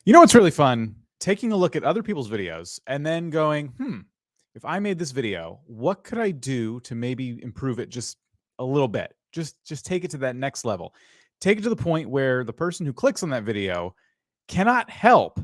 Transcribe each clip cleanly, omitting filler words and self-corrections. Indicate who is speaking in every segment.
Speaker 1: You know what's really fun? Taking a look at other people's videos and then going, if I made this video, what could I do to maybe improve it just a little bit? Just take it to that next level. Take it to the point where the person who clicks on that video cannot help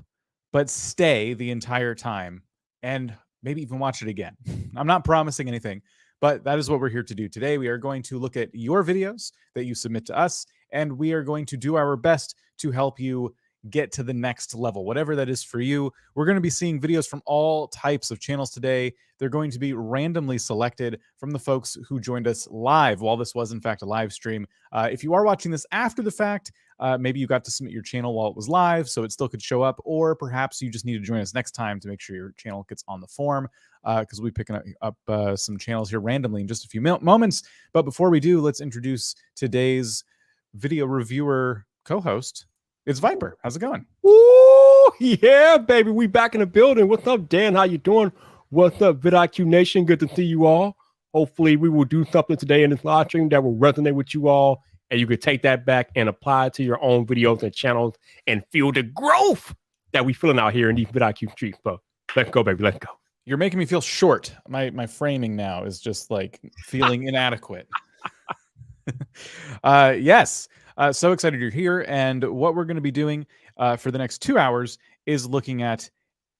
Speaker 1: but stay the entire time and maybe even watch it again. I'm not promising anything, but that is what we're here to do today. We are going to look at your videos that you submit to us, and we are going to do our best to help you get to the next level, whatever that is for you. We're going to be seeing videos from all types of channels today. They're going to be randomly selected from the folks who joined us live while this was, in fact, a live stream. If you are watching this after the fact, maybe you got to submit your channel while it was live, so it still could show up, or perhaps you just need to join us next time to make sure your channel gets on the form, because we'll be picking up some channels here randomly in just a few moments. But before we do, let's introduce today's video reviewer co-host. It's Viper. How's it going?
Speaker 2: Ooh, yeah, baby. We back in the building. What's up, Dan? How you doing? What's up, vidIQ Nation? Good to see you all. Hopefully, we will do something today in this live stream that will resonate with you all, and you can take that back and apply it to your own videos and channels and feel the growth that we feeling out here in these vidIQ streets. But let's go, baby. Let's go.
Speaker 1: You're making me feel short. My framing now is just like feeling inadequate. Yes. So excited you're here. And what we're going to be doing for the next 2 hours is looking at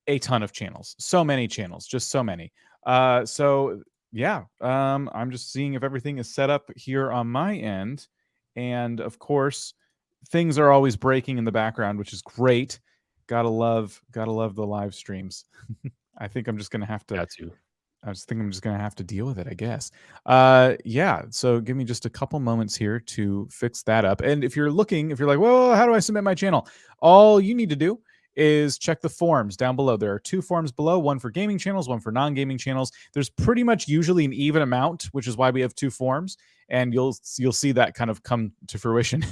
Speaker 1: a ton of channels. So many channels, just so many. So yeah, I'm just seeing if everything is set up here on my end. And of course, things are always breaking in the background, which is great. Gotta love the live streams. I think I'm just gonna have to.
Speaker 2: That's you.
Speaker 1: I just think I'm just gonna have to deal with it, I guess. Yeah. So give me just a couple moments here to fix that up. And if you're like, well, how do I submit my channel? All you need to do is check the forms down below. There are 2 forms below, one for gaming channels, one for non-gaming channels. There's pretty much usually an even amount, which is why we have 2 forms. And you'll see that kind of come to fruition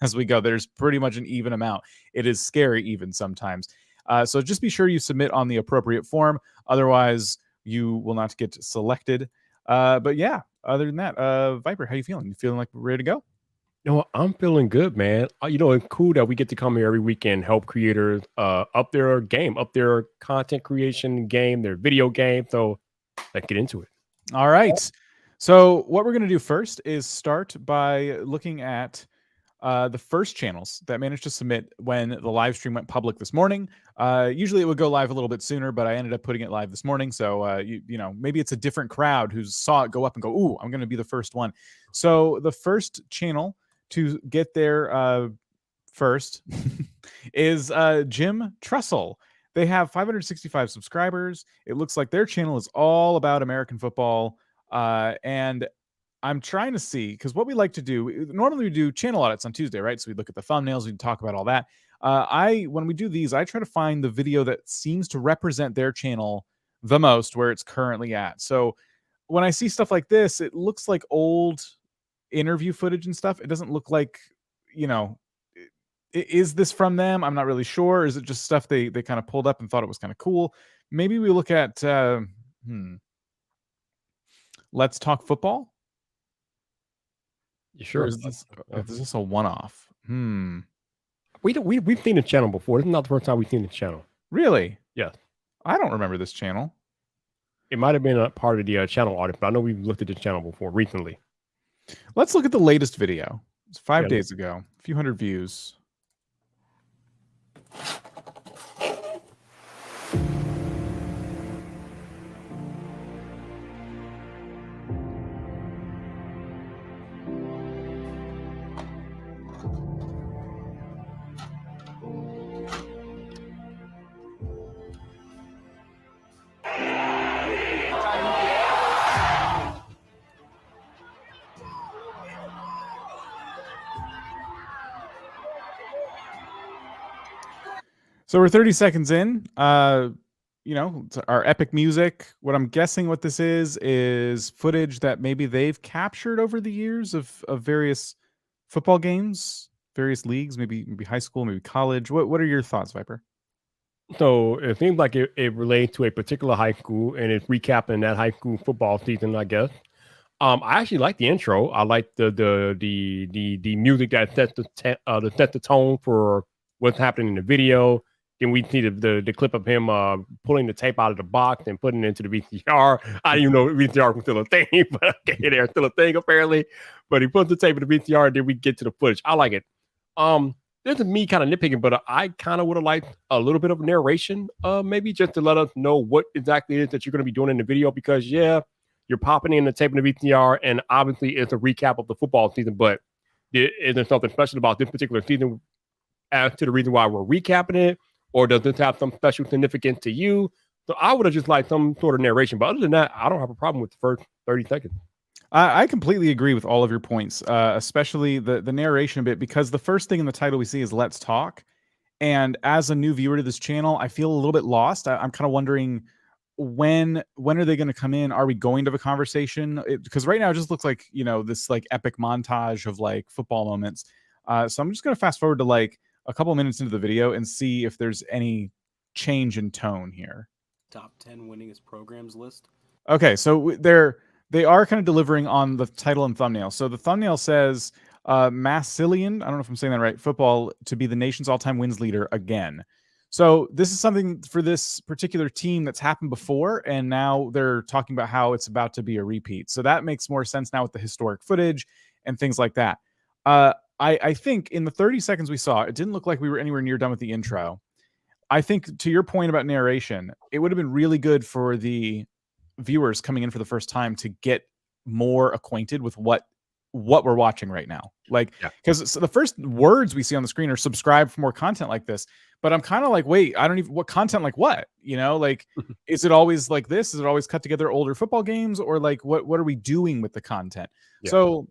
Speaker 1: as we go. There's pretty much an even amount. It is scary even sometimes. So just be sure you submit on the appropriate form. Otherwise, you will not get selected. But yeah, other than that, Viper, how you feeling? You feeling like we're ready to go?
Speaker 2: No, I'm feeling good, man. It's cool that we get to come here every weekend, help creators up their game, up their content creation game, their video game. So let's get into it.
Speaker 1: All right. So what we're going to do first is start by looking at the first channels that managed to submit when the live stream went public this morning. Usually it would go live a little bit sooner, but I ended up putting it live this morning. So, you know, maybe it's a different crowd who saw it go up and go, ooh, I'm going to be the first one. So the first channel to get there first is Jim Trussell. They have 565 subscribers. It looks like their channel is all about American football. And I'm trying to see, because what we like to do, normally we do channel audits on Tuesday, right? So we look at the thumbnails, we talk about all that. When we do these, I try to find the video that seems to represent their channel the most, where it's currently at. So when I see stuff like this, it looks like old interview footage and stuff. It doesn't look like, you know, is this from them? I'm not really sure. Is it just stuff they kind of pulled up and thought it was kind of cool? Maybe we look at, Let's Talk Football.
Speaker 2: You sure?
Speaker 1: Or is this a one-off?
Speaker 2: We've seen the channel before. This is not the first time we've seen the channel.
Speaker 1: Really?
Speaker 2: Yes.
Speaker 1: I don't remember this channel.
Speaker 2: It might have been a part of the channel audit, but I know we've looked at the channel before recently.
Speaker 1: Let's look at the latest video. It's 5 days ago. A few hundred views. So we're 30 seconds in. You know, our epic music. What I'm guessing what this is footage that maybe they've captured over the years of various football games, various leagues, maybe high school, maybe college. What are your thoughts, Viper?
Speaker 2: So it seems like it relates to a particular high school, and it's recapping that high school football season, I guess. I actually like the intro. I like the music that sets the tone for what's happening in the video. Then we see the clip of him pulling the tape out of the box and putting it into the VCR. I didn't even know VCR was still a thing, but okay, they're still a thing apparently. But he puts the tape in the VCR, and then we get to the footage. I like it. This is me kind of nitpicking, but I kind of would have liked a little bit of narration, maybe just to let us know what exactly it is that you're going to be doing in the video. Because yeah, you're popping in the tape in the VCR, and obviously it's a recap of the football season. But is there something special about this particular season as to the reason why we're recapping it, or does this have some special significance to you? So I would have just liked some sort of narration. But other than that, I don't have a problem with the first 30 seconds.
Speaker 1: I completely agree with all of your points, especially the narration bit, because the first thing in the title we see is "Let's Talk," and as a new viewer to this channel, I feel a little bit lost. I'm kind of wondering when are they going to come in? Are we going to have a conversation? Because right now it just looks like, you know, this like epic montage of like football moments. So I'm just going to fast forward to like a couple minutes into the video and see if there's any change in tone here.
Speaker 3: Top 10 winningest programs list.
Speaker 1: Okay, so they are kind of delivering on the title and thumbnail. So the thumbnail says Massilian, I don't know if I'm saying that right, football to be the nation's all-time wins leader again. So this is something for this particular team that's happened before, and now they're talking about how it's about to be a repeat. So that makes more sense now with the historic footage and things like that. I think in the 30 seconds we saw, it didn't look like we were anywhere near done with the intro. I think to your point about narration, it would have been really good for the viewers coming in for the first time to get more acquainted with what we're watching right now. Like, because the first words we see on the screen are subscribe for more content like this. But I'm kind of like, wait, I don't even, what content like what? You know, like, is it always like this? Is it always cut together older football games? Or like, what are we doing with the content? Yeah. So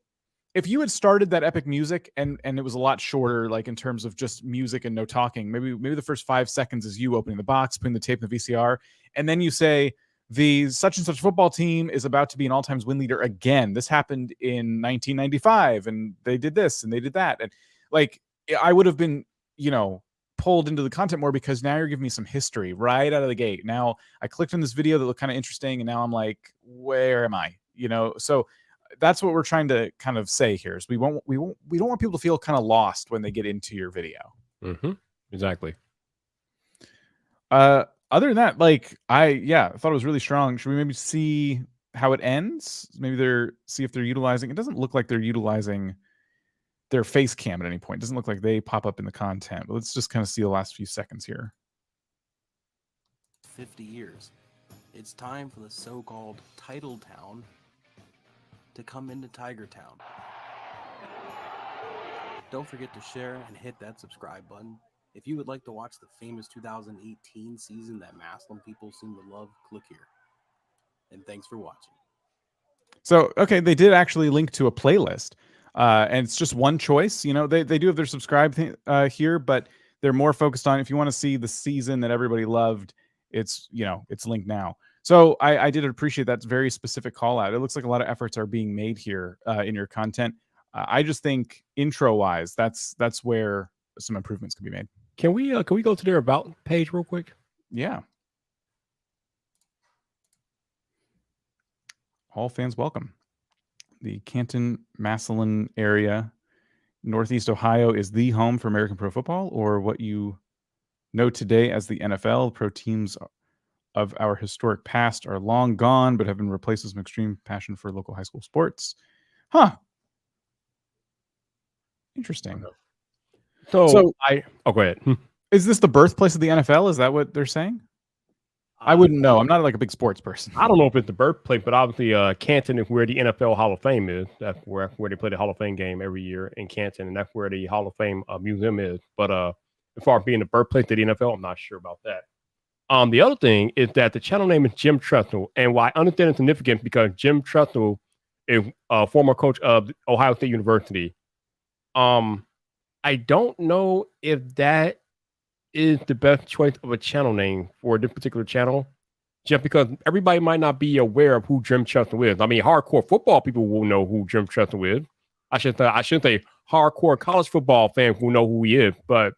Speaker 1: if you had started that epic music and it was a lot shorter, like in terms of just music and no talking, maybe the first 5 seconds is you opening the box, putting the tape in the VCR, and then you say, the such and such football team is about to be an all-time win leader again. This happened in 1995, and they did this and they did that. And like, I would have been, you know, pulled into the content more, because now you're giving me some history right out of the gate. Now I clicked on this video that looked kind of interesting, and now I'm like, where am I? You know, so that's what we're trying to kind of say here is we don't want people to feel kind of lost when they get into your video.
Speaker 2: Exactly.
Speaker 1: Other than that, like I thought it was really strong. Should we maybe see how it ends? Maybe see if they're utilizing. It doesn't look like they're utilizing their face cam at any point. It doesn't look like they pop up in the content. But let's just kind of see the last few seconds here.
Speaker 3: 50 years. It's time for the so-called title town to come into Tiger Town. Don't forget to share and hit that subscribe button. If you would like to watch the famous 2018 season that Maslin people seem to love, click here. And thanks for watching.
Speaker 1: So, okay, they did actually link to a playlist. And it's just one choice. You know, they do have their subscribe here, but they're more focused on if you want to see the season that everybody loved, it's, you know, it's linked now. So I did appreciate that very specific call out. It looks like a lot of efforts are being made here in your content. I just think intro-wise, that's where some improvements can be made.
Speaker 2: Can we go to their about page real quick?
Speaker 1: Yeah. All fans welcome. The Canton Massillon area, Northeast Ohio, is the home for American pro football, or what you know today as the NFL. Pro teams of our historic past are long gone, but have been replaced with some extreme passion for local high school sports. Huh. Interesting.
Speaker 2: So go ahead.
Speaker 1: Is this the birthplace of the NFL? Is that what they're saying? I wouldn't know. I'm not like a big sports person.
Speaker 2: I don't know if it's the birthplace, but obviously Canton is where the NFL Hall of Fame is. That's where they play the Hall of Fame game every year in Canton, and that's where the Hall of Fame museum is. But as far as being the birthplace of the NFL, I'm not sure about that. The other thing is that the channel name is Jim Tressel, and why I understand it's significant because Jim Tressel is a former coach of Ohio State University. I don't know if that is the best choice of a channel name for this particular channel, just because everybody might not be aware of who Jim Tressel is. I mean, hardcore football people will know who Jim Tressel is. I should say hardcore college football fans will know who he is, but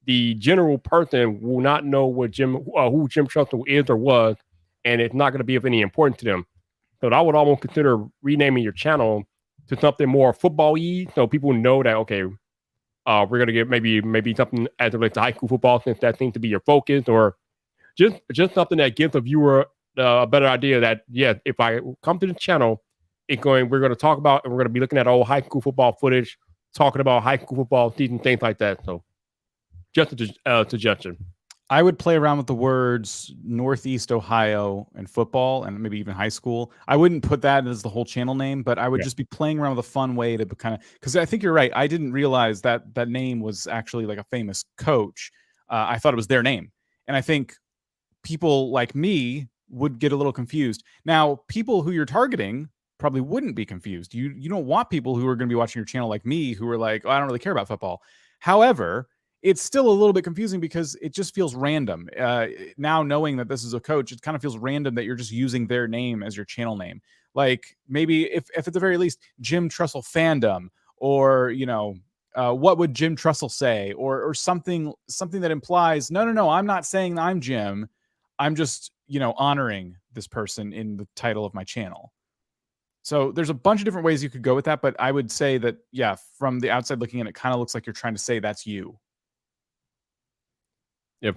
Speaker 2: the general person will not know what who Jim Tressel is or was, and it's not going to be of any importance to them. So I would almost consider renaming your channel to something more football-y, so people know that, okay, We're gonna get maybe something as it relates to high school football, since that seems to be your focus, or just something that gives a viewer a better idea that, yeah, if I come to the channel, we're going to talk about, and we're going to be looking at old high school football footage, talking about high school football season, things like that. So just a suggestion.
Speaker 1: I would play around with the words Northeast Ohio and football, and maybe even high school. I wouldn't put that as the whole channel name, but I would just be playing around with a fun way to kind of, because I think you're right. I didn't realize that that name was actually like a famous coach. I thought it was their name. And I think people like me would get a little confused. Now, people who you're targeting probably wouldn't be confused. You don't want people who are going to be watching your channel like me, who are like, oh, I don't really care about football. However, it's still a little bit confusing because it just feels random. Now knowing that this is a coach, it kind of feels random that you're just using their name as your channel name. Like maybe if at the very least Jim Trussell fandom, or what would Jim Trussell say, or something that implies no, I'm not saying I'm Jim. I'm just honoring this person in the title of my channel. So there's a bunch of different ways you could go with that, but I would say that, yeah, from the outside looking in, it kind of looks like you're trying to say that's you.
Speaker 2: Yeah,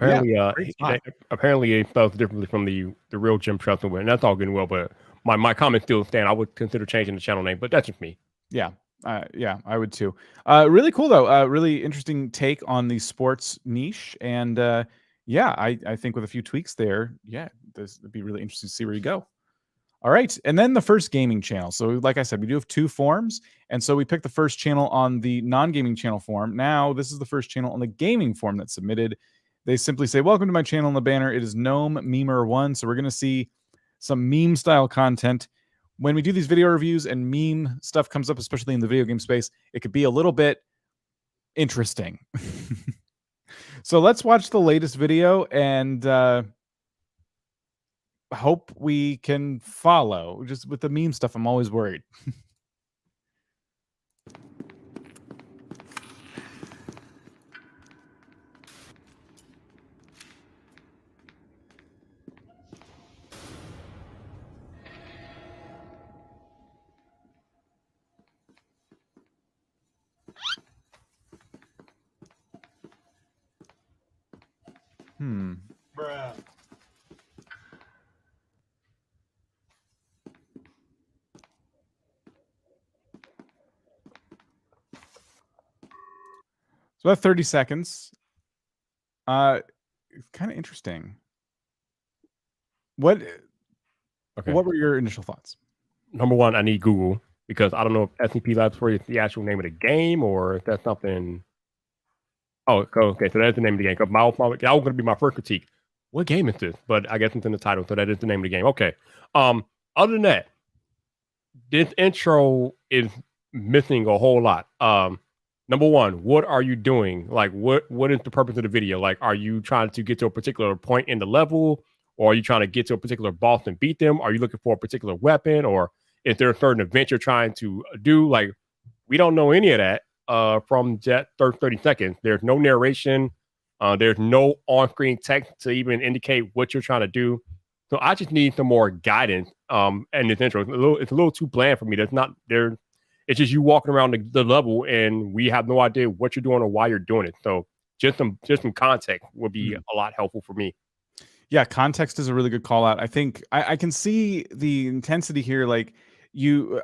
Speaker 2: apparently it spells differently from the real Jim Trussell, and that's all good and well. But my comments still stand. I would consider changing the channel name, but that's just me.
Speaker 1: Yeah, I would too. Really cool though. Really interesting take on the sports niche, and yeah, I think with a few tweaks there, yeah, this would be really interesting to see where you go. All right, and then the first gaming channel. So like I said, we do have two forms, and so we picked the first channel on the non-gaming channel form. Now this is the first channel on the gaming form that's submitted. They simply say, welcome to my channel in the banner. It is Gnome Memer 1. So we're going to see some meme style content. When we do these video reviews and meme stuff comes up, especially in the video game space, it could be a little bit interesting. So let's watch the latest video and hope we can follow. Just with the meme stuff, I'm always worried.
Speaker 2: Bruh.
Speaker 1: So about 30 seconds. It's kind of interesting. What were your initial thoughts?
Speaker 2: Number one, I need Google, because I don't know if SCP Laboratory is the actual name of the game, or if that's something. Oh, okay. So that's the name of the game. That was going to be my first critique. What game is this? But I guess it's in the title, so that is the name of the game. Okay. Other than that, this intro is missing a whole lot. Number one, what are you doing? Like, what is the purpose of the video? Like, are you trying to get to a particular point in the level, or are you trying to get to a particular boss and beat them? Are you looking for a particular weapon, or is there a certain event you're trying to do? Like, we don't know any of that from that 30 seconds. There's no narration. There's no on-screen text to even indicate what you're trying to do. So I just need some more guidance. And this intro, it's a little too bland for me. It's just you walking around the level, and we have no idea what you're doing or why you're doing it. So just some context would be a lot helpful for me.
Speaker 1: Yeah, context is a really good call out. I think I can see the intensity here. Like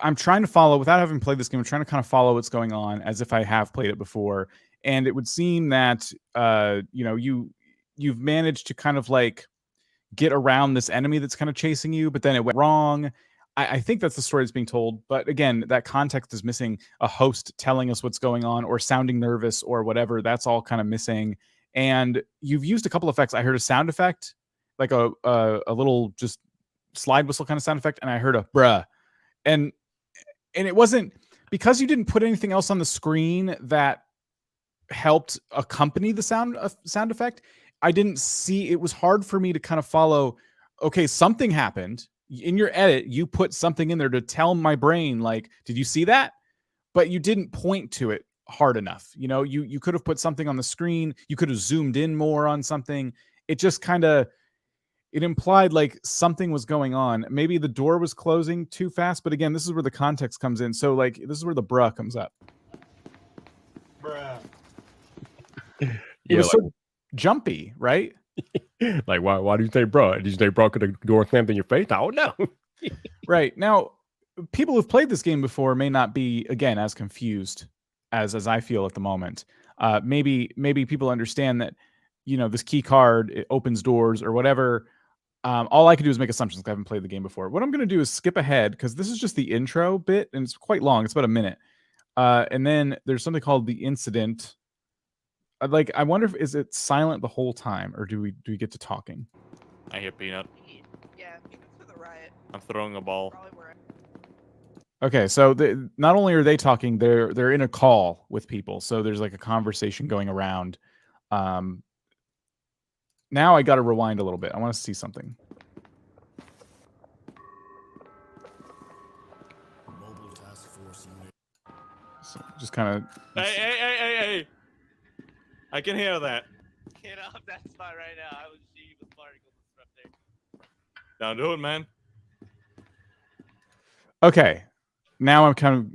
Speaker 1: I'm trying to follow, without having played this game, I'm trying to kind of follow what's going on as if I have played it before. And it would seem that you've managed to kind of like get around this enemy that's kind of chasing you, but then it went wrong. I think that's the story that's being told. But again, that context is missing. A host telling us what's going on, or sounding nervous, or whatever. That's all kind of missing. And you've used a couple effects. I heard a sound effect, like a little just slide whistle kind of sound effect, and I heard a bruh. And it wasn't because you didn't put anything else on the screen that helped accompany the sound effect. I didn't see, it was hard for me to kind of follow. Okay, something happened in your edit. You put something in there to tell my brain, like, did you see that? But you didn't point to it hard enough. You could have put something on the screen. You could have zoomed in more on something. It just kind of, it implied like something was going on. Maybe the door was closing too fast, but again, this is where the context comes in. So like, this is where the bruh comes up.
Speaker 2: Bruh.
Speaker 1: It
Speaker 2: Yeah,
Speaker 1: was so jumpy, right?
Speaker 2: like why do you say bro? Did you say bro because the door slammed in your face? I don't know.
Speaker 1: Right. Now, people who've played this game before may not be, again, as confused as I feel at the moment. Maybe people understand that, this key card, it opens doors or whatever. All I can do is make assumptions 'cause I haven't played the game before. What I'm going to do is skip ahead because this is just the intro bit and it's quite long. It's about a minute. And then there's something called the incident. I wonder if is it silent the whole time or do we get to talking?
Speaker 4: I hear Peanut.
Speaker 5: Yeah, Peanut's for the riot.
Speaker 4: I'm throwing a ball.
Speaker 5: Probably where
Speaker 1: Okay, so not only are they talking, they're in a call with people. So there's like a conversation going around. Now I got to rewind a little bit. I want to see something.
Speaker 6: Mobile task force unit.
Speaker 1: So just kind of.
Speaker 4: Hey! I can hear that.
Speaker 7: Get off that spot right now. I was she with particles and stuff there.
Speaker 4: Now do it, man.
Speaker 1: Okay, now I'm kind of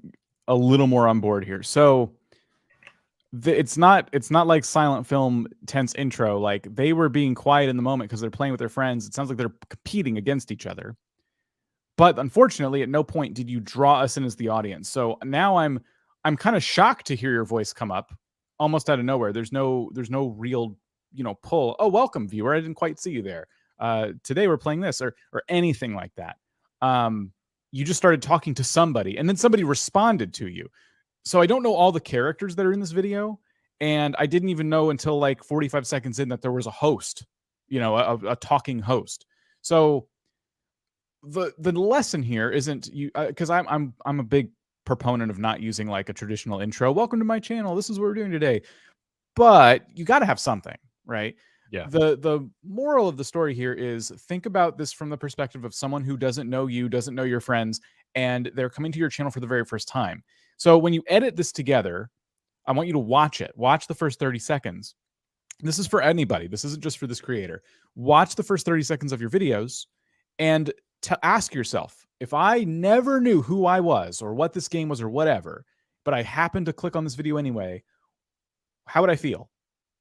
Speaker 1: a little more on board here. So it's not like silent film tense intro. Like they were being quiet in the moment because they're playing with their friends. It sounds like they're competing against each other. But unfortunately, at no point did you draw us in as the audience. So now I'm kind of shocked to hear your voice come up almost out of nowhere. There's no real, pull. Oh, welcome, viewer. I didn't quite see you there. Today we're playing this or anything like that. You just started talking to somebody and then somebody responded to you. So I don't know all the characters that are in this video. And I didn't even know until like 45 seconds in that there was a host, a talking host. So the lesson here isn't you, because I'm a big proponent of not using like a traditional intro. Welcome to my channel. This is what we're doing today. But you got to have something, right?
Speaker 2: Yeah.
Speaker 1: The moral of the story here is think about this from the perspective of someone who doesn't know you, doesn't know your friends, and they're coming to your channel for the very first time. So when you edit this together, I want you to watch it. Watch the first 30 seconds. This is for anybody. This isn't just for this creator. Watch the first 30 seconds of your videos and to ask yourself, if I never knew who I was or what this game was or whatever, but I happened to click on this video anyway, how would I feel?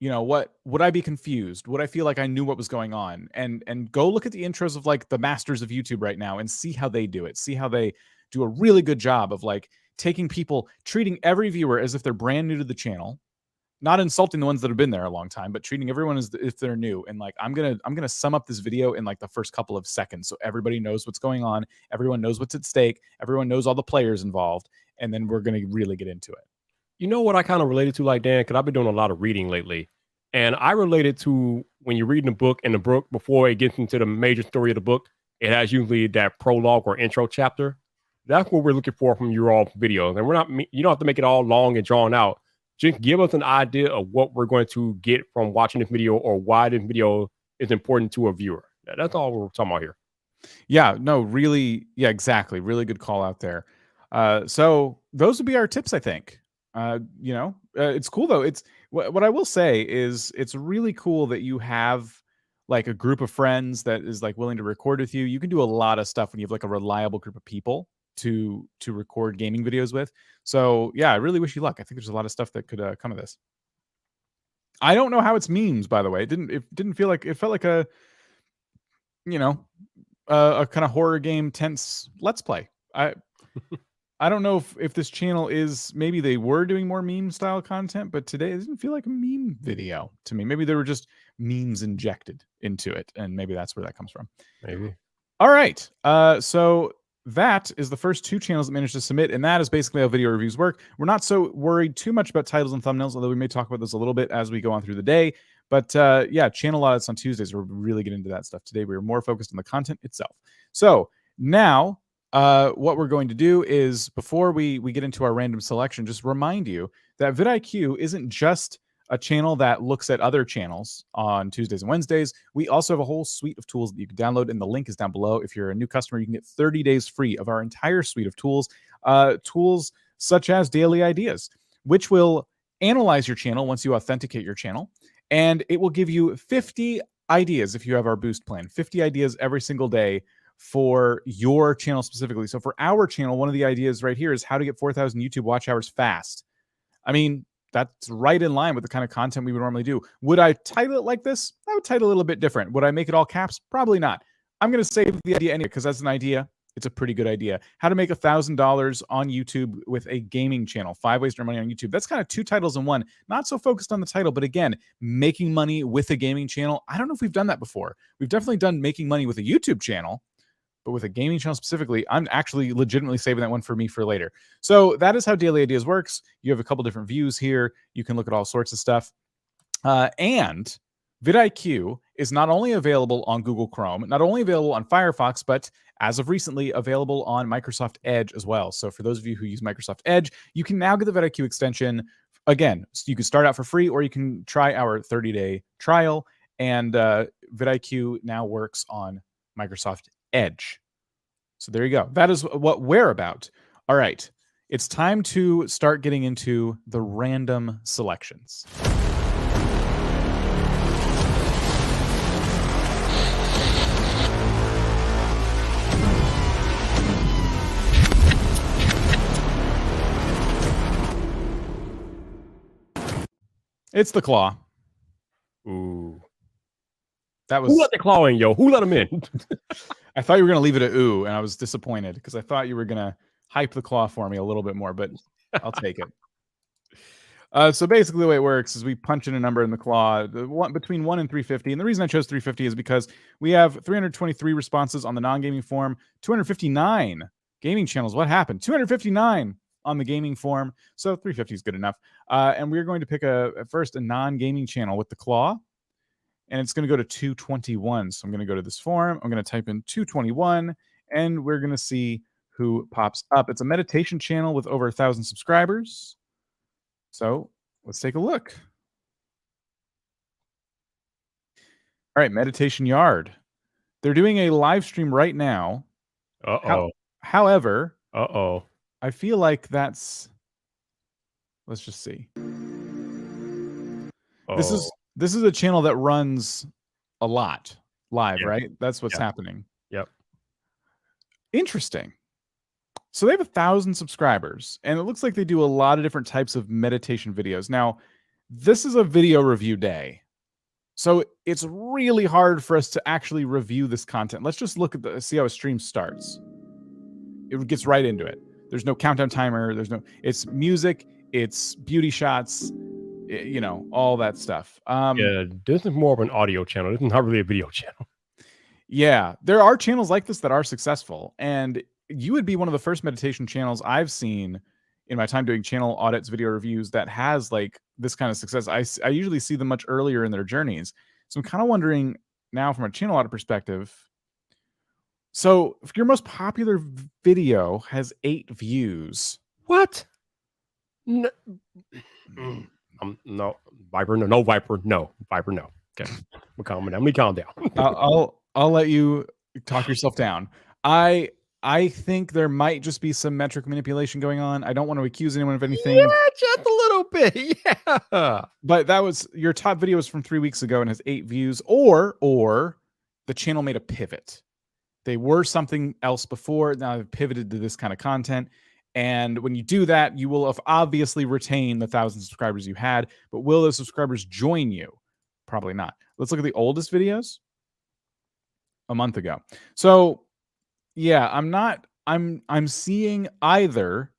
Speaker 1: What would I be confused? Would I feel like I knew what was going on? And go look at the intros of like the masters of YouTube right now and see how they do it. See how they do a really good job of like taking people, treating every viewer as if they're brand new to the channel, not insulting the ones that have been there a long time, but treating everyone as if they're new. And like, I'm going to sum up this video in like the first couple of seconds. So everybody knows what's going on. Everyone knows what's at stake. Everyone knows all the players involved. And then we're going to really get into it.
Speaker 2: You know what I kind of related to, like, Dan, because I've been doing a lot of reading lately. And I related to when you're reading a book and the book, before it gets into the major story of the book, it has usually that prologue or intro chapter. That's what we're looking for from your all videos. And you don't have to make it all long and drawn out. Just give us an idea of what we're going to get from watching this video or why this video is important to a viewer. That's all we're talking about here.
Speaker 1: Yeah, no, really. Yeah, exactly. Really good call out there. So those would be our tips, I think. It's cool though. It's what I will say is it's really cool that you have like a group of friends that is like willing to record with you. You can do a lot of stuff when you have like a reliable group of people to record gaming videos with. So yeah, I really wish you luck. I think there's a lot of stuff that could come of this. I don't know how it's memes, by the way. It didn't feel like, it felt like a kind of horror game tense let's play. I don't know if this channel is, maybe they were doing more meme style content, but today it doesn't feel like a meme video to me. Maybe there were just memes injected into it, and maybe that's where that comes from.
Speaker 2: Maybe.
Speaker 1: All right. So that is the first two channels that managed to submit, and that is basically how video reviews work. We're not so worried too much about titles and thumbnails, although we may talk about this a little bit as we go on through the day. But yeah, channel audits on Tuesdays. We're really getting into that stuff. Today we were more focused on the content itself. So now what we're going to do is, before we get into our random selection, just remind you that vidIQ isn't just a channel that looks at other channels on Tuesdays and Wednesdays. We also have a whole suite of tools that you can download, and the link is down below. If you're a new customer, you can get 30 days free of our entire suite of tools, tools such as Daily Ideas, which will analyze your channel once you authenticate your channel, and it will give you 50 ideas if you have our boost plan, 50 ideas every single day for your channel specifically. So for our channel, one of the ideas right here is how to get 4,000 YouTube watch hours fast. I mean, that's right in line with the kind of content we would normally do. Would I title it like this? I would title it a little bit different. Would I make it all caps? Probably not. I'm going to save the idea anyway because that's an idea. It's a pretty good idea. How to make $1,000 on YouTube with a gaming channel. 5 ways to earn money on YouTube. That's kind of 2 titles in one. Not so focused on the title, but again, making money with a gaming channel. I don't know if we've done that before. We've definitely done making money with a YouTube channel, but with a gaming channel specifically, I'm actually legitimately saving that one for me for later. So that is how Daily Ideas works. You have a couple different views here. You can look at all sorts of stuff. And vidIQ is not only available on Google Chrome, not only available on Firefox, but as of recently available on Microsoft Edge as well. So for those of you who use Microsoft Edge, you can now get the vidIQ extension. Again, so you can start out for free, or you can try our 30-day trial. And vidIQ now works on Microsoft Edge. So there you go. That is what we're about. All right. It's time to start getting into the random selections. It's the claw.
Speaker 2: Ooh.
Speaker 1: That was.
Speaker 2: Who let the claw in, yo? Who let him in?
Speaker 1: I thought you were going to leave it at ooh, and I was disappointed because I thought you were going to hype the claw for me a little bit more, but I'll take it. So basically the way it works is we punch in a number in the claw, between 1 and 350. And the reason I chose 350 is because we have 323 responses on the non-gaming form, 259 gaming channels. What happened? 259 on the gaming form. So 350 is good enough. And we're going to pick first a non-gaming channel with the claw. And it's going to go to 221. So I'm going to go to this form. I'm going to type in 221, and we're going to see who pops up. It's a meditation channel with over 1,000 subscribers. So let's take a look. All right, Meditation Yard. They're doing a live stream right now. However, I feel like that's. Let's just see. This is a channel that runs a lot live, right? That's what's happening.
Speaker 2: Yep.
Speaker 1: Interesting. So they have 1,000 subscribers, and it looks like they do a lot of different types of meditation videos. Now, this is a video review day, so it's really hard for us to actually review this content. Let's just look at see how a stream starts. It gets right into it. There's no countdown timer. It's music. It's beauty shots. You know, all that stuff.
Speaker 2: Yeah, this is more of an audio channel. This is not really a video channel.
Speaker 1: Yeah, there are channels like this that are successful, and you would be one of the first meditation channels I've seen in my time doing channel audits, video reviews that has like this kind of success. I usually see them much earlier in their journeys. So I'm kind of wondering now from a channel audit perspective. So if your most popular video has 8 views.
Speaker 2: What? No, no, Viper, no, Viper, no, Viper, no. Okay, we're calm down. Let me calm down.
Speaker 1: I'll let you talk yourself down. I think there might just be some metric manipulation going on. I don't want to accuse anyone of anything.
Speaker 2: Yeah, just a little bit. Yeah.
Speaker 1: But that was your top video was from 3 weeks ago and has 8 views, or the channel made a pivot. They were something else before. Now they've pivoted to this kind of content. And when you do that, you will have obviously retain the 1,000 subscribers you had. But will those subscribers join you? Probably not. Let's look at the oldest videos. A month ago. So yeah, I'm seeing either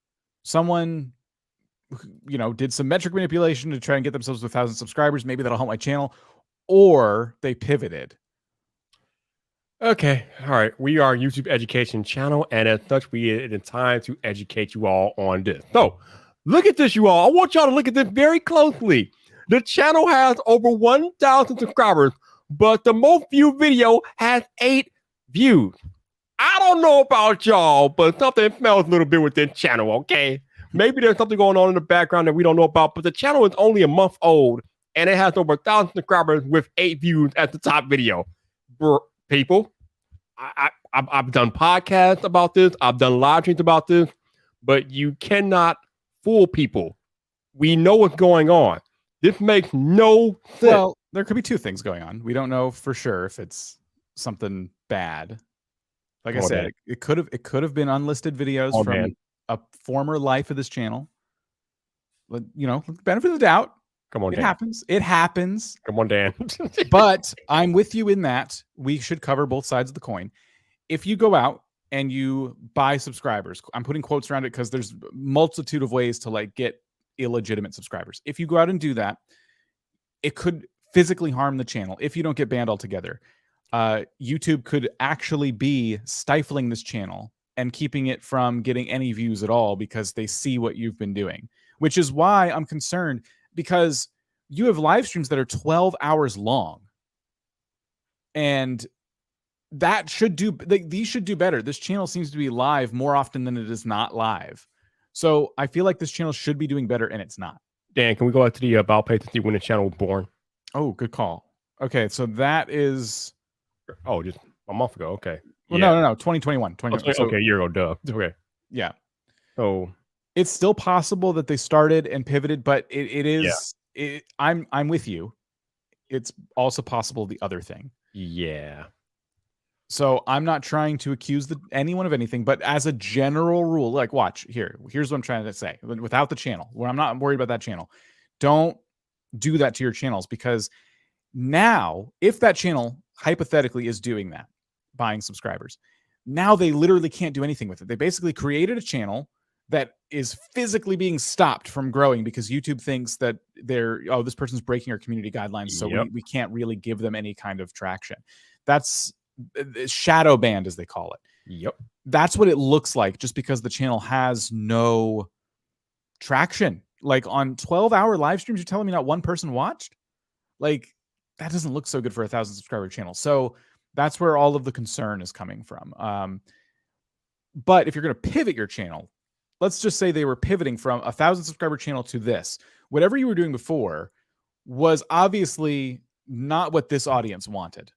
Speaker 1: someone, you know, did some metric manipulation to try and get themselves to 1,000 subscribers. Maybe that'll help my channel, or they pivoted.
Speaker 2: Okay. All right. We are a YouTube education channel, and as such, it's time to educate you all on this. So look at this, you all. I want y'all to look at this very closely. The channel has over 1,000 subscribers, but the most viewed video has 8 views. I don't know about y'all, but something smells a little bit with this channel, okay? Maybe there's something going on in the background that we don't know about, but the channel is only a month old, and it has over 1,000 subscribers with 8 views at the top video. People, I've done podcasts about this. I've done live streams about this, but you cannot fool people. We know what's going on. This makes no sense.
Speaker 1: Well, there could be 2 things going on. We don't know for sure if it's something bad. Like I said, it could have been unlisted videos from a former life of this channel. benefit of the doubt.
Speaker 2: Come on,
Speaker 1: It
Speaker 2: Dan.
Speaker 1: happens. It happens.
Speaker 2: Come on, Dan.
Speaker 1: But I'm with you in that we should cover both sides of the coin. If you go out and you buy subscribers, I'm putting quotes around it because there's a multitude of ways to like get illegitimate subscribers. If you go out and do that, it could physically harm the channel if you don't get banned altogether. YouTube could actually be stifling this channel and keeping it from getting any views at all because they see what you've been doing, which is why I'm concerned, because you have live streams that are 12 hours long. And that should do, these should do better. This channel seems to be live more often than it is not live. So I feel like this channel should be doing better, and it's not.
Speaker 2: Dan, can we go out to the about page to see when the channel was born?
Speaker 1: Oh, good call. Okay, so that is...
Speaker 2: Oh, just a month ago. Okay.
Speaker 1: Well,
Speaker 2: yeah.
Speaker 1: no, 2021.
Speaker 2: Okay, a year ago, duh. Okay.
Speaker 1: Yeah.
Speaker 2: So
Speaker 1: it's still possible that they started and pivoted, but it is... Yeah. I'm with you. It's also possible the other thing.
Speaker 2: Yeah.
Speaker 1: So I'm not trying to accuse anyone of anything, but as a general rule, like, watch here's what I'm trying to say. Without the channel, when I'm not worried about that channel, don't do that to your channels, because now if that channel hypothetically is doing that, buying subscribers, now they literally can't do anything with it. They basically created a channel that is physically being stopped from growing because YouTube thinks that this person's breaking our community guidelines, so we can't really give them any kind of traction. That's shadow banned, as they call it.
Speaker 2: Yep.
Speaker 1: That's what it looks like, just because the channel has no traction. Like on 12-hour live streams, you're telling me not one person watched? Like, that doesn't look so good for a 1,000 subscriber channel. So that's where all of the concern is coming from. But if you're going to pivot your channel, let's just say they were pivoting from a 1,000 subscriber channel to this. Whatever you were doing before was obviously not what this audience wanted.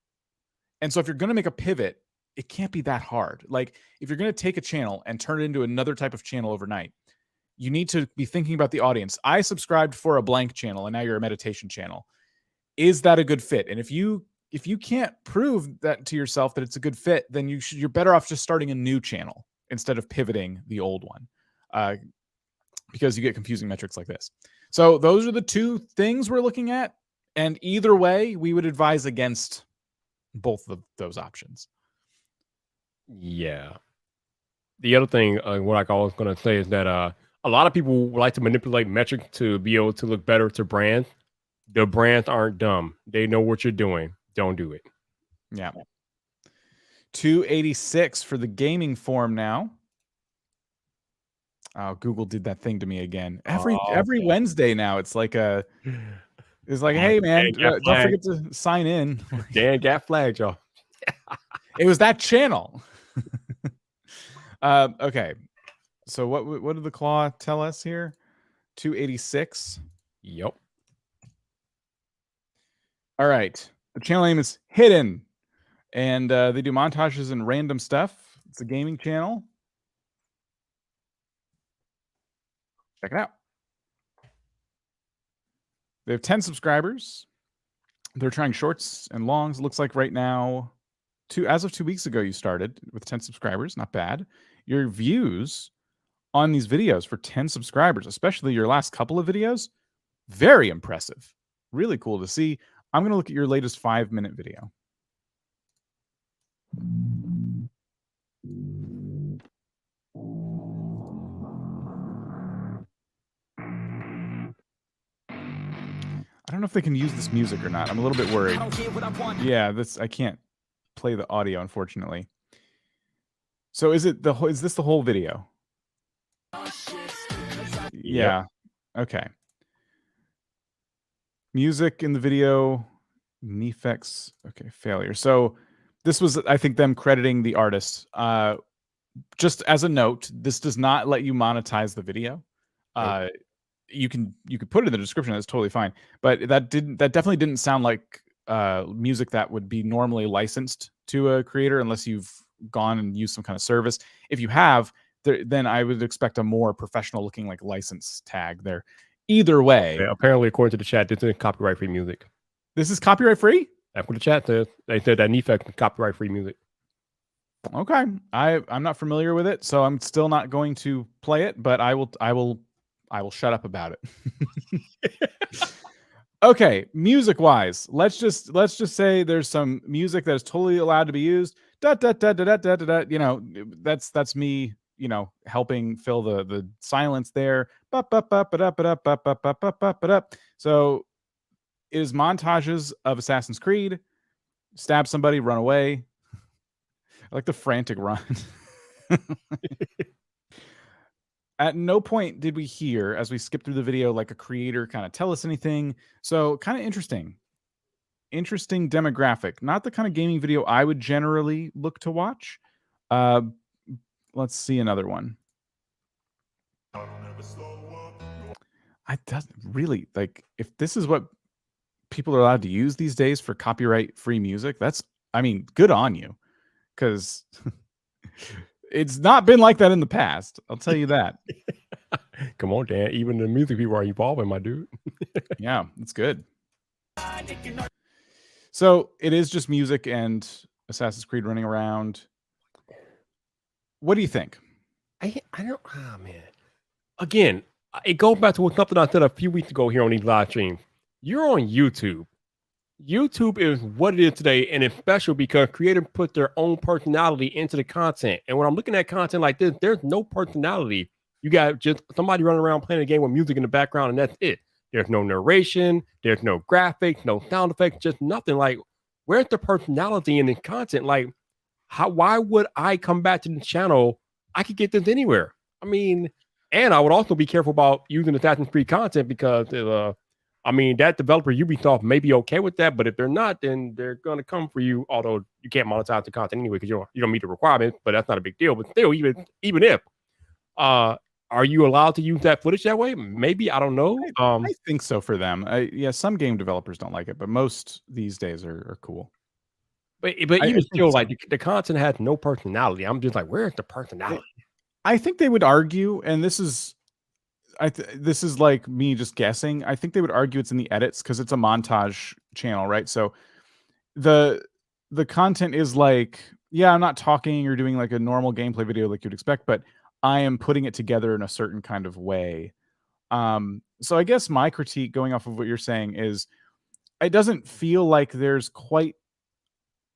Speaker 1: And so if you're going to make a pivot, it can't be that hard. Like, if you're going to take a channel and turn it into another type of channel overnight, you need to be thinking about the audience. I subscribed for a blank channel, and now you're a meditation channel. Is that a good fit? And if you can't prove that to yourself that it's a good fit, then you're better off just starting a new channel instead of pivoting the old one, because you get confusing metrics like this. So those are the two things we're looking at. And either way, we would advise against both of those options.
Speaker 2: Yeah. The other thing, what I was going to say is that a lot of people like to manipulate metrics to be able to look better to brands. The brands aren't dumb. They know what you're doing. Don't do it.
Speaker 1: Yeah. 286 for the gaming form now. Oh, Google did that thing to me again. Every Wednesday now, it's like hey man, don't forget to sign in.
Speaker 2: Dan got flagged, y'all.
Speaker 1: It was that channel. Okay. So what did the claw tell us here? 286.
Speaker 2: Yep.
Speaker 1: All right. The channel name is Hidden, and they do montages and random stuff. It's a gaming channel. Check it out. They have 10 subscribers. They're trying shorts and longs. It looks like right now, as of 2 weeks ago, you started with 10 subscribers. Not bad. Your views on these videos for 10 subscribers, especially your last couple of videos, very impressive. Really cool to see. I'm going to look at your latest 5-minute video. I don't know if they can use this music or not. I'm a little bit worried. Yeah, I can't play the audio, unfortunately. So is this the whole video? Yeah. Okay. Music in the video, Nefex. Okay, failure. So this was, I think, them crediting the artist. Just as a note, this does not let you monetize the video. You could put it in the description. That's totally fine. But that definitely didn't sound like music that would be normally licensed to a creator unless you've gone and used some kind of service. If you have, then I would expect a more professional looking like license tag there. Either way,
Speaker 2: apparently, according to the chat, this is copyright free music.
Speaker 1: This is copyright free?
Speaker 2: That's what the chat says. They said that Nefex is copyright free music.
Speaker 1: Okay, I'm not familiar with it, so I'm still not going to play it. But I will I will shut up about it. Okay, music wise, let's just say there's some music that is totally allowed to be used. Da, da, da, da, da, da, da, da. You know, that's me, you know, helping fill the silence there. Ba, ba, ba, ba, da, ba, da, ba, ba, ba, ba, ba, ba, da. So it is montages of Assassin's Creed, stab somebody, run away. I like the frantic run. At no point did we hear, as we skip through the video, like a creator kind of tell us anything. So kind of interesting demographic. Not the kind of gaming video I would generally look to watch. Let's see another one. I doesn't really like if this is what people are allowed to use these days for copyright free music. That's, I mean, good on you, because it's not been like that in the past. I'll tell you that.
Speaker 2: Come on, Dan. Even the music people are evolving, my dude.
Speaker 1: Yeah, it's good. So it is just music and Assassin's Creed running around. What do you think?
Speaker 2: I don't. Oh man. Again, it goes back to something I said a few weeks ago here on these live streams. You're on YouTube. YouTube is what it is today, and it's special because creators put their own personality into the content. And when I'm looking at content like this, there's no personality. You got just somebody running around playing a game with music in the background, and that's it. There's no narration, there's no graphics, no sound effects, just nothing. Like, where's the personality in the content? Like, why would I come back to the channel? I could get this anywhere. I mean, and I would also be careful about using Assassin's Creed content because I mean, that developer Ubisoft may be okay with that, but if they're not, then they're gonna come for you. Although you can't monetize the content anyway because you don't meet the requirements, but that's not a big deal. But still, even if, are you allowed to use that footage that way? Maybe, I don't know.
Speaker 1: I think so for them. Yeah, some game developers don't like it, but most these days are cool.
Speaker 2: But even still, like the content has no personality. I'm just like, where's the personality?
Speaker 1: I think they would argue, and this is like me just guessing. I think they would argue it's in the edits because it's a montage channel, right? So the content is like, yeah, I'm not talking or doing like a normal gameplay video like you'd expect, but I am putting it together in a certain kind of way. So I guess my critique, going off of what you're saying, is it doesn't feel like there's quite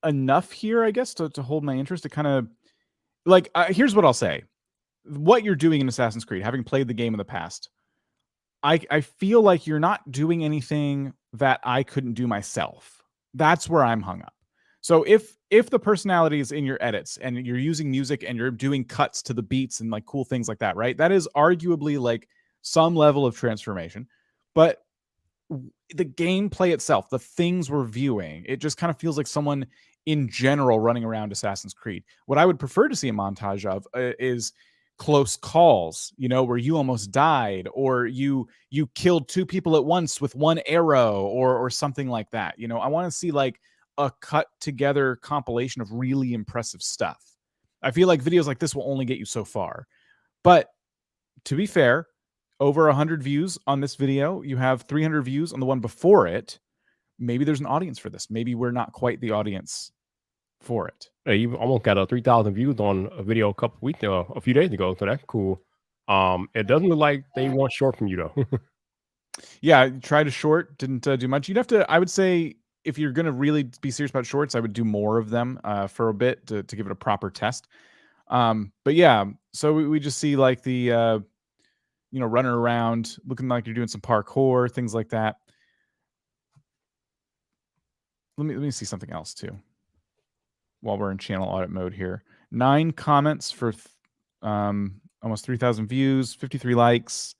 Speaker 1: enough here, I guess, to hold my interest. It kind of like, here's what I'll say. What you're doing in Assassin's Creed, having played the game in the past, I feel like you're not doing anything that I couldn't do myself. That's where I'm hung up. So if the personality is in your edits and you're using music and you're doing cuts to the beats and like cool things like that, right? That is arguably like some level of transformation. But the gameplay itself, the things we're viewing, it just kind of feels like someone in general running around Assassin's Creed. What I would prefer to see a montage of is close calls, you know, where you almost died, or you killed two people at once with one arrow, or something like that. You know, I want to see like a cut together compilation of really impressive stuff. I feel like videos like this will only get you so far. But to be fair, over 100 views on this video, you have 300 views on the one before it. Maybe there's an audience for this. Maybe we're not quite the audience for it.
Speaker 2: Hey, you almost got 3,000 views on a video a few days ago, so that's cool. It doesn't look like they want short from you though.
Speaker 1: Yeah, tried a short, didn't do much. You'd have to, I would say, if you're going to really be serious about shorts, I would do more of them for a bit to give it a proper test. But yeah, so we just see like the running around, looking like you're doing some parkour, things like that. Let me see something else too. While we're in channel audit mode here, 9 comments for almost 3,000 views, 53 likes.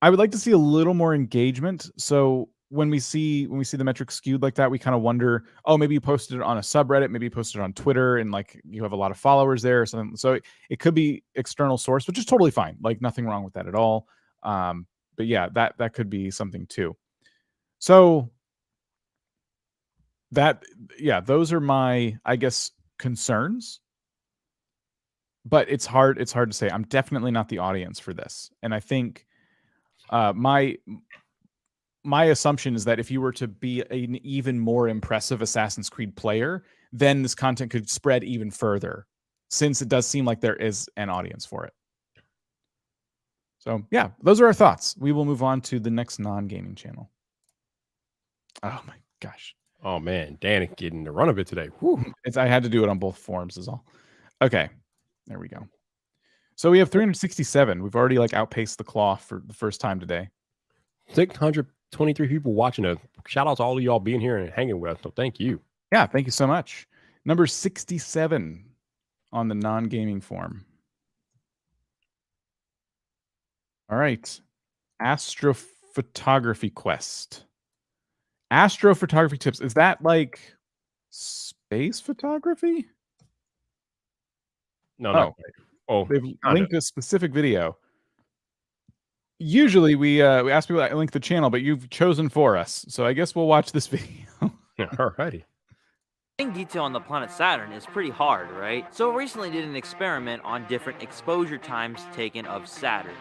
Speaker 1: I would like to see a little more engagement. So when we see the metrics skewed like that, we kind of wonder, oh, maybe you posted it on a subreddit, maybe you posted it on Twitter, and like you have a lot of followers there or something. So it could be external source, which is totally fine. Like nothing wrong with that at all. But yeah, that could be something too. So those are my, I guess, concerns. But it's hard to say. I'm definitely not the audience for this. And I think my assumption is that if you were to be an even more impressive Assassin's Creed player, then this content could spread even further, since it does seem like there is an audience for it. So yeah, those are our thoughts. We will move on to the next non-gaming channel. Oh my gosh.
Speaker 2: Oh man, Dan is getting the run of it today. Whew.
Speaker 1: I had to do it on both forms is all. Okay. There we go. So we have 367. We've already like outpaced the claw for the first time today.
Speaker 2: 623 people watching us. Shout out to all of y'all being here and hanging with us. So thank you.
Speaker 1: Yeah, thank you so much. Number 67 on the non-gaming form. All right. Astrophotography quest. Astrophotography tips. Is that like space photography?
Speaker 2: No, not quite. Oh,
Speaker 1: they've linked a specific video. Usually we ask people to link the channel, but you've chosen for us. So I guess we'll watch this video.
Speaker 2: Alrighty.
Speaker 8: Getting detail on the planet Saturn is pretty hard, right? So recently did an experiment on different exposure times taken of Saturn.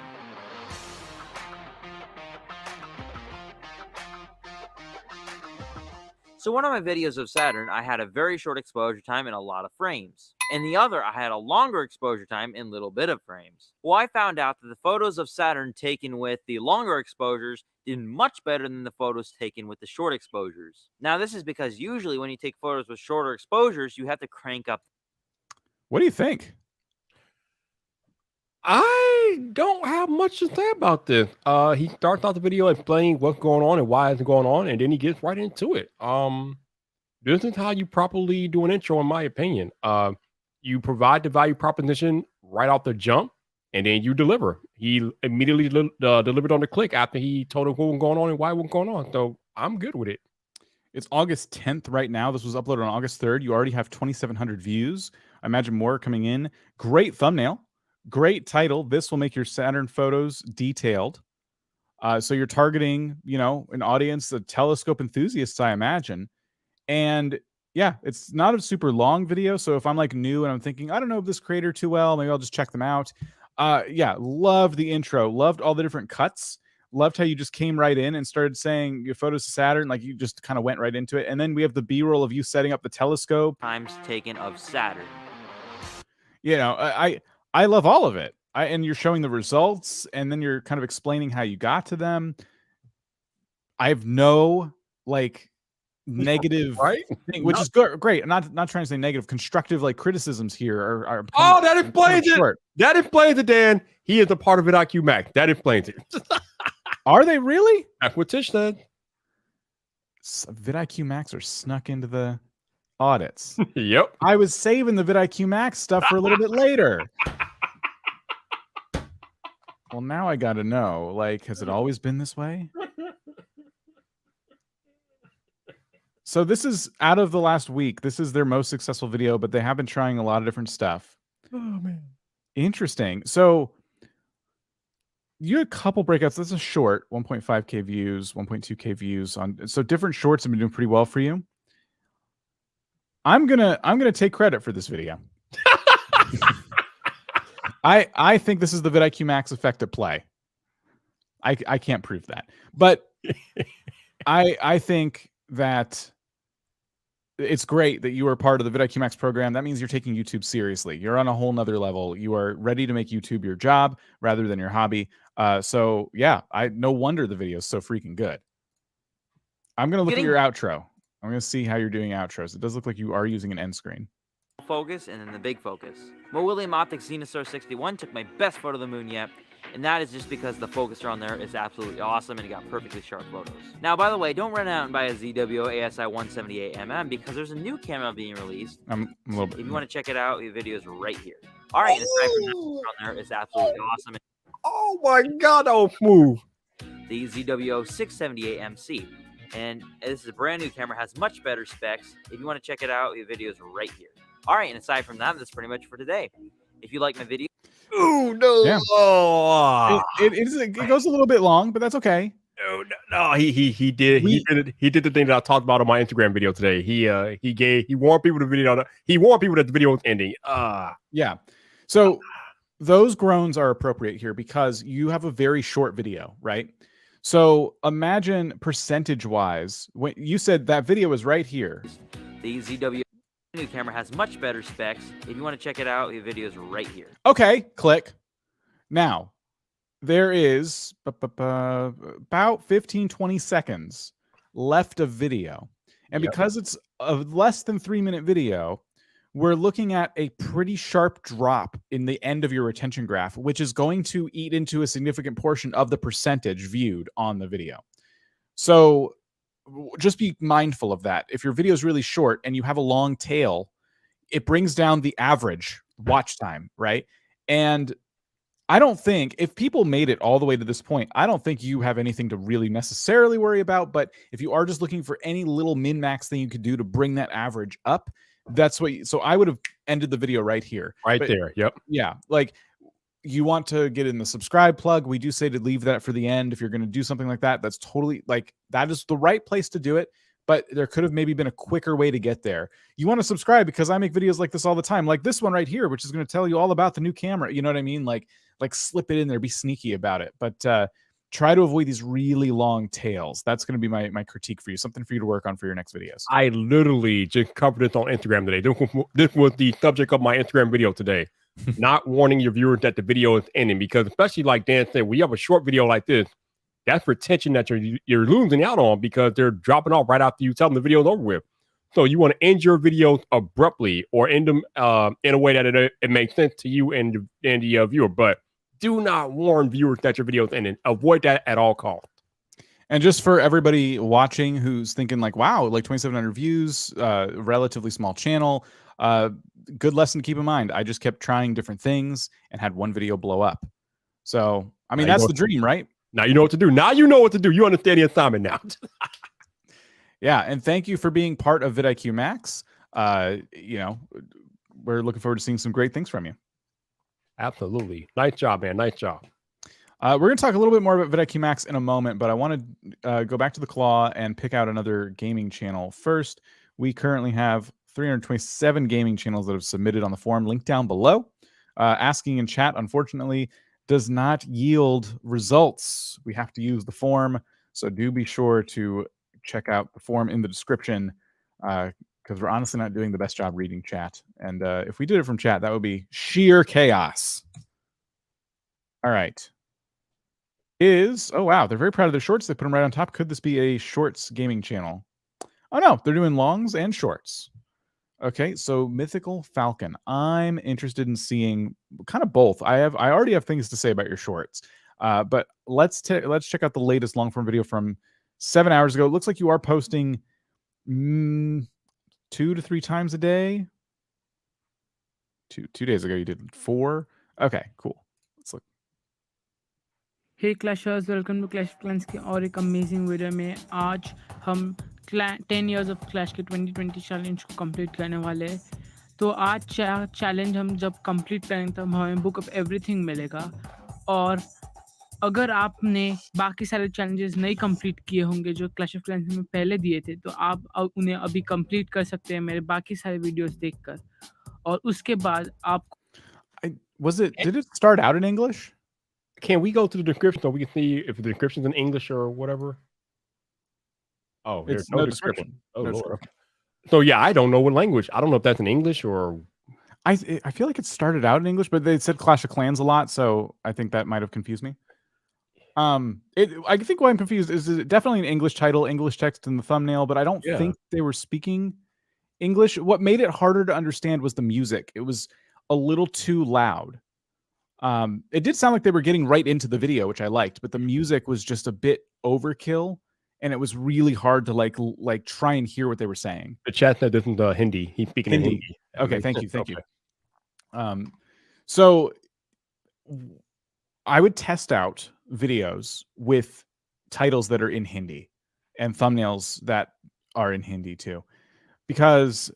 Speaker 8: So one of my videos of Saturn, I had a very short exposure time and a lot of frames. And the other, I had a longer exposure time and little bit of frames. Well, I found out that the photos of Saturn taken with the longer exposures did much better than the photos taken with the short exposures. Now, this is because usually when you take photos with shorter exposures, you have to crank up.
Speaker 1: What do you think?
Speaker 2: I don't have much to say about this. He starts out the video explaining what's going on and why it's going on, and then he gets right into it. This is how you properly do an intro, in my opinion. You provide the value proposition right off the jump, and then you deliver. He immediately delivered on the click after he told us what was going on and why it was going on. So I'm good with it.
Speaker 1: It's August 10th right now. This was uploaded on August 3rd. You already have 2,700 views. I imagine more coming in. Great thumbnail. Great title. This will make your Saturn photos detailed. So you're targeting, you know, an audience of telescope enthusiasts, I imagine. And yeah, it's not a super long video. So if I'm like new and I'm thinking, I don't know this creator too well, maybe I'll just check them out. Yeah, loved the intro. Loved all the different cuts. Loved how you just came right in and started saying your photos of Saturn, like you just kind of went right into it. And then we have the B-roll of you setting up the telescope.
Speaker 8: Times taken of Saturn.
Speaker 1: You know, I love all of it. And you're showing the results, and then you're kind of explaining how you got to them. I have no like negative thing, which is great. I'm not trying to say negative. Constructive like criticisms here are
Speaker 2: oh, that explains it. Short. That explains it, Dan. He is a part of vidIQ Max. That explains it.
Speaker 1: Are they really?
Speaker 2: That's what Tish said.
Speaker 1: vidIQ Max are snuck into the audits.
Speaker 2: Yep.
Speaker 1: I was saving the vidIQ Max stuff for a little bit later. Well, now I got to know, like, has it always been this way? So this is out of the last week. This is their most successful video, but they have been trying a lot of different stuff.
Speaker 2: Oh, man.
Speaker 1: Interesting. So you had a couple breakouts. This is short, 1.5K views, 1.2K views on. So different shorts have been doing pretty well for you. I'm gonna take credit for this video. I think this is the vidIQ Max effect at play. I can't prove that, but I think that it's great that you are part of the vidIQ Max program. That means you're taking YouTube seriously. You're on a whole nother level. You are ready to make YouTube your job rather than your hobby. So yeah, no wonder the video is so freaking good. I'm gonna look at your outro. I'm gonna see how you're doing outros. It does look like you are using an end screen.
Speaker 8: Focus and then the big focus. My William Optics Xenostar 61 took my best photo of the moon yet, and that is just because the focuser on there is absolutely awesome and it got perfectly sharp photos. Now, by the way, don't run out and buy a ZWO ASI 178mm because there's a new camera being released.
Speaker 1: I'm a little bit.
Speaker 8: If you want to check it out, the video is right here. All right, aside from that on there is absolutely awesome.
Speaker 2: Oh my God, that was smooth.
Speaker 8: The ZWO 678MC. And this is a brand new camera, has much better specs. If you want to check it out, the video is right here. All right, and aside from that, that's pretty much for today. If you like my video,
Speaker 2: ooh, no,
Speaker 1: yeah.
Speaker 2: Oh,
Speaker 1: it goes a little bit long, but that's okay.
Speaker 2: No, he did the thing that I talked about on my Instagram video today. He warned people the video. He warned people that the video was ending.
Speaker 1: Yeah. So those groans are appropriate here because you have a very short video, right? So imagine percentage-wise, when you said that video is right here.
Speaker 8: The ZW new camera has much better specs. If you want to check it out, the video is right here.
Speaker 1: Okay, click. Now, there is about 15, 20 seconds left of video. And
Speaker 2: Yep.
Speaker 1: because it's a less than 3-minute video, we're looking at a pretty sharp drop in the end of your retention graph, which is going to eat into a significant portion of the percentage viewed on the video. So just be mindful of that. If your video is really short and you have a long tail, it brings down the average watch time, right? And I don't think if people made it all the way to this point, I don't think you have anything to really necessarily worry about. But if you are just looking for any little min max thing you could do to bring that average up, that's what. So I would have ended the video right here.
Speaker 2: Right
Speaker 1: But
Speaker 2: there. Yep.
Speaker 1: yeah, like you want to get in the subscribe plug. We do say to leave that for the end. If you're going to do something like that, that's totally like that is the right place to do it. But there could have maybe been a quicker way to get there. You want to subscribe because I make videos like this all the time, like this one right here, which is going to tell you all about the new camera. You know what I mean? Like slip it in there, be sneaky about it. But try to avoid these really long tails. That's going to be my critique for you. Something for you to work on for your next videos.
Speaker 2: I literally just covered this on Instagram today. This was the subject of my Instagram video today. Not warning your viewers that the video is ending, because especially like Dan said, when you have a short video like this, that's retention that you're losing out on, because they're dropping off right after you tell them the video's over with. So you want to end your videos abruptly or end them in a way that it makes sense to you and the viewer. But do not warn viewers that your video is ending. Avoid that at all costs.
Speaker 1: And just for everybody watching who's thinking like, wow, like 2,700 views, relatively small channel, good lesson to keep in mind. I just kept trying different things and had one video blow up. So, I mean, that's the dream, right?
Speaker 2: Now you know what to do. Now you know what to do. You understand the assignment now.
Speaker 1: Yeah, and thank you for being part of vidIQ Max. You know, we're looking forward to seeing some great things from you.
Speaker 2: Absolutely. Nice job, man. Nice job.
Speaker 1: We're going to talk a little bit more about vidIQ Max in a moment, but I want to go back to the claw and pick out another gaming channel. First, we currently have 327 gaming channels that have submitted on the forum, link down below. Asking in chat, unfortunately, does not yield results. We have to use the form, so do be sure to check out the form in the description, because we're honestly not doing the best job reading chat. And if we did it from chat, that would be sheer chaos. All right. Oh wow, they're very proud of their shorts. They put them right on top. Could this be a shorts gaming channel? Oh no, they're doing longs and shorts. Okay, so Mythical Falcon. I'm interested in seeing kind of both. I already have things to say about your shorts, but let's check out the latest long form video from 7 hours ago. It looks like you are posting 2 to 3 times a day. 2 days ago you did 4. Okay, cool. Let's look.
Speaker 9: Hey clashers, welcome to Clash Clans की और एक amazing video में आज हम 10 years of clash के 2020 challenge को complete करने वाले हैं। तो आज चैलेंज हम जब कंप्लीट करेंगे तब हमें बुक ऑफ एवरीथिंग मिलेगा। और अगर आपने बाकी सारे चैलेंजेस नहीं कंप्लीट किए होंगे जो क्लैश ऑफ क्लैंस में पहले दिए थे, तो आप उन्हें अभी कंप्लीट कर सकते हैं मेरे बाकी सारे वीडियोस देखकर। और उसके बाद आप
Speaker 1: did it start out in English?
Speaker 2: Can we go to the description so we can see if the description's in English or whatever? Oh, there's no description. Oh,
Speaker 1: No
Speaker 2: Lord. Okay. So yeah, I don't know what language. I don't know if that's in English or.
Speaker 1: I feel like it started out in English, but they said Clash of Clans a lot, so I think that might have confused me. I think why I'm confused is definitely an English title, English text in the thumbnail, but I don't think they were speaking English. What made it harder to understand was the music. It was a little too loud. It did sound like they were getting right into the video, which I liked, but the music was just a bit overkill, and it was really hard to like try and hear what they were saying.
Speaker 2: The chat said this is Hindi. He's speaking in Hindi.
Speaker 1: Okay, thank you. So I would test out videos with titles that are in Hindi and thumbnails that are in Hindi too, because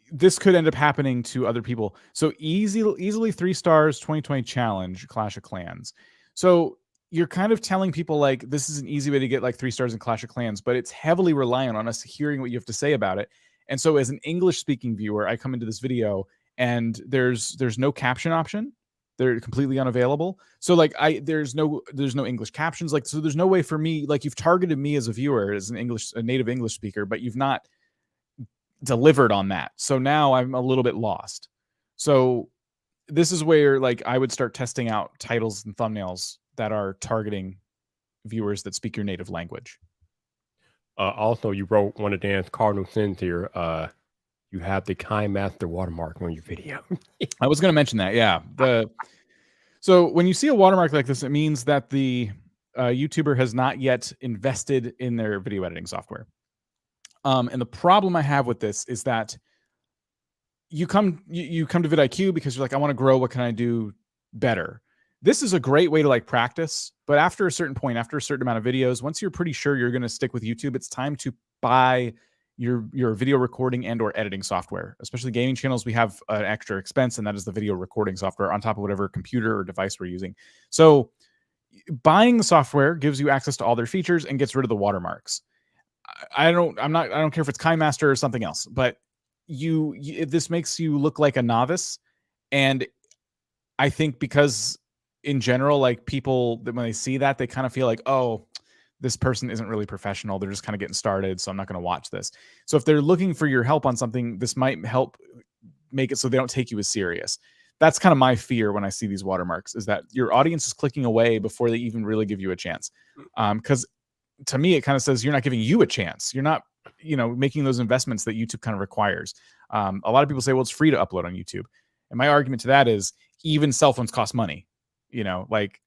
Speaker 1: this could end up happening to other people. So easily 3 stars 2020 challenge Clash of Clans. So you're kind of telling people like this is an easy way to get like 3 stars in Clash of Clans, but it's heavily reliant on us hearing what you have to say about it. And so as an English speaking viewer, I come into this video and there's no caption option. They're completely unavailable. So like there's no English captions. Like, so there's no way for me, like you've targeted me as a viewer, as a native English speaker, but you've not delivered on that. So now I'm a little bit lost. So this is where like I would start testing out titles and thumbnails that are targeting viewers that speak your native language.
Speaker 2: Also, you wrote one of Dan's cardinal sins here. You have the Kind Master watermark on your video.
Speaker 1: I was going to mention that. Yeah. So when you see a watermark like this, it means that the YouTuber has not yet invested in their video editing software. And the problem I have with this is that you come to vidIQ because you're like, I want to grow. What can I do better? This is a great way to like practice, but after a certain point, after a certain amount of videos, once you're pretty sure you're going to stick with YouTube, it's time to buy your video recording and or editing software. Especially gaming channels, we have an extra expense, and that is the video recording software on top of whatever computer or device we're using. So buying the software gives you access to all their features and gets rid of the watermarks. I don't care if it's KineMaster or something else, but this makes you look like a novice. And I think because in general, like people that when they see that, they kind of feel like, oh, this person isn't really professional. They're just kind of getting started. So I'm not going to watch this. So if they're looking for your help on something, this might help make it so they don't take you as serious. That's kind of my fear when I see these watermarks, is that your audience is clicking away before they even really give you a chance. Because to me, it kind of says you're not giving you a chance. You're not, making those investments that YouTube kind of requires. A lot of people say, well, it's free to upload on YouTube. And my argument to that is even cell phones cost money. Like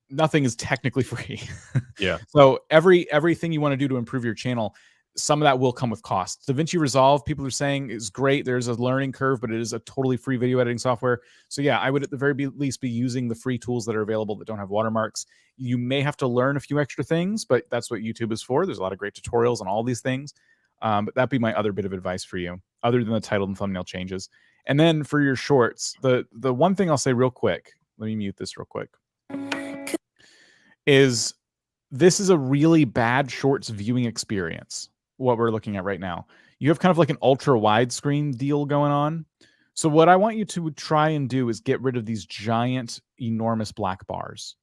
Speaker 1: nothing is technically free.
Speaker 2: Yeah.
Speaker 1: So everything you want to do to improve your channel, some of that will come with costs. DaVinci Resolve, people are saying, is great. There's a learning curve, but it is a totally free video editing software. So yeah, I would at the very least be using the free tools that are available that don't have watermarks. You may have to learn a few extra things, but that's what YouTube is for. There's a lot of great tutorials on all these things. But that'd be my other bit of advice for you, other than the title and thumbnail changes. And then for your shorts, the one thing I'll say real quick, let me mute this real quick, is this is a really bad shorts viewing experience. What we're looking at right now, you have kind of like an ultra widescreen deal going on. So what I want you to try and do is get rid of these giant, enormous black bars.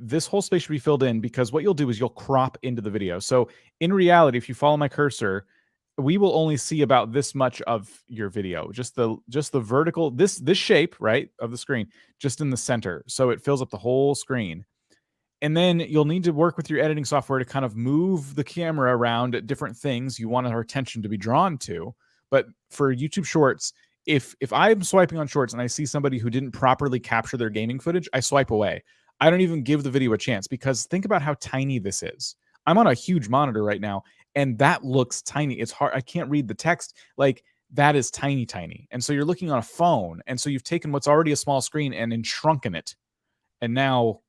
Speaker 1: This whole space should be filled in, because what you'll do is you'll crop into the video. So in reality, if you follow my cursor, we will only see about this much of your video, just the vertical, this shape, right, of the screen, just in the center. So it fills up the whole screen. And then you'll need to work with your editing software to kind of move the camera around at different things you want our attention to be drawn to. But for YouTube Shorts, if I'm swiping on Shorts and I see somebody who didn't properly capture their gaming footage, I swipe away. I don't even give the video a chance, because think about how tiny this is. I'm on a huge monitor right now, and that looks tiny. It's hard. I can't read the text. Like, that is tiny, tiny. And so you're looking on a phone. And so you've taken what's already a small screen and shrunken it. And now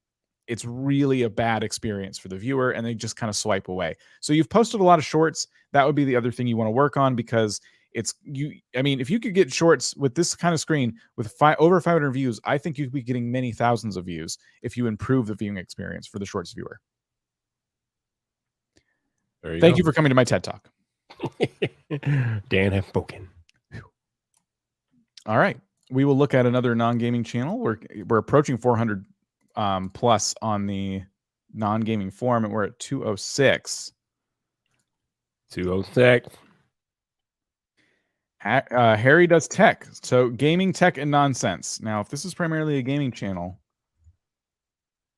Speaker 1: it's really a bad experience for the viewer, and they just kind of swipe away. So you've posted a lot of shorts. That would be the other thing you want to work on, because if you could get shorts with this kind of screen with over 500 views, I think you'd be getting many thousands of views if you improve the viewing experience for the shorts viewer. Thank you for coming to my TED Talk.
Speaker 2: Dan has spoken.
Speaker 1: All right. We will look at another non-gaming channel. We're approaching 400 plus on the non-gaming forum, and we're at 206.
Speaker 2: 206.
Speaker 1: Harry does tech. So gaming, tech, and nonsense. Now, if this is primarily a gaming channel,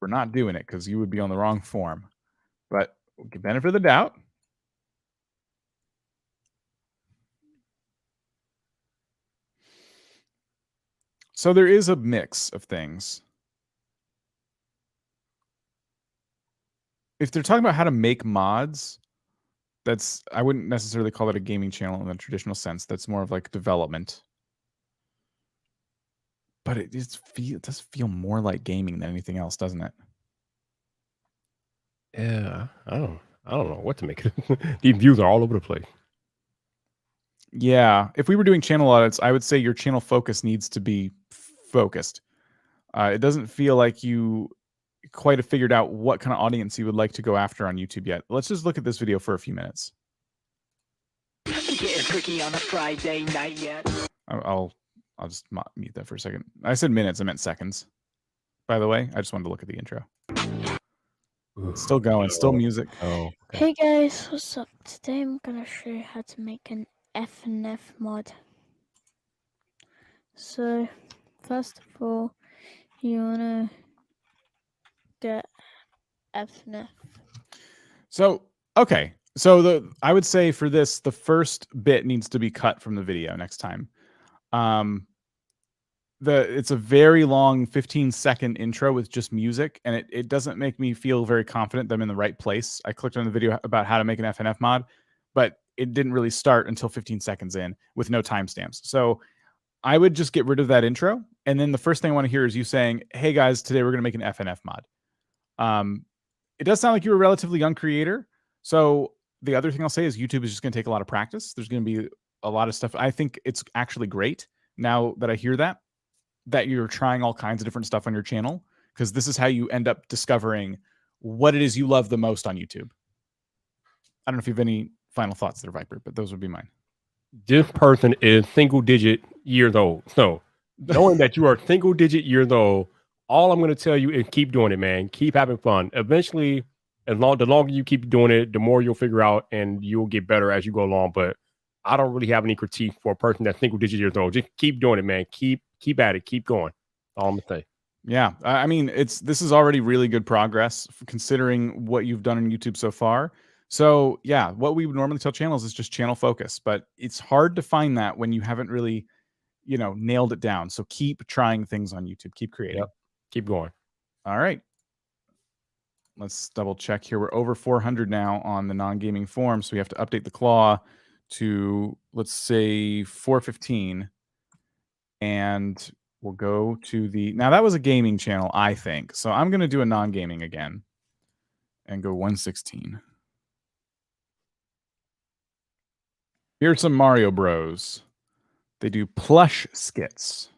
Speaker 1: we're not doing it, because you would be on the wrong forum. But we'll give benefit of the doubt. So there is a mix of things. If they're talking about how to make mods, I wouldn't necessarily call it a gaming channel in the traditional sense. That's more of like development. But it does feel more like gaming than anything else, doesn't it?
Speaker 2: Yeah, I don't know what to make of it. These views are all over the place.
Speaker 1: Yeah, if we were doing channel audits, I would say your channel focus needs to be focused. It doesn't feel like you quite have figured out what kind of audience you would like to go after on YouTube yet. Let's just look at this video for a few minutes.
Speaker 10: Getting tricky on a Friday night yet?
Speaker 1: I'll just mute that for a second. I said minutes, I meant seconds. By the way, I just wanted to look at the intro. Still going, still music.
Speaker 2: Oh.
Speaker 11: Okay. Hey guys, what's up? Today I'm gonna show you how to make an FNF mod. So, first of all, you wanna get FNF.
Speaker 1: So, okay. So I would say for this, the first bit needs to be cut from the video next time. It's a very long 15-second intro with just music, and it doesn't make me feel very confident that I'm in the right place. I clicked on the video about how to make an FNF mod, but it didn't really start until 15 seconds in with no timestamps. So I would just get rid of that intro, and then the first thing I want to hear is you saying, "Hey guys, today we're going to make an FNF mod." It does sound like you're a relatively young creator. So the other thing I'll say is YouTube is just going to take a lot of practice. There's going to be a lot of stuff. I think it's actually great now that I hear that you're trying all kinds of different stuff on your channel, because this is how you end up discovering what it is you love the most on YouTube. I don't know if you have any final thoughts there, Viper, but those would be mine.
Speaker 2: This person is single-digit years old. So knowing that you are single-digit years old, all I'm going to tell you is keep doing it, man. Keep having fun. Eventually, the longer you keep doing it, the more you'll figure out, and you'll get better as you go along. But I don't really have any critique for a person that's single-digit years old. Just keep doing it, man. Keep at it. Keep going. All I'm going to say.
Speaker 1: Yeah. I mean, this is already really good progress considering what you've done on YouTube so far. So yeah, what we would normally tell channels is just channel focus, but it's hard to find that when you haven't really, nailed it down. So keep trying things on YouTube. Keep creating.
Speaker 2: Yep. Keep going.
Speaker 1: All right. Let's double check here. We're over 400 now on the non-gaming forum. So we have to update the claw to, let's say, 415. And we'll go to now that was a gaming channel, I think. So I'm going to do a non-gaming again and go 116. Here's some Mario Bros. They do plush skits.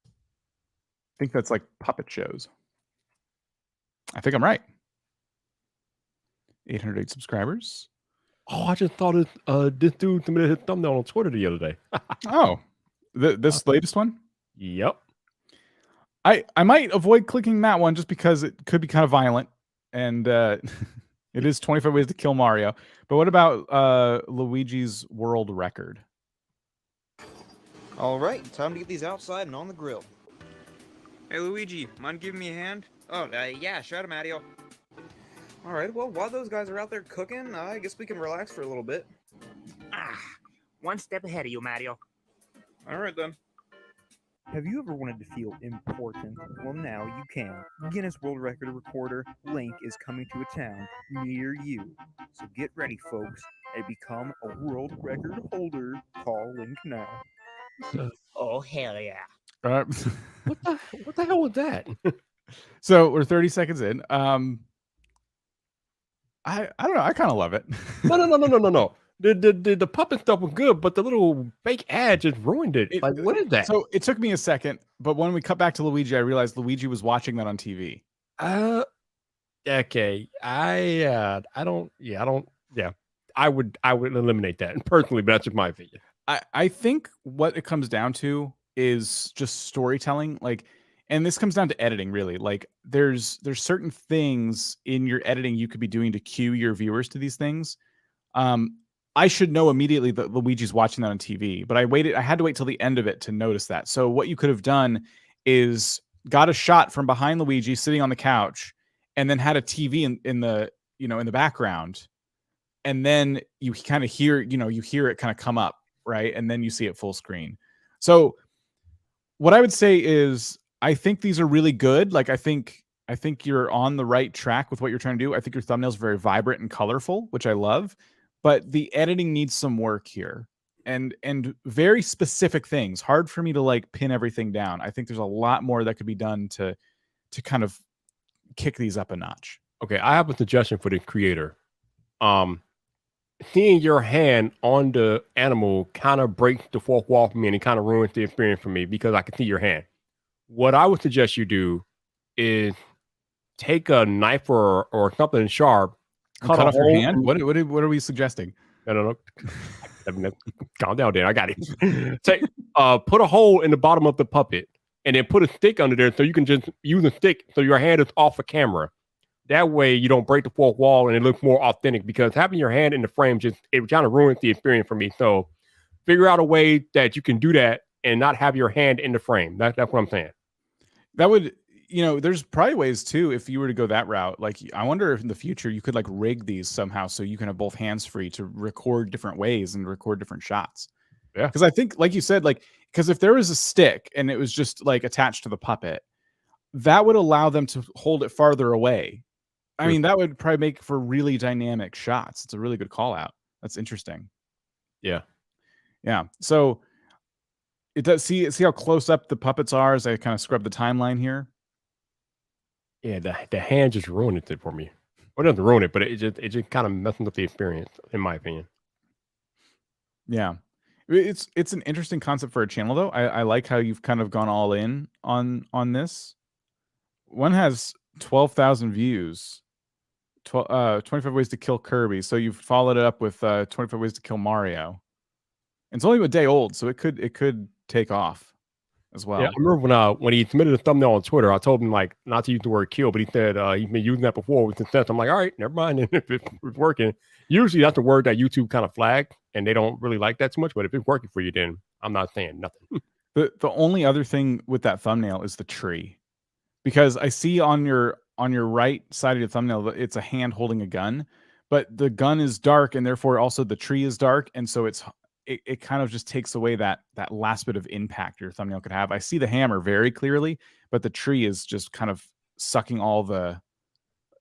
Speaker 1: I think that's like puppet shows. I think I'm right. 808 subscribers.
Speaker 2: Oh, I just thought this dude submitted his thumbnail on Twitter the other day.
Speaker 1: Oh, this latest one?
Speaker 2: Yep.
Speaker 1: I might avoid clicking that one just because it could be kind of violent, and it is 25 ways to kill Mario. But what about Luigi's world record?
Speaker 12: All right, time to get these outside and on the grill.
Speaker 13: Hey Luigi, mind giving me a hand?
Speaker 12: Oh, yeah, shout out, Mario. All right, well, while those guys are out there cooking, I guess we can relax for a little bit.
Speaker 10: One step ahead of you, Mario.
Speaker 13: All right then.
Speaker 14: Have you ever wanted to feel important? Well, now you can. Guinness World Record Recorder Link is coming to a town near you. So get ready, folks, and become a world record holder. Call Link now.
Speaker 10: Oh, hell yeah.
Speaker 2: What the hell was that?
Speaker 1: So we're 30 seconds in. I don't know. I kind of love it.
Speaker 2: No. The puppet stuff was good, but the little fake ad just ruined it. Like, what is that?
Speaker 1: So it took me a second, but when we cut back to Luigi, I realized Luigi was watching that on TV.
Speaker 2: Okay. I would eliminate that personally, but that's just my opinion.
Speaker 1: I think what it comes down to is just storytelling. Like, and this comes down to editing, really. Like, there's certain things in your editing you could be doing to cue your viewers to these things. I should know immediately that Luigi's watching that on TV, but I had to wait till the end of it to notice that. So what you could have done is got a shot from behind Luigi sitting on the couch and then had a TV in the background. And then you kind of hear, you hear it kind of come up, right? And then you see it full screen. So what I would say is, I think these are really good. Like, I think you're on the right track with what you're trying to do. I think your thumbnail's very vibrant and colorful, which I love. But the editing needs some work here, and very specific things. Hard for me to like pin everything down. I think there's a lot more that could be done to kind of kick these up a notch.
Speaker 2: Okay, I have a suggestion for the creator. Seeing your hand on the animal kind of breaks the fourth wall for me, and it kind of ruins the experience for me because I can see your hand. What I would suggest you do is take a knife or something sharp.
Speaker 1: Cut off your hand? What are we suggesting?
Speaker 2: No. Calm down, Dan. I got it. Put a hole in the bottom of the puppet and then put a stick under there so you can just use a stick so your hand is off the camera. That way you don't break the fourth wall and it looks more authentic, because having your hand in the frame it kind of ruins the experience for me. So figure out a way that you can do that and not have your hand in the frame. That's what I'm saying.
Speaker 1: That would, you know, there's probably ways too if you were to go that route. Like, I wonder if in the future you could like rig these somehow so you can have both hands free to record different ways and record different shots.
Speaker 2: Yeah.
Speaker 1: Because I think, like you said, like, because if there was a stick and it was just like attached to the puppet, that would allow them to hold it farther away. I
Speaker 2: True.
Speaker 1: mean, that would probably make for really dynamic shots. It's a really good call out. That's interesting.
Speaker 2: Yeah.
Speaker 1: Yeah. So it does see how close up the puppets are as I kind of scrub the timeline here.
Speaker 2: Yeah, the hand just ruined it for me. Well, it doesn't ruin it, but it just kind of messing up the experience, in my opinion.
Speaker 1: Yeah. It's an interesting concept for a channel though. I like how you've kind of gone all in on this. One has 12,000 views. 25 ways to kill Kirby. So you've followed it up with 25 ways to kill Mario. It's only a day old, so it could take off as well.
Speaker 2: Yeah, I remember when he submitted a thumbnail on Twitter, I told him like not to use the word kill, but he said he's been using that before with success. I'm like, all right, never mind. If it's working, usually that's the word that YouTube kind of flagged, and they don't really like that too much. But if it's working for you, then I'm not saying nothing.
Speaker 1: The only other thing with that thumbnail is the tree, because I see on your right side of the thumbnail it's a hand holding a gun, but the gun is dark and therefore also the tree is dark, and so it kind of just takes away that last bit of impact your thumbnail could have. I see the hammer very clearly, but the tree is just kind of sucking all the,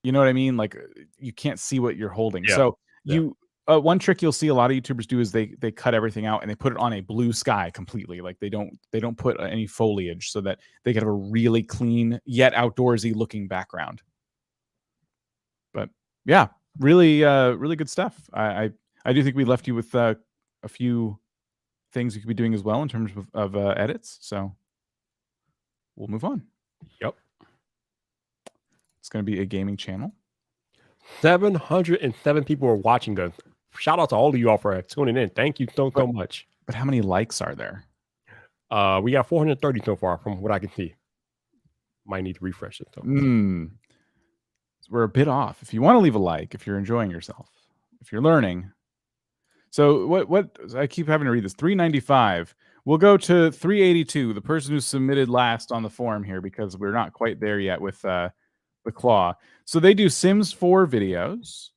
Speaker 1: you know what I mean? Like you can't see what you're holding.
Speaker 2: Yeah.
Speaker 1: So
Speaker 2: Yeah.
Speaker 1: one trick you'll see a lot of YouTubers do is they cut everything out and they put it on a blue sky completely. Like they don't put any foliage so that they can have a really clean yet outdoorsy looking background. But yeah, really good stuff. I do think we left you with a few things you could be doing as well in terms of edits. So we'll move on.
Speaker 2: Yep.
Speaker 1: It's going to be a gaming channel.
Speaker 2: 707 people are watching us. Shout out to all of you all for tuning in. Thank you so much.
Speaker 1: But how many likes are there?
Speaker 2: We got 430 so far from what I can see. Might need to refresh it though.
Speaker 1: So we're a bit off. If you want to leave a like, if you're enjoying yourself, if you're learning. So what I keep having to read this. 395. We'll go to 382, the person who submitted last on the forum here, because we're not quite there yet with the claw. So they do Sims 4 videos.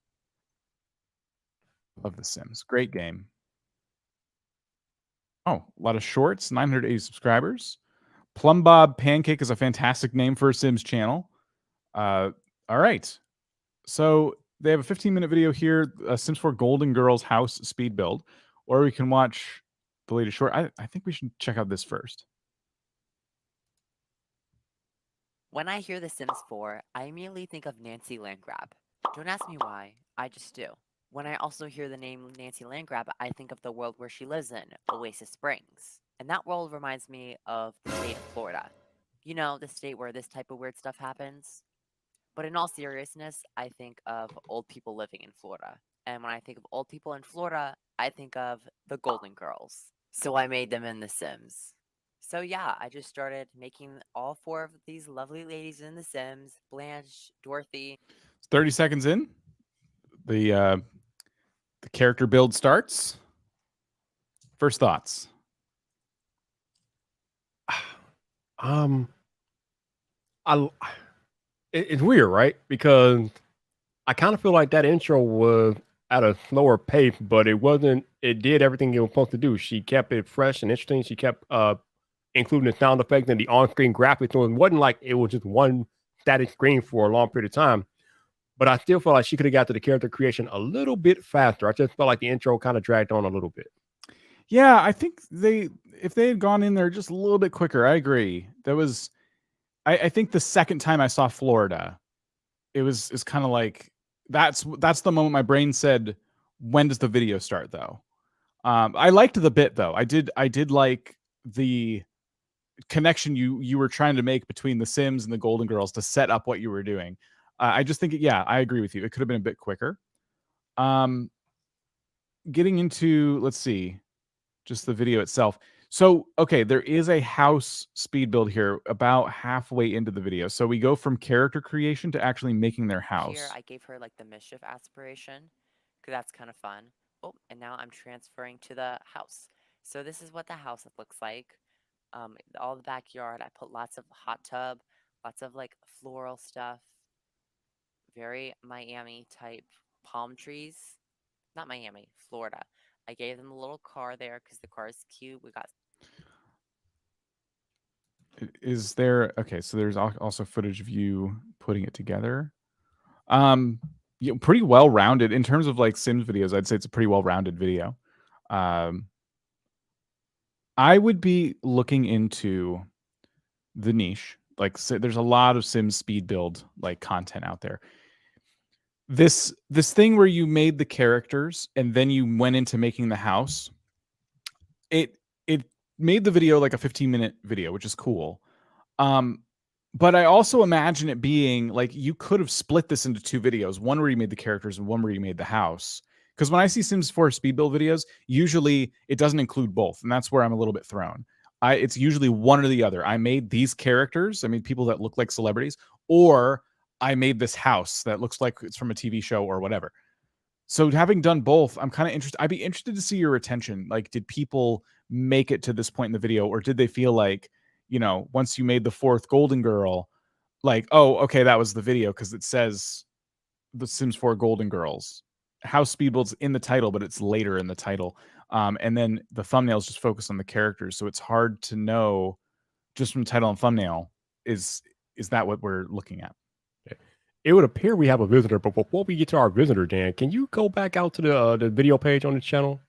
Speaker 1: Love The Sims. Great game. Oh, a lot of shorts. 980 subscribers. Plum Bob Pancake is a fantastic name for a Sims channel. All right. So they have a 15-minute video here, Sims 4 Golden Girls house speed build, or we can watch the latest short. I think we should check out this first.
Speaker 15: When I hear The Sims 4, I immediately think of Nancy Landgrab. Don't ask me why, I just do. When I also hear the name Nancy Landgrab, I think of the world where she lives in, Oasis Springs. And that world reminds me of the state of Florida. You know, the state where this type of weird stuff happens. But in all seriousness, I think of old people living in Florida. And when I think of old people in Florida, I think of the Golden Girls. So I made them in The Sims. So yeah, I just started making all 4 of these lovely ladies in The Sims. Blanche, Dorothy.
Speaker 1: 30 seconds in, the character build starts. First thoughts.
Speaker 2: It's weird, right? Because I kind of feel like that intro was at a slower pace, but it wasn't. It did everything it was supposed to do. She kept it fresh and interesting. She kept including the sound effects and the on-screen graphics. So it wasn't like it was just one static screen for a long period of time. But I still feel like she could have got to the character creation a little bit faster. I just felt like the intro kind of dragged on a little bit.
Speaker 1: Yeah, I think if they had gone in there just a little bit quicker, I agree. That was, I think the second time I saw Florida, it's kind of like that's the moment my brain said, when does the video start though? I liked the bit though. I did like the connection you were trying to make between the Sims and the Golden Girls to set up what you were doing. I just think, yeah, I agree with you. It could have been a bit quicker. Getting into, let's see, just the video itself. So, okay, there is a house speed build here about halfway into the video. So we go from character creation to actually making their house.
Speaker 15: Here, I gave her like the mischief aspiration, because that's kind of fun. Oh, and now I'm transferring to the house. So this is what the house looks like. All the backyard, I put lots of hot tub, Lots of like floral stuff. Very Miami type palm trees. Not Miami, Florida. I gave them a little car there because the car is cute. We got
Speaker 1: Is there okay? So there's also footage of you putting it together. Pretty well rounded in terms of like Sims videos. I'd say it's a pretty well rounded video. I would be looking into the niche. Like, there's a lot of Sims speed build like content out there. This thing where you made the characters and then you went into making the house. It made the video like a 15-minute video, which is cool. But I also imagine it being like you could have split this into 2 videos, one where you made the characters and one where you made the house. Because when I see Sims 4 speed build videos, usually it doesn't include both, and that's where I'm a little bit thrown. It's usually one or the other. I made these characters, I made people that look like celebrities, or I made this house that looks like it's from a TV show or whatever. So having done both, I'm kind of interested. I'd be interested to see your retention. Like, did people make it to this point in the video, or did they feel like, once you made the 4th Golden Girl, like, oh, okay, that was the video because it says the Sims 4 Golden Girls. House speed build's in the title, but it's later in the title. And then the thumbnails just focus on the characters. So it's hard to know just from title and thumbnail, is that what we're looking at?
Speaker 2: It would appear we have a visitor, but before we get to our visitor, Dan, can you go back out to the video page on the channel?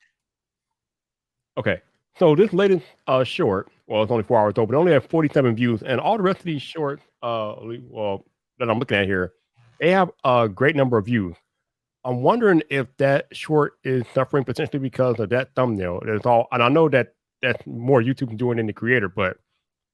Speaker 2: Okay, so this latest short, well, it's only 4 hours old, but it only have 47 views, and all the rest of these shorts, well, that I'm looking at here, they have a great number of views. I'm wondering if that short is suffering potentially because of that thumbnail. It's all, and I know that that's more YouTube doing than the creator, but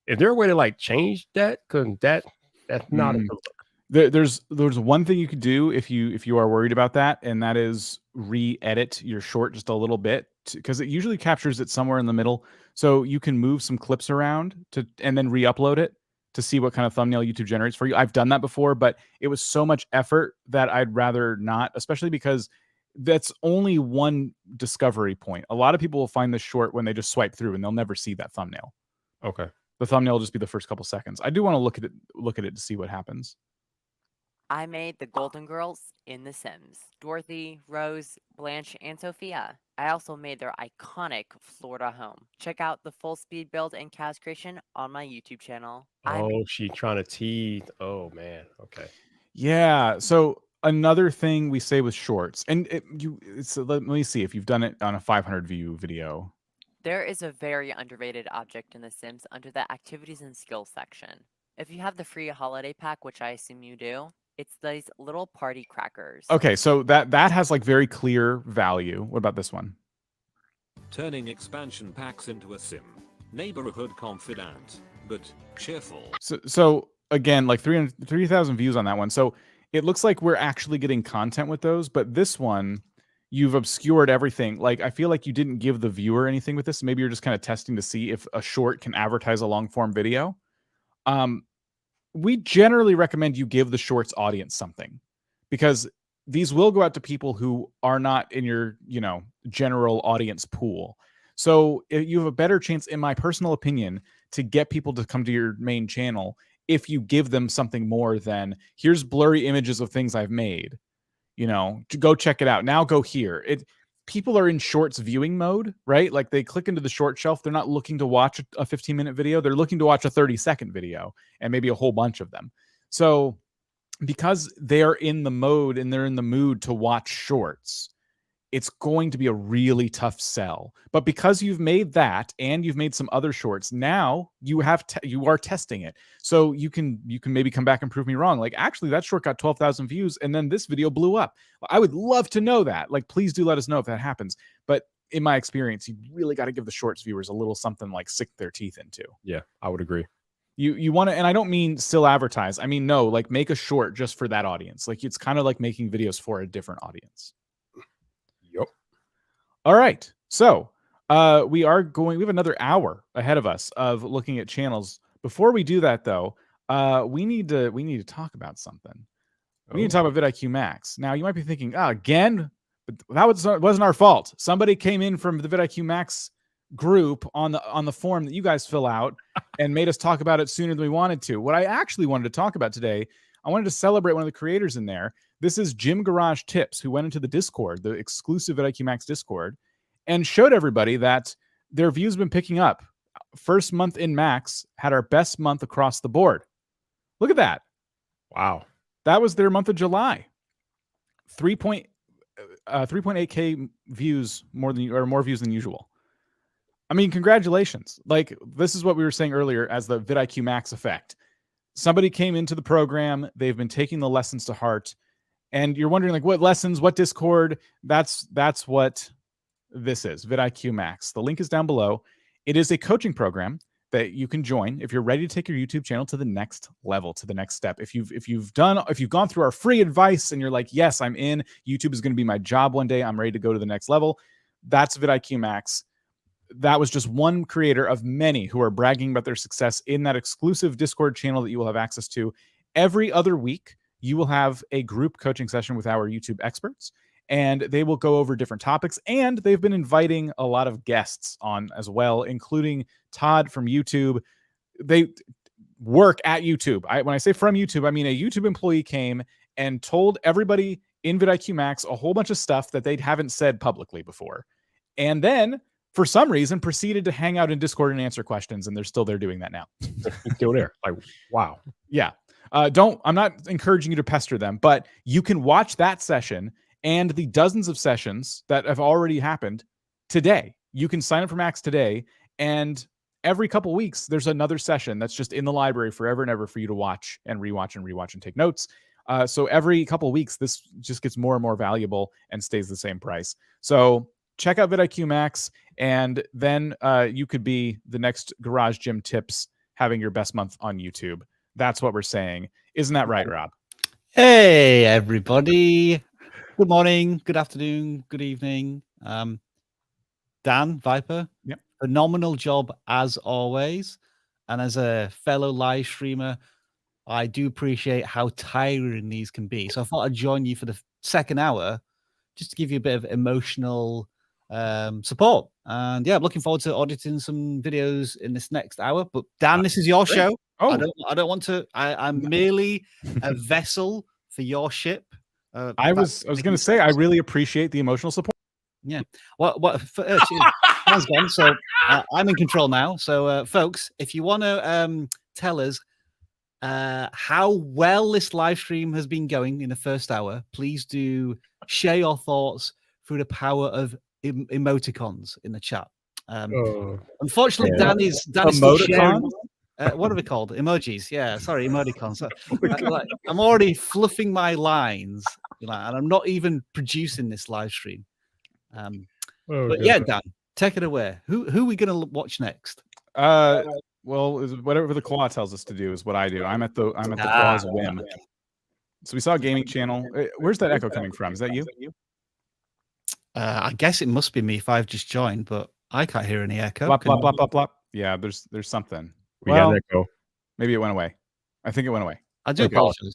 Speaker 2: is there a way to like change that? Because that's not a good look.
Speaker 1: There's one thing you could do if you are worried about that, and that is re-edit your short just a little bit, because it usually captures it somewhere in the middle. So you can move some clips around and then re-upload it to see what kind of thumbnail YouTube generates for you. I've done that before, but it was so much effort that I'd rather not, especially because that's only one discovery point. A lot of people will find this short when they just swipe through and they'll never see that thumbnail.
Speaker 2: Okay.
Speaker 1: The thumbnail will just be the first couple seconds. I do want to look at it to see what happens.
Speaker 15: I made the Golden Girls in The Sims. Dorothy, Rose, Blanche, and Sophia. I also made their iconic Florida home. Check out the full speed build and cast creation on my YouTube channel.
Speaker 2: Oh, she's trying to tease. Oh, man. Okay.
Speaker 1: Yeah. So another thing we say with shorts, and let me see if you've done it on a 500 view video.
Speaker 15: There is a very underrated object in The Sims under the activities and skills section. If you have the free holiday pack, which I assume you do, it's these little party crackers.
Speaker 1: Okay, so that has like very clear value. What about this one?
Speaker 16: Turning expansion packs into a sim. Neighborhood confidant, but cheerful.
Speaker 1: So again, like 3,000 views on that one. So it looks like we're actually getting content with those, but this one, you've obscured everything. Like, I feel like you didn't give the viewer anything with this. Maybe you're just kind of testing to see if a short can advertise a long form video. We generally recommend you give the shorts audience something, because these will go out to people who are not in your, general audience pool. So you have a better chance, in my personal opinion, to get people to come to your main channel if you give them something more than, here's blurry images of things I've made, to go check it out. Now go here. People are in shorts viewing mode, right? Like, they click into the short shelf. They're not looking to watch a 15-minute video. They're looking to watch a 30-second video, and maybe a whole bunch of them. So because they're in the mode and they're in the mood to watch shorts, it's going to be a really tough sell. But because you've made that and you've made some other shorts, now you are testing it. So you can maybe come back and prove me wrong. Like, actually, that short got 12,000 views and then this video blew up. I would love to know that. Like, please do let us know if that happens. But in my experience, you really got to give the shorts viewers a little something like sink their teeth into.
Speaker 2: Yeah, I would agree.
Speaker 1: You want to, and I don't mean still advertise. I mean, no, like, make a short just for that audience. Like, it's kind of like making videos for a different audience.
Speaker 2: Yep.
Speaker 1: All right. So we have another hour ahead of us of looking at channels. Before we do that, though, we need to talk about something. We need to talk about vidIQ Max. Now, you might be thinking, again, but that wasn't our fault. Somebody came in from the vidIQ Max group on the form that you guys fill out and made us talk about it sooner than we wanted to. What I actually wanted to talk about today, I wanted to celebrate one of the creators in there. This is Jim Garage Tips, who went into the Discord, the exclusive vidIQ Max Discord, and showed everybody that their views have been picking up. First month in Max had our best month across the board. Look at that.
Speaker 2: Wow.
Speaker 1: That was their month of July. 3.8K views, more views than usual. I mean, congratulations. Like, this is what we were saying earlier as the vidIQ Max effect. Somebody came into the program, they've been taking the lessons to heart, and you're wondering, like, what lessons, what Discord? That's what this is, vidIQ Max. The link is down below. It is a coaching program that you can join if you're ready to take your YouTube channel to the next level, to the next step. If you've gone through our free advice and you're like, yes, I'm in, YouTube is going to be my job one day, I'm ready to go to the next level, that's vidIQ Max. That was just one creator of many who are bragging about their success in that exclusive Discord channel that you will have access to. Every other week, you will have a group coaching session with our YouTube experts, and they will go over different topics. And they've been inviting a lot of guests on as well, including Todd from YouTube. They work at YouTube. When I say from YouTube, I mean a YouTube employee came and told everybody in vidIQ Max a whole bunch of stuff that they haven't said publicly before. And then, for some reason, proceeded to hang out in Discord and answer questions, and they're still there doing that now.
Speaker 2: Still there. Like, wow.
Speaker 1: Yeah. I'm not encouraging you to pester them, but you can watch that session and the dozens of sessions that have already happened today. You can sign up for Max today, and every couple weeks, there's another session that's just in the library forever and ever for you to watch and rewatch and take notes. So every couple weeks, this just gets more and more valuable and stays the same price. So check out vidIQ Max, and then you could be the next Garage Gym Tips having your best month on YouTube. That's what we're saying. Isn't that right, Rob?
Speaker 17: Hey, everybody. Good morning, good afternoon, good evening. Dan, Viper,
Speaker 1: yep.
Speaker 17: Phenomenal job as always. And as a fellow live streamer, I do appreciate how tiring these can be. So I thought I'd join you for the second hour just to give you a bit of emotional support. And yeah, I'm looking forward to auditing some videos in this next hour. But Dan, this is your show.
Speaker 1: Oh.
Speaker 17: I don't want to. I'm merely a vessel for your ship.
Speaker 1: I was going to say, I really appreciate the emotional support.
Speaker 17: Yeah. Time's gone, so I'm in control now. So, folks, if you want to tell us how well this live stream has been going in the first hour, please do share your thoughts through the power of emoticons in the chat. Unfortunately,
Speaker 2: yeah.
Speaker 17: Dan is still sharing. What are they called? Emojis. Yeah, sorry, emoticons. I'm already fluffing my lines, and I'm not even producing this live stream. But yeah, Dan, take it away. Who are we going to watch next?
Speaker 1: Well, whatever the claw tells us to do is what I do. I'm at the claw's whim. So we saw a gaming channel. Where's that echo coming from? Is that you?
Speaker 17: I guess it must be me if I've just joined, but I can't hear any echo.
Speaker 1: Blop, blop, blop, blop, blop. Yeah, there's something.
Speaker 2: We got an echo.
Speaker 1: Maybe it went away. I think it went away.
Speaker 17: I do apologize.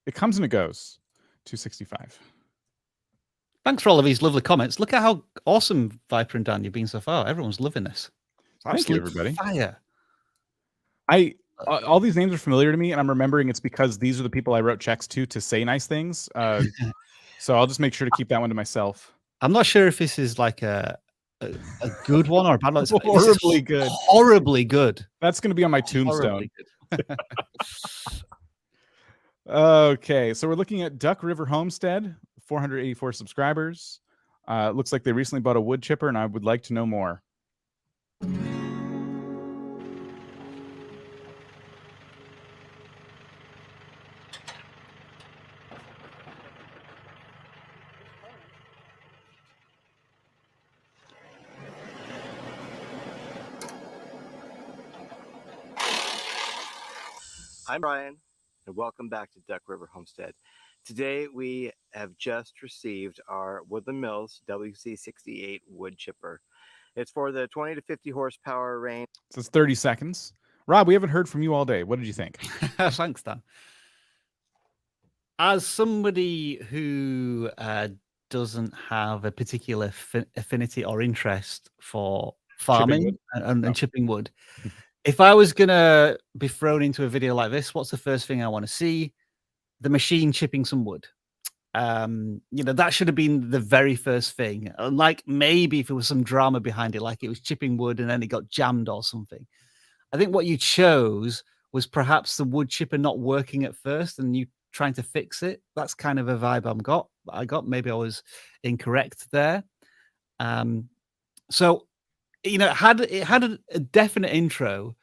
Speaker 1: It comes and it goes. 265.
Speaker 17: Thanks for all of these lovely comments. Look at how awesome Viper and Dan you've been so far. Everyone's loving this.
Speaker 1: Thank you, everybody.
Speaker 17: Fire.
Speaker 1: All these names are familiar to me, and I'm remembering it's because these are the people I wrote checks to say nice things. So I'll just make sure to keep that one to myself.
Speaker 17: I'm not sure if this is like a good one or a bad one. It's
Speaker 1: horribly good.
Speaker 17: Horribly good.
Speaker 1: That's going to be on my tombstone. Okay, so we're looking at Duck River Homestead, 484 subscribers. Looks like they recently bought a wood chipper, and I would like to know more.
Speaker 18: I'm Brian, and welcome back to Duck River Homestead. Today we have just received our Woodland Mills WC68 wood chipper. It's for the 20 to 50 horsepower range.
Speaker 1: So it's 30 seconds. Rob, we haven't heard from you all day. What did you think?
Speaker 17: Thanks, Dan. As somebody who doesn't have a particular affinity or interest for
Speaker 1: Chipping
Speaker 17: farming
Speaker 1: wood?
Speaker 17: and chipping wood. If I was gonna be thrown into a video like this, what's the first thing I want to see? The machine chipping some wood. That should have been the very first thing. Like maybe if there was some drama behind it, like it was chipping wood and then it got jammed or something. I think what you chose was perhaps the wood chipper not working at first and you trying to fix it. That's kind of a vibe I got. Maybe I was incorrect there. So it had a definite intro,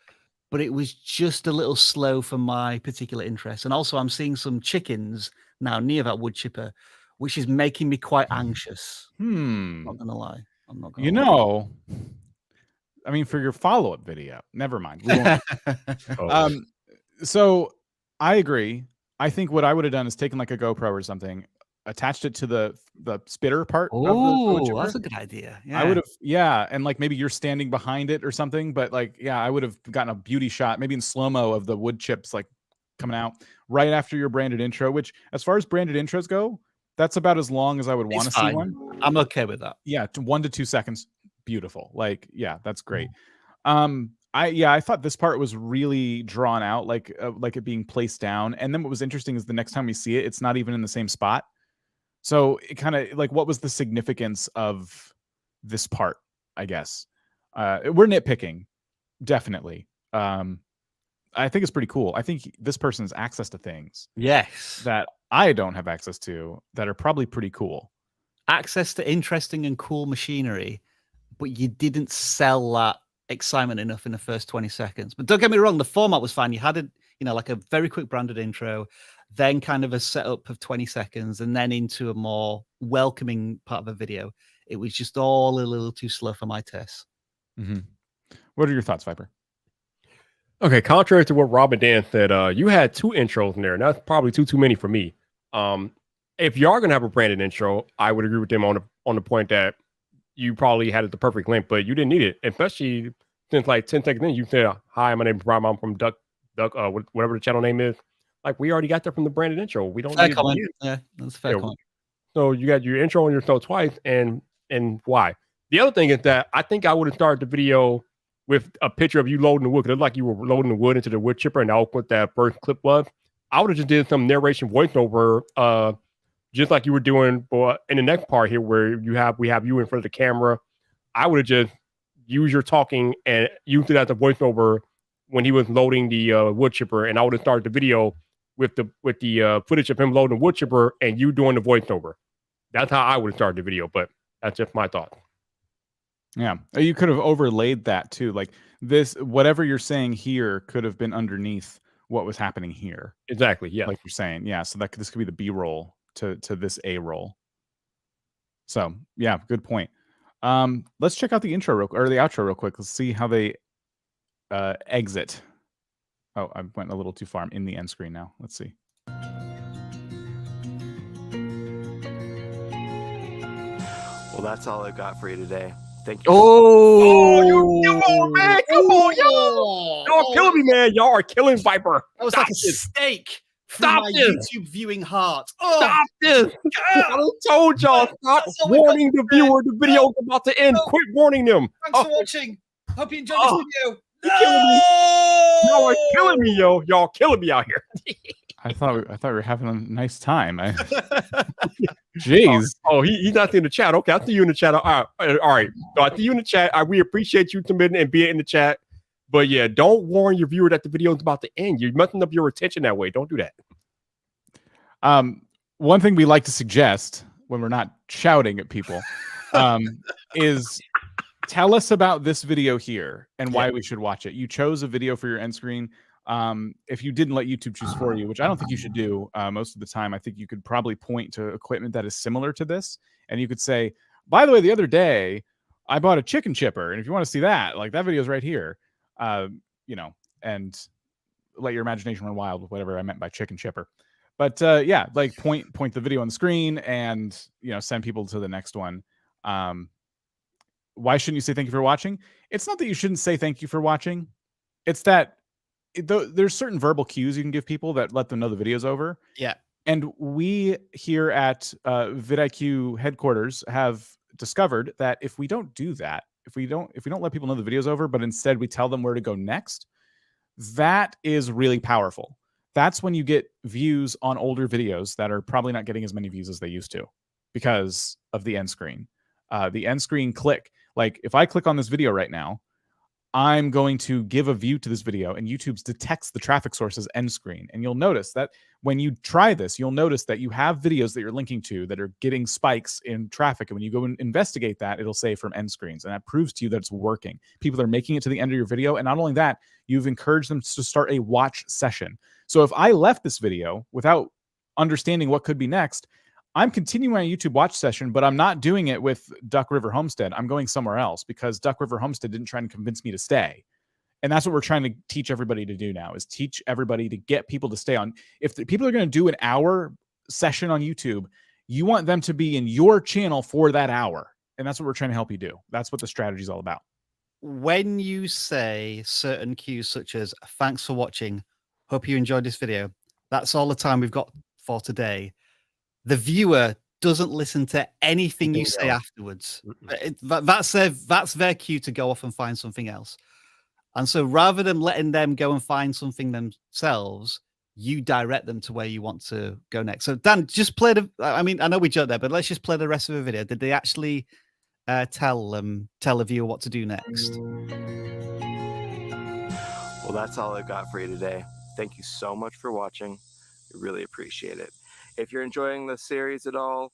Speaker 17: but it was just a little slow for my particular interest. And also I'm seeing some chickens now near that wood chipper, which is making me quite anxious. I'm not gonna lie. I'm not gonna lie.
Speaker 1: I mean, for your follow-up video, never mind. We won't. So I agree. I think what I would have done is taken like a GoPro or something, attached it to the spitter part of the wood chipper.
Speaker 17: That's a good idea.
Speaker 1: I would have, and like maybe you're standing behind it or something, but like, I would have gotten a beauty shot, maybe in slow-mo of the wood chips like coming out right after your branded intro, which as far as branded intros go, that's about as long as I would want to see one.
Speaker 17: I'm okay with that.
Speaker 1: Yeah, 1 to 2 seconds. Beautiful. Like, yeah, that's great. I thought this part was really drawn out, like it being placed down. And then what was interesting is the next time we see it, it's not even in the same spot. So it kind of like, what was the significance of this part? I guess we're nitpicking, definitely. I think it's pretty cool. I think this person has access to things, that I don't have access to, that are probably pretty cool.
Speaker 17: Access to interesting and cool machinery, but you didn't sell that excitement enough in the first 20 seconds. But don't get me wrong, the format was fine. You had like a very quick branded intro, then kind of a setup of 20 seconds, and then into a more welcoming part of a video. It was just all a little too slow for my taste.
Speaker 1: What are your thoughts, Viper?
Speaker 2: Okay, contrary to what Rob and Dan said, you had 2 intros in there, and that's probably too many for me. If you are gonna have a branded intro, I would agree with them on the point that you probably had it the perfect length, but you didn't need it, especially since like 10 seconds in, you said, "Hi, my name is Rob. I'm from Duck, whatever the channel name is." Like we already got that from the branded intro. We don't need it.
Speaker 17: Yeah, that's a fair comment.
Speaker 2: So you got your intro and your show twice, and why? The other thing is that I think I would have started the video with a picture of you loading the wood. It looked like you were loading the wood into the wood chipper, and that's what that first clip was. I would have just did some narration voiceover, just like you were doing in the next part here, where we have you in front of the camera. I would have just used your talking and used it as a voiceover when he was loading the wood chipper, and I would have started the video with the footage of him loading the wood chipper and you doing the voiceover. That's how I would have started the video, but that's just my thought.
Speaker 1: Yeah, you could have overlaid that too. Like this, whatever you're saying here could have been underneath what was happening here.
Speaker 2: Exactly. Yeah.
Speaker 1: Like you're saying. Yeah. So this could be the B-roll to this A-roll. So yeah, good point. Let's check out the intro or the outro real quick. Let's see how they exit. Oh, I went a little too far. I'm in the end screen now. Let's see.
Speaker 18: Well, that's all I got for you today. Thank you.
Speaker 2: Oh, you man! Come on, y'all! Y'all killing me, man! Y'all are killing Viper.
Speaker 17: That was like a steak.
Speaker 2: Stop
Speaker 17: my
Speaker 2: this!
Speaker 17: YouTube viewing heart.
Speaker 2: Stop this! I told y'all, stop warning the viewer. The video's about to end. Quit warning them.
Speaker 17: Thanks for watching. Hope you enjoyed this video.
Speaker 2: You're killing me. Y'all are killing me, yo. Y'all killing me out here.
Speaker 1: I thought we were having a nice time. Jeez.
Speaker 2: Oh, he's not in the chat. Okay, I see you in the chat. All right. So I see you in the chat. We appreciate you submitting and being in the chat. But yeah, don't warn your viewer that the video is about to end. You're messing up your attention that way. Don't do that.
Speaker 1: One thing we like to suggest when we're not shouting at people is tell us about this video here and why we should watch it. You chose a video for your end screen. If you didn't let YouTube choose for you, which I don't think you should do most of the time, I think you could probably point to equipment that is similar to this. And you could say, by the way, the other day I bought a chicken chipper. And if you want to see that, like that video is right here, and let your imagination run wild with whatever I meant by chicken chipper. But yeah, like point the video on the screen and, send people to the next one. Why shouldn't you say thank you for watching? It's not that you shouldn't say thank you for watching. It's that there's certain verbal cues you can give people that let them know the video's over.
Speaker 17: Yeah.
Speaker 1: And we here at vidIQ headquarters have discovered that if we don't do that, if we don't let people know the video's over, but instead we tell them where to go next, that is really powerful. That's when you get views on older videos that are probably not getting as many views as they used to because of the end screen. The end screen click. Like if I click on this video right now, I'm going to give a view to this video, and YouTube detects the traffic source as end screen. And you'll notice that when you try this, you'll notice that you have videos that you're linking to that are getting spikes in traffic. And when you go and investigate that, it'll say from end screens. And that proves to you that it's working. People are making it to the end of your video. And not only that, you've encouraged them to start a watch session. So if I left this video without understanding what could be next, I'm continuing my YouTube watch session, but I'm not doing it with Duck River Homestead. I'm going somewhere else because Duck River Homestead didn't try and convince me to stay. And that's what we're trying to teach everybody to do now, is teach everybody to get people to stay on. If the people are going to do an hour session on YouTube, you want them to be in your channel for that hour. And that's what we're trying to help you do. That's what the strategy is all about.
Speaker 17: When you say certain cues such as thanks for watching, hope you enjoyed this video, that's all the time we've got for today. The viewer doesn't listen to anything you say afterwards. That's their cue to go off and find something else. And so rather than letting them go and find something themselves, you direct them to where you want to go next. So Dan, just play the, I mean, I know we joked there, but let's just play the rest of the video. Did they actually tell the viewer what to do next?
Speaker 18: Well, that's all I've got for you today. Thank you so much for watching. We really appreciate it. If you're enjoying the series at all,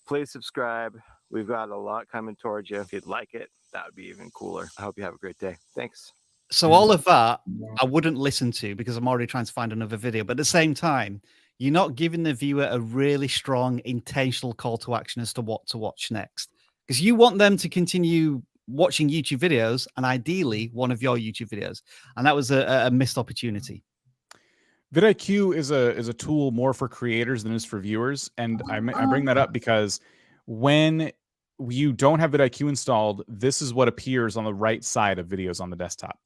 Speaker 18: please subscribe. We've got a lot coming towards you. If you'd like it, that would be even cooler. I hope you have a great day. Thanks.
Speaker 17: So all of that I wouldn't listen to because I'm already trying to find another video. But at the same time, you're not giving the viewer a really strong, intentional call to action as to what to watch next. Because you want them to continue watching YouTube videos and ideally one of your YouTube videos. And that was a missed opportunity.
Speaker 1: vidIQ is a tool more for creators than it is for viewers. And I bring that up because when you don't have vidIQ installed, this is what appears on the right side of videos on the desktop.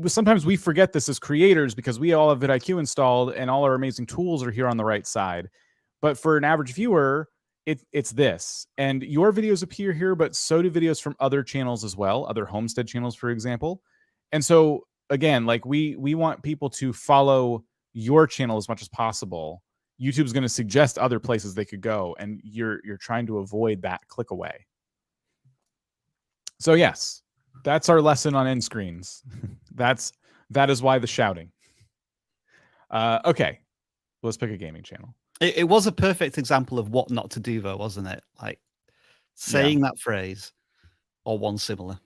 Speaker 1: Sometimes we forget this as creators because we all have vidIQ installed and all our amazing tools are here on the right side. But for an average viewer, it's this. And your videos appear here, but so do videos from other channels as well, other Homestead channels, for example. And so, again, like we want people to follow your channel as much as possible. YouTube's going to suggest other places they could go, and you're trying to avoid that click away. So yes, that's our lesson on end screens. that is why the shouting. Okay, let's pick a gaming channel.
Speaker 17: It was a perfect example of what not to do, though, wasn't it? Like saying that phrase or one similar.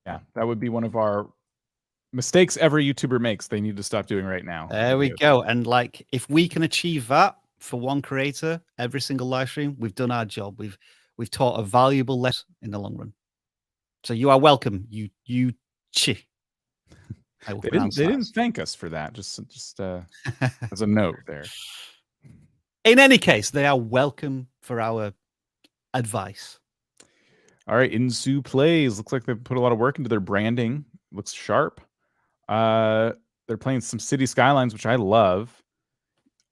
Speaker 1: Yeah, that would be one of our mistakes every YouTuber makes. They need to stop doing right now.
Speaker 17: There we go. And like, if we can achieve that for one creator every single live stream, we've done our job. We've taught a valuable lesson in the long run. So you are welcome. You chi.
Speaker 1: They didn't thank us for that. Just as a note there.
Speaker 17: In any case, they are welcome for our advice.
Speaker 1: All right, Insu Plays. Looks like they put a lot of work into their branding. Looks sharp. They're playing some City Skylines, which I love,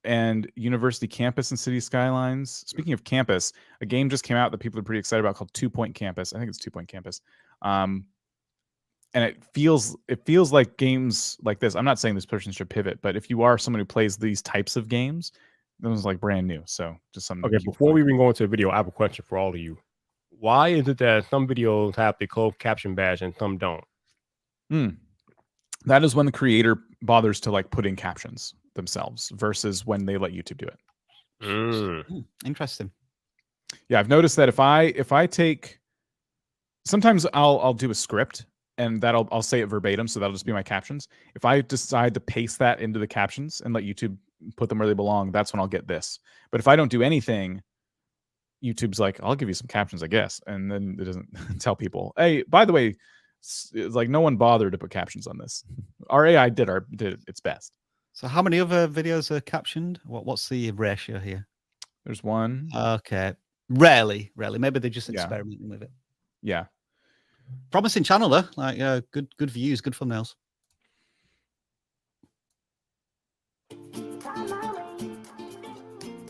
Speaker 1: and University Campus and City Skylines. Speaking of campus, a game just came out that people are pretty excited about called 2 Point Campus. I think it's 2 Point Campus. And it feels like games like this. I'm not saying this person should pivot, but if you are someone who plays these types of games, this is like brand new. So just something.
Speaker 2: Okay, before we even go into the video, I have a question for all of you. Why is it that some videos have the closed caption badge and some don't?
Speaker 1: That is when the creator bothers to like put in captions themselves versus when they let YouTube do it.
Speaker 17: Interesting.
Speaker 1: Yeah, I've noticed that if I take, sometimes I'll do a script and I'll say it verbatim, so that'll just be my captions. If I decide to paste that into the captions and let YouTube put them where they belong, that's when I'll get this. But if I don't do anything, YouTube's like, I'll give you some captions, I guess, and then it doesn't tell people, hey, by the way, it's like no one bothered to put captions on this. Our AI did its best.
Speaker 17: So how many other videos are captioned? What's the ratio here?
Speaker 1: There's one.
Speaker 17: Okay. Rarely. Maybe they're just experimenting with it.
Speaker 1: Yeah.
Speaker 17: Promising channel though. Like good views, good thumbnails.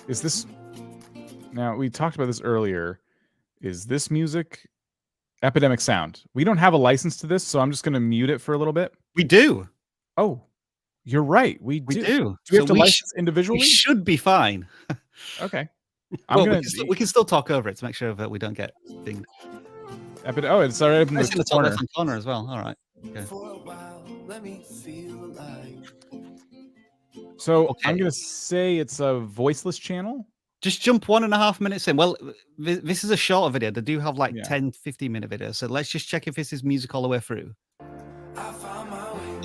Speaker 1: Is this now? We talked about this earlier. Is this music Epidemic Sound? We don't have a license to this, so I'm just going to mute it for a little bit.
Speaker 17: We do.
Speaker 1: Oh, you're right. We
Speaker 17: We
Speaker 1: do.
Speaker 17: do.
Speaker 1: Do we have
Speaker 17: So
Speaker 1: to license individually?
Speaker 17: We should be fine.
Speaker 1: Okay.
Speaker 17: Well, we can still talk over it to make sure that we don't get dinged.
Speaker 1: Oh, it's already up in
Speaker 17: It's in the
Speaker 1: the
Speaker 17: top
Speaker 1: corner.
Speaker 17: left-hand corner as well. All right. Okay.
Speaker 1: So I'm going to say it's a voiceless channel.
Speaker 17: Just jump 1.5 minutes in. Well, this is a shorter video. They do have like 10, 15-minute videos. So let's just check if this is music all the way through.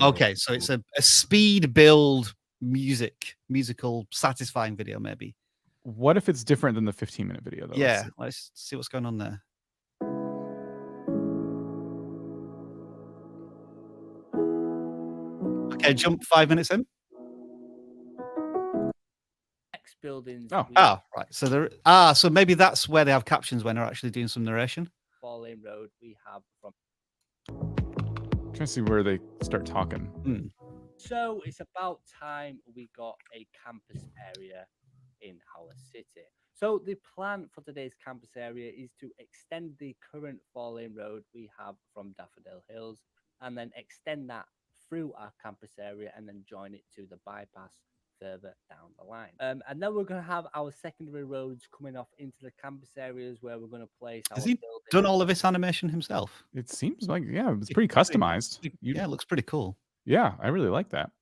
Speaker 17: Okay, so it's a speed build musical satisfying video, maybe.
Speaker 1: What if it's different than the 15-minute video, though?
Speaker 17: Yeah, let's see what's going on there. Okay, jump 5 minutes in.
Speaker 19: Buildings.
Speaker 17: Right. So so maybe that's where they have captions when they're actually doing some narration.
Speaker 19: 4-lane road we have from.
Speaker 1: Trying to see where they start talking.
Speaker 19: So it's about time we got a campus area in our city. So the plan for today's campus area is to extend the current 4-lane road we have from Daffodil Hills and then extend that through our campus area and then join it to the bypass further down the line. And then we're going to have our secondary roads coming off into the campus areas where we're going to place our
Speaker 17: Has he
Speaker 19: buildings.
Speaker 17: done all of this animation himself?
Speaker 1: It seems like, yeah, it's pretty customized.
Speaker 17: Yeah, it looks pretty cool.
Speaker 1: Yeah, I really like that.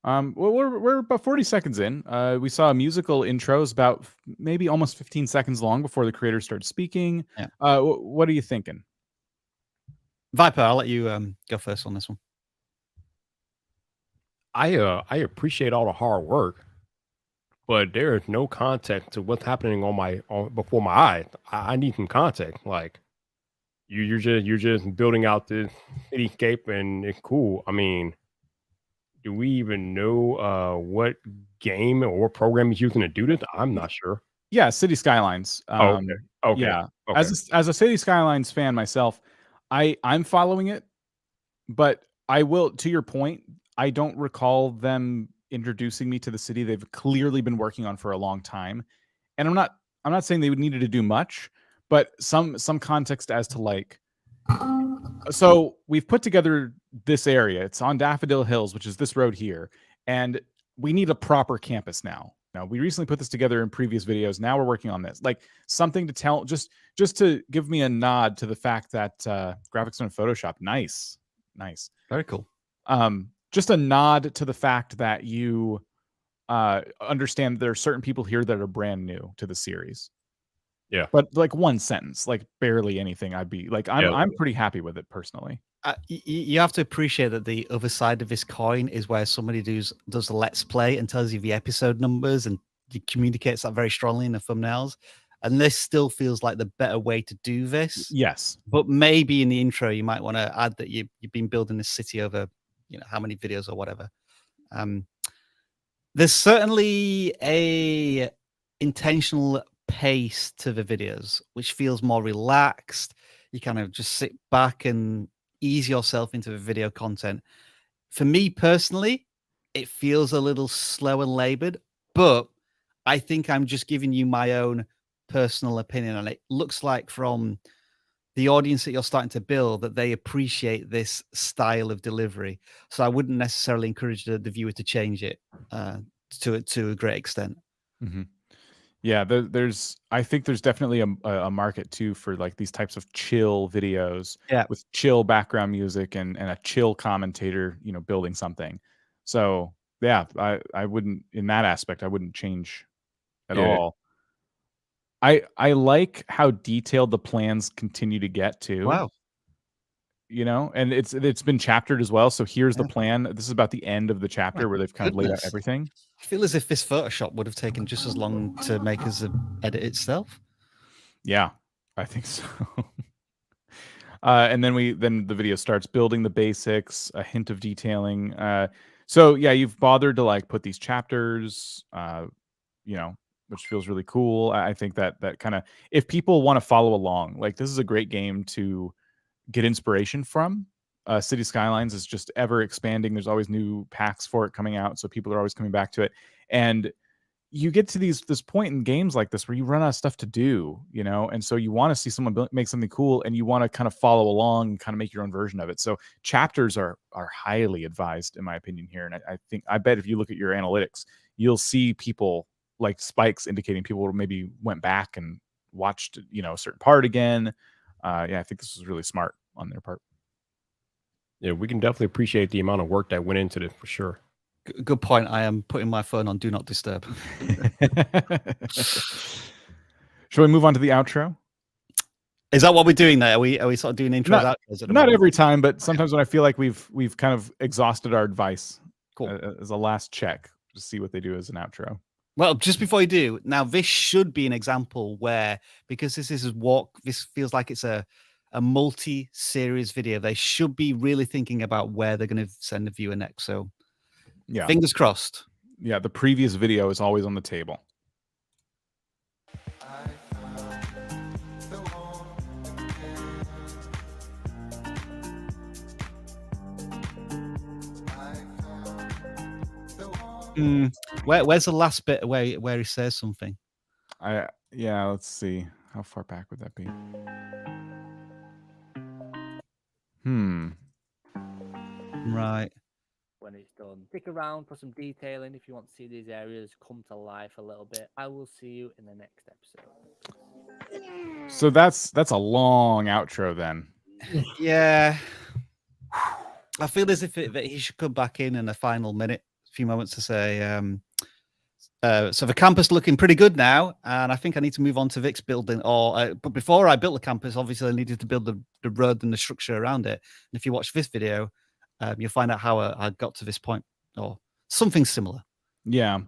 Speaker 1: Well, we're about 40 seconds in. We saw a musical intros about maybe almost 15 seconds long before the creators started speaking.
Speaker 17: Yeah.
Speaker 1: What are you thinking?
Speaker 17: Viper, I'll let you go first on this one.
Speaker 2: I appreciate all the hard work, but there is no context to what's happening before my eyes. I need some context. Like you're just building out this cityscape and it's cool. I mean, do we even know what game or what program is using to do this? I'm not sure.
Speaker 1: Yeah, City Skylines.
Speaker 2: Okay.
Speaker 1: Yeah.
Speaker 2: Okay.
Speaker 1: As a City Skylines fan myself, I'm following it, but I will, to your point, I don't recall them introducing me to the city they've clearly been working on for a long time. And I'm not saying they would needed to do much, but some context as to like, so we've put together this area. It's on Daffodil Hills, which is this road here. And we need a proper campus now. Now, we recently put this together in previous videos. Now we're working on this. Like something to tell, just to give me a nod to the fact that graphics done in Photoshop. Nice.
Speaker 17: Very cool.
Speaker 1: Just a nod to the fact that you understand there are certain people here that are brand new to the series.
Speaker 2: Yeah.
Speaker 1: But like one sentence, like barely anything, I'd be like, I'm pretty happy with it personally.
Speaker 17: You have to appreciate that the other side of this coin is where somebody does a let's play and tells you the episode numbers and communicates that very strongly in the thumbnails. And this still feels like the better way to do this.
Speaker 1: Yes.
Speaker 17: But maybe in the intro, you might want to add that you've been building this city over, how many videos or whatever. There's certainly a intentional pace to the videos, which feels more relaxed. You kind of just sit back and ease yourself into the video content. For me personally, it feels a little slow and labored, but I think I'm just giving you my own personal opinion. And it looks like from the audience that you're starting to build that they appreciate this style of delivery. So I wouldn't necessarily encourage the viewer to change it to a great extent.
Speaker 1: Mm-hmm. Yeah, I think there's definitely a market too for like these types of chill videos with chill background music and a chill commentator, building something. So yeah, I wouldn't, in that aspect, I wouldn't change at all. I like how detailed the plans continue to get too.
Speaker 17: Wow.
Speaker 1: And it's been chaptered as well. So here's the plan. This is about the end of the chapter where they've kind of laid out everything.
Speaker 17: I feel as if this Photoshop would have taken just as long to make as the edit itself.
Speaker 1: Yeah, I think so. And then the video starts building the basics, a hint of detailing. So yeah, you've bothered to like put these chapters, which feels really cool. I think that kind of, if people want to follow along, like this is a great game to get inspiration from. City Skylines is just ever expanding. There's always new packs for it coming out, so people are always coming back to it. And you get to this point in games like this where you run out of stuff to do, you know, and so you want to see someone make something cool, and you want to kind of follow along and kind of make your own version of it. So chapters are highly advised, in my opinion, here. And I bet if you look at your analytics, you'll see people like spikes indicating people maybe went back and watched, you know, a certain part again. Yeah, I think this was really smart on their part.
Speaker 2: Yeah, we can definitely appreciate the amount of work that went into this for sure.
Speaker 17: Good point. I am putting my phone on Do Not Disturb.
Speaker 1: Shall we move on to the outro?
Speaker 17: Is that what we're doing there? Are we sort of doing intros, outros at the
Speaker 1: Not
Speaker 17: moment?
Speaker 1: every time, but sometimes when I feel like we've kind of exhausted our advice.
Speaker 17: Cool.
Speaker 1: As a last check to see what they do as an outro.
Speaker 17: Well, just before you do, now this should be an example where, because this feels like it's a multi-series video, they should be really thinking about where they're going to send the viewer next. So
Speaker 1: yeah,
Speaker 17: fingers crossed.
Speaker 1: Yeah, the previous video is always on the table.
Speaker 17: Where's the last bit where he says something?
Speaker 1: Yeah, let's see. How far back would that be?
Speaker 17: Right.
Speaker 19: When it's done, stick around for some detailing if you want to see these areas come to life a little bit. I will see you in the next episode.
Speaker 1: So that's a long outro then.
Speaker 17: Yeah. I feel as if that he should come back in a final minute, a few moments to say, so the campus looking pretty good now, and I think I need to move on to Vic's building. But before I built the campus, obviously I needed to build the road and the structure around it. And if you watch this video, you'll find out how I got to this point, or something similar.
Speaker 1: Yeah,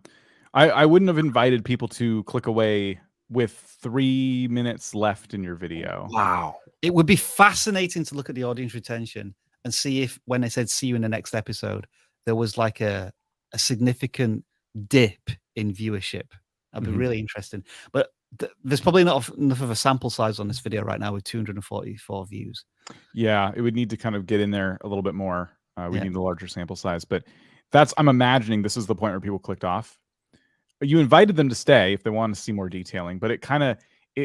Speaker 1: I wouldn't have invited people to click away with 3 minutes left in your video.
Speaker 17: Wow, it would be fascinating to look at the audience retention and see if, when they said "see you in the next episode," there was like a significant dip in viewership. That'd be really interesting. But there's probably not enough of a sample size on this video right now with 244 views.
Speaker 1: Yeah, it would need to kind of get in there a little bit more. We need a larger sample size, but I'm imagining this is the point where people clicked off. You invited them to stay if they want to see more detailing, but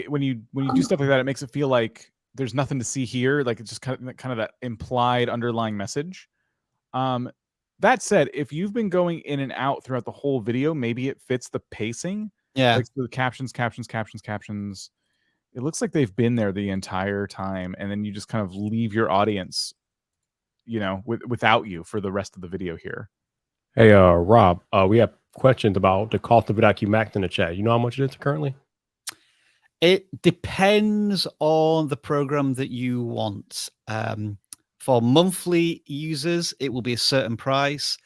Speaker 1: when you do stuff like that, it makes it feel like there's nothing to see here. Like it's just kind of that implied underlying message. That said, if you've been going in and out throughout the whole video, maybe it fits the pacing.
Speaker 17: Yeah.
Speaker 1: Like the captions. It looks like they've been there the entire time, and then you just kind of leave your audience, you know, without you for the rest of the video here.
Speaker 2: Hey, Rob, we have questions about the cost of vidIQ Max in the chat. You know how much it is currently?
Speaker 17: It depends on the program that you want. For monthly users, it will be a certain price.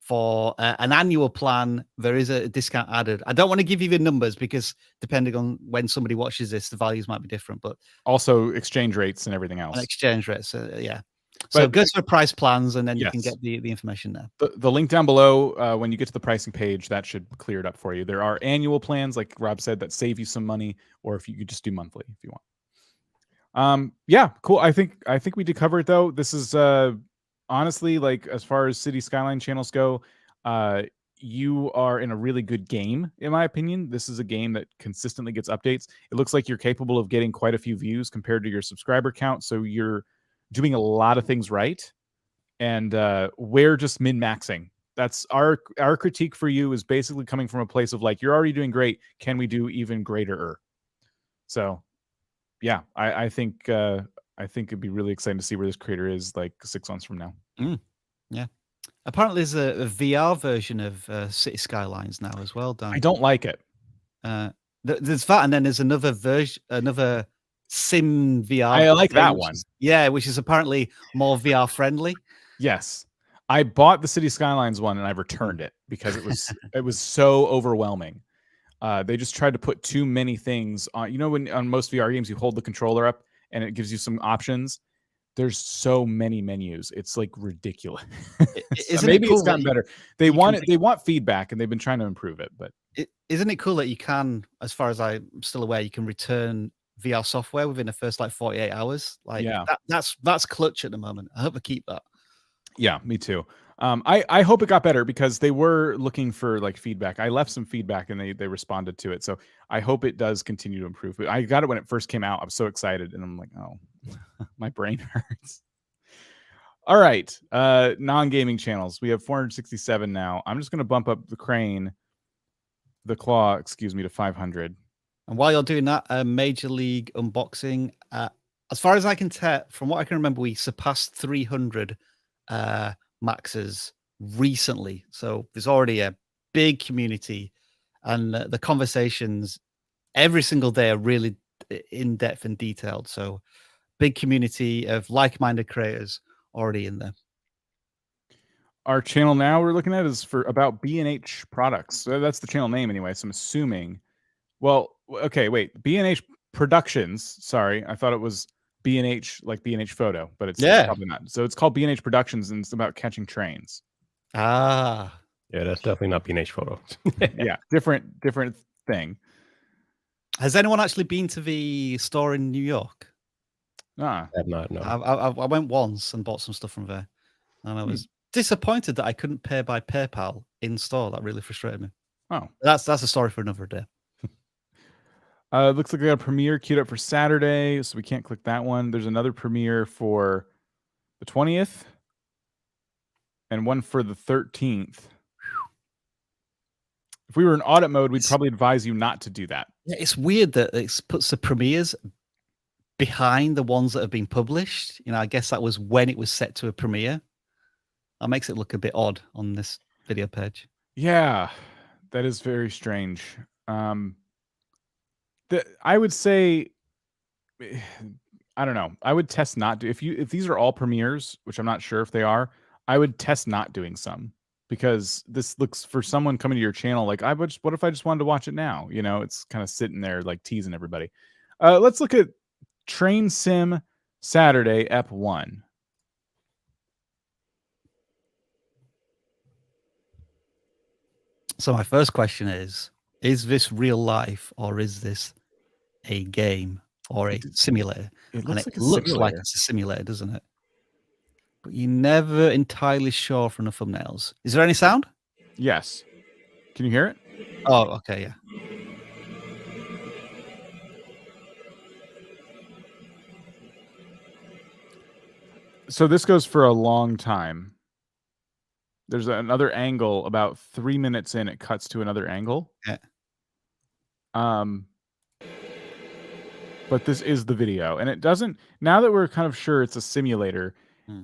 Speaker 17: For an annual plan, there is a discount added. I don't want to give you the numbers because depending on when somebody watches this, the values might be different. But
Speaker 1: also exchange rates and everything else.
Speaker 17: And exchange rates, yeah. So go to the price plans, and then you can get the information there.
Speaker 1: The link down below, when you get to the pricing page, that should clear it up for you. There are annual plans, like Rob said, that save you some money, or if you could just do monthly if you want. Yeah, cool. I think we did cover it though. This is honestly, like, as far as City Skyline channels go, you are in a really good game, in my opinion. This is a game that consistently gets updates. It looks like you're capable of getting quite a few views compared to your subscriber count, so you're doing a lot of things right, and we're just min-maxing. That's our critique for you, is basically coming from a place of like, you're already doing great, can we do even greater? So yeah, I think it'd be really exciting to see where this creator is like 6 months from now.
Speaker 17: Yeah, apparently there's a VR version of City Skylines now as well, Dan.
Speaker 1: I don't like it.
Speaker 17: There's that, and then there's another version, another Sim VR.
Speaker 1: I like that one.
Speaker 17: Yeah, which is apparently more VR friendly.
Speaker 1: Yes, I bought the City Skylines one and I returned it because it was so overwhelming. They just tried to put too many things on. You know, when on most VR games you hold the controller up and it gives you some options. There's so many menus. It's like ridiculous. So maybe it's gotten better. They want feedback, and they've been trying to improve it. But
Speaker 17: isn't it cool that you can, as far as I'm still aware, you can return VR software within the first like 48 hours? Like,
Speaker 1: yeah,
Speaker 17: that's clutch at the moment. I hope they keep that.
Speaker 1: Yeah, me too. I hope it got better because they were looking for like feedback. I left some feedback and they responded to it. So I hope it does continue to improve. But I got it when it first came out. I was so excited and I'm like, oh, my brain hurts. All right. Non-gaming channels. We have 467 now. I'm just going to bump up the claw, to 500.
Speaker 17: And while you're doing that, Major League unboxing, as far as I can tell, from what I can remember, we surpassed 300 maxes recently. So there's already a big community, and the conversations every single day are really in depth and detailed. So big community of like-minded creators already in there.
Speaker 1: Our channel now we're looking at is for about B&H products. So that's the channel name anyway. So I'm assuming. Well, okay, wait. B&H Productions. Sorry, I thought it was B&H like B&H Photo, but it's probably not. So it's called B&H Productions, and it's about catching trains.
Speaker 2: Yeah, that's definitely not B&H Photo.
Speaker 1: Yeah, different thing.
Speaker 17: Has anyone actually been to the store in New York?
Speaker 1: I
Speaker 2: have not. No,
Speaker 17: I went once and bought some stuff from there, and I was disappointed that I couldn't pay by PayPal in store. That really frustrated me.
Speaker 1: Oh,
Speaker 17: that's a story for another day.
Speaker 1: Looks like we got a premiere queued up for Saturday, so we can't click that one. There's another premiere for the 20th and one for the 13th. If we were in audit mode, we'd probably advise you not to do that.
Speaker 17: Yeah, it's weird that it puts the premieres behind the ones that have been published. You know, I guess that was when it was set to a premiere. That makes it look a bit odd on this video page.
Speaker 1: Yeah, that is very strange. I would say, I don't know. I would test not to. If these are all premieres, which I'm not sure if they are, I would test not doing some, because this looks, for someone coming to your channel, like what if I just wanted to watch it now? You know, it's kind of sitting there like teasing everybody. Let's look at Train Sim Saturday Ep 1.
Speaker 17: So my first question is this real life, or is this a game or a simulator?
Speaker 1: It
Speaker 17: and
Speaker 1: looks
Speaker 17: it
Speaker 1: like a
Speaker 17: looks like
Speaker 1: simulator.
Speaker 17: it's a simulator, doesn't it? But you're never entirely sure from the thumbnails. Is there any sound?
Speaker 1: Yes. Can you hear it?
Speaker 17: Oh, okay, yeah.
Speaker 1: So this goes for a long time. There's another angle about 3 minutes in. It cuts to another angle.
Speaker 17: Yeah.
Speaker 1: But this is the video, and it doesn't. Now that we're kind of sure it's a simulator,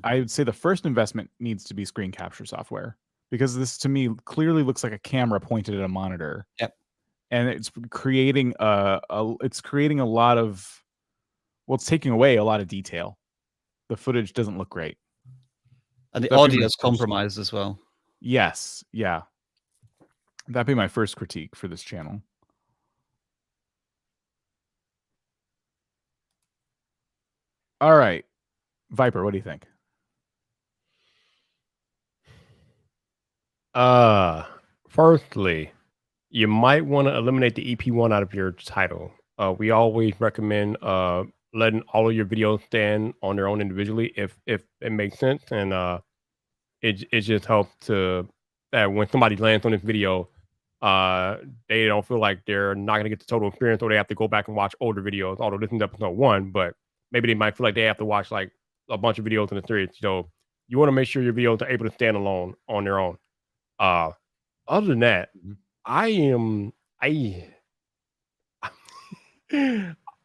Speaker 1: I would say the first investment needs to be screen capture software, because this to me clearly looks like a camera pointed at a monitor.
Speaker 17: Yep.
Speaker 1: And it's creating a lot of, well, it's taking away a lot of detail. The footage doesn't look great.
Speaker 17: And the audio is compromised as well.
Speaker 1: Yes. Yeah. That'd be my first critique for this channel. All right. Viper, what do you think?
Speaker 2: Firstly, you might want to eliminate the EP1 out of your title. We always recommend letting all of your videos stand on their own individually if it makes sense, and it just helps to that when somebody lands on this video, they don't feel like they're not going to get the total experience, or they have to go back and watch older videos. Although this is episode 1, but maybe they might feel like they have to watch like a bunch of videos in the series. So you want to make sure your videos are able to stand alone on their own. Other than that,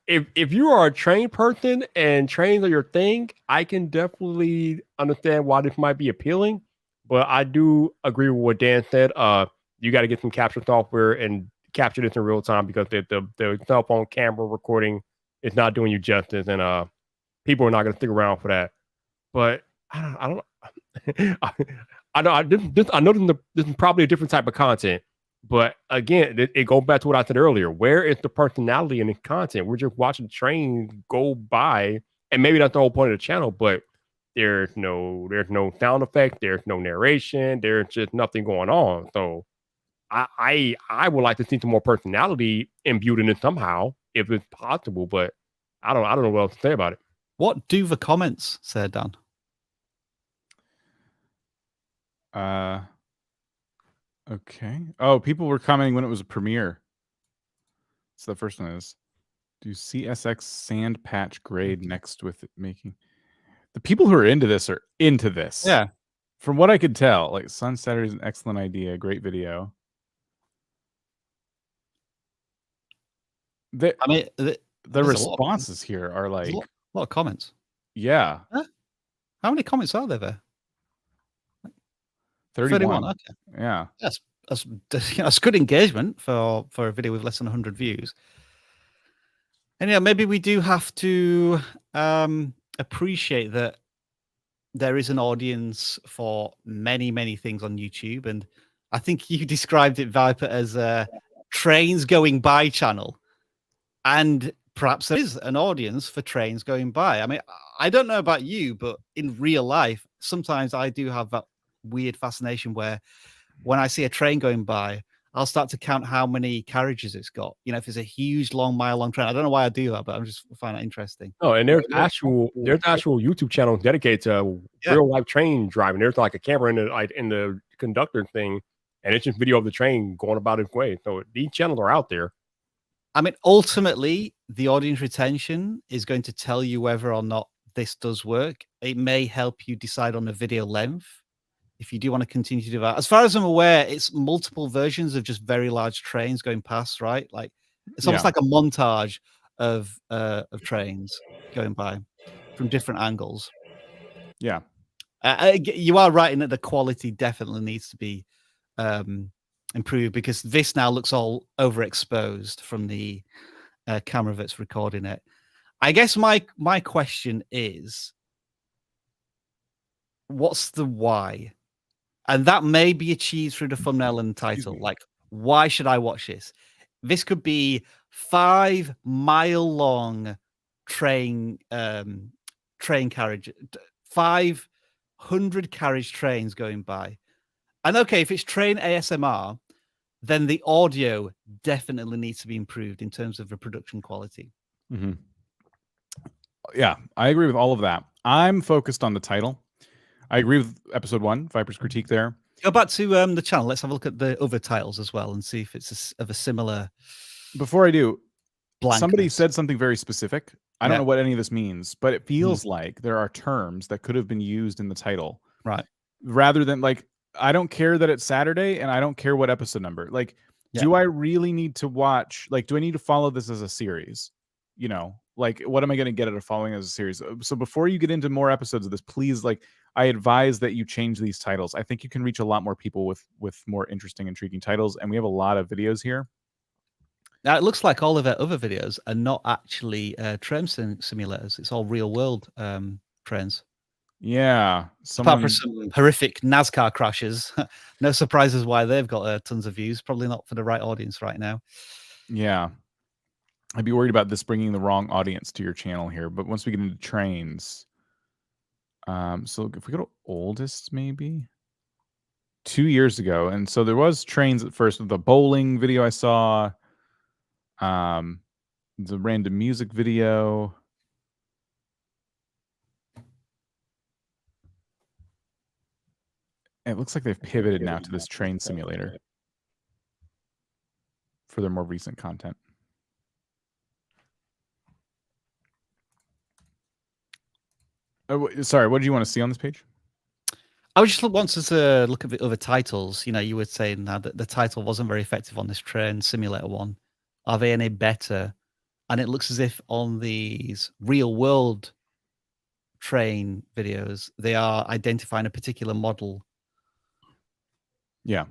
Speaker 2: if you are a train person and trains are your thing, I can definitely understand why this might be appealing. But I do agree with what Dan said. You got to get some capture software and capture this in real time, because the cell phone camera recording is not doing you justice, and people are not going to stick around for that. But I don't. I know this is probably a different type of content, but again, it goes back to what I said earlier. Where is the personality in the content? We're just watching trains go by, and maybe that's the whole point of the channel. But there's no sound effect, there's no narration, there's just nothing going on. So I would like to see some more personality imbued in it somehow, if it's possible. But I don't know what else to say about it.
Speaker 17: What do the comments say, Dan?
Speaker 1: Okay. Oh, people were commenting when it was a premiere. So the first one is, do CSX sand patch grade next with it making. The people who are into this are into this.
Speaker 17: Yeah.
Speaker 1: From what I could tell, like Sun Saturday is an excellent idea, great video.
Speaker 17: I mean,
Speaker 1: the
Speaker 17: there's
Speaker 1: responses here are like
Speaker 17: a lot of comments.
Speaker 1: Yeah.
Speaker 17: Huh? How many comments are there?
Speaker 1: 31.
Speaker 17: Okay.
Speaker 1: Yeah.
Speaker 17: That's good engagement for a video with less than 100 views. And yeah, maybe we do have to appreciate that there is an audience for many, many things on YouTube. And I think you described it, Viper, as a trains going by channel. And perhaps there is an audience for trains going by. I mean, I don't know about you, but in real life, sometimes I do have that weird fascination where when I see a train going by, I'll start to count how many carriages it's got. You know, if it's a huge, mile-long train. I don't know why I do that, but I just find it interesting.
Speaker 2: Oh, and there's actual YouTube channels dedicated to real life train driving. There's like a camera in the conductor thing, and it's just video of the train going about its way. So these channels are out there.
Speaker 17: I mean, ultimately, the audience retention is going to tell you whether or not this does work. It may help you decide on the video length if you do want to continue to do that. As far as I'm aware, it's multiple versions of just very large trains going past, right? Like it's almost like a montage of trains going by from different angles.
Speaker 1: Yeah.
Speaker 17: You are right in that the quality definitely needs to be improved, because this now looks all overexposed from the camera that's recording it. I guess my question is, what's the why? And that may be achieved through the thumbnail and title. Like, why should I watch this? This could be 5-mile-long train carriage, 500 carriage trains going by. And okay, if it's train ASMR, then the audio definitely needs to be improved in terms of the production quality.
Speaker 1: Mm-hmm. Yeah, I agree with all of that. I'm focused on the title. I agree with episode 1, Viper's critique there.
Speaker 17: Go back to the channel. Let's have a look at the other titles as well and see if it's of a similar.
Speaker 1: Before I do, somebody
Speaker 17: blankness.
Speaker 1: said something very specific. I don't know what any of this means, but it feels like there are terms that could have been used in the title.
Speaker 17: Right.
Speaker 1: Rather than like, I don't care that it's Saturday and I don't care what episode number. Like, do I really need to watch? Like, do I need to follow this as a series? You know, like, what am I going to get out of following as a series? So before you get into more episodes of this, please, like, I advise that you change these titles. I think you can reach a lot more people with more interesting, intriguing titles. And we have a lot of videos here.
Speaker 17: Now, it looks like all of our other videos are not actually train simulators. It's all real world trains.
Speaker 1: Yeah.
Speaker 17: Apart from some horrific NASCAR crashes. No surprises why they've got tons of views. Probably not for the right audience right now.
Speaker 1: Yeah. I'd be worried about this bringing the wrong audience to your channel here. But once we get into trains, so if we go to oldest, maybe 2 years ago. And so there was trains at first with the bowling video I saw, the random music video. It looks like they've pivoted now to this train simulator for their more recent content. Oh, sorry, what do you want to see on this page?
Speaker 17: I would just want to look at the other titles. You know, you were saying now that the title wasn't very effective on this train simulator one. Are they any better? And it looks as if on these real world train videos, they are identifying a particular model.
Speaker 1: Yeah.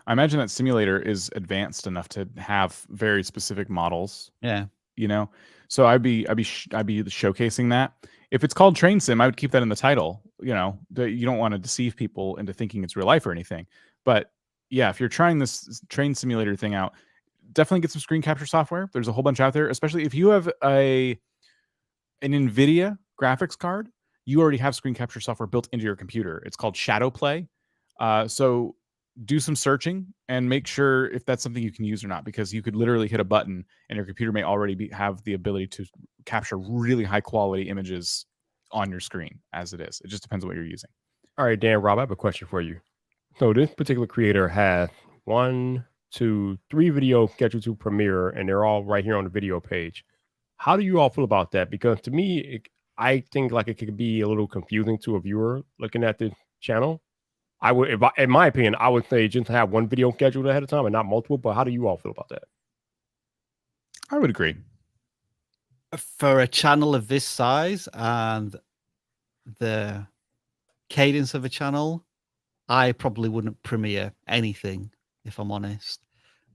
Speaker 1: I imagine that simulator is advanced enough to have very specific models.
Speaker 17: Yeah.
Speaker 1: You know, so I'd be showcasing that. If it's called train sim, I would keep that in the title. You know, you don't want to deceive people into thinking it's real life or anything. But yeah, if you're trying this train simulator thing out, definitely get some screen capture software. There's a whole bunch out there, especially if you have an NVIDIA graphics card. You already have screen capture software built into your computer. It's called Shadowplay. So do some searching and make sure if that's something you can use or not, because you could literally hit a button and your computer may already have the ability to capture really high quality images on your screen as it is. It just depends on what you're using.
Speaker 2: All right, Dan, Rob, I have a question for you. So this particular creator has 1, 2, 3 videos scheduled to premiere, and they're all right here on the video page. How do you all feel about that? Because to me, I think like it could be a little confusing to a viewer looking at the channel. I would, in my opinion, I would say just have one video scheduled ahead of time and not multiple. But how do you all feel about that?
Speaker 1: I would agree.
Speaker 17: For a channel of this size and the cadence of a channel, I probably wouldn't premiere anything, if I'm honest.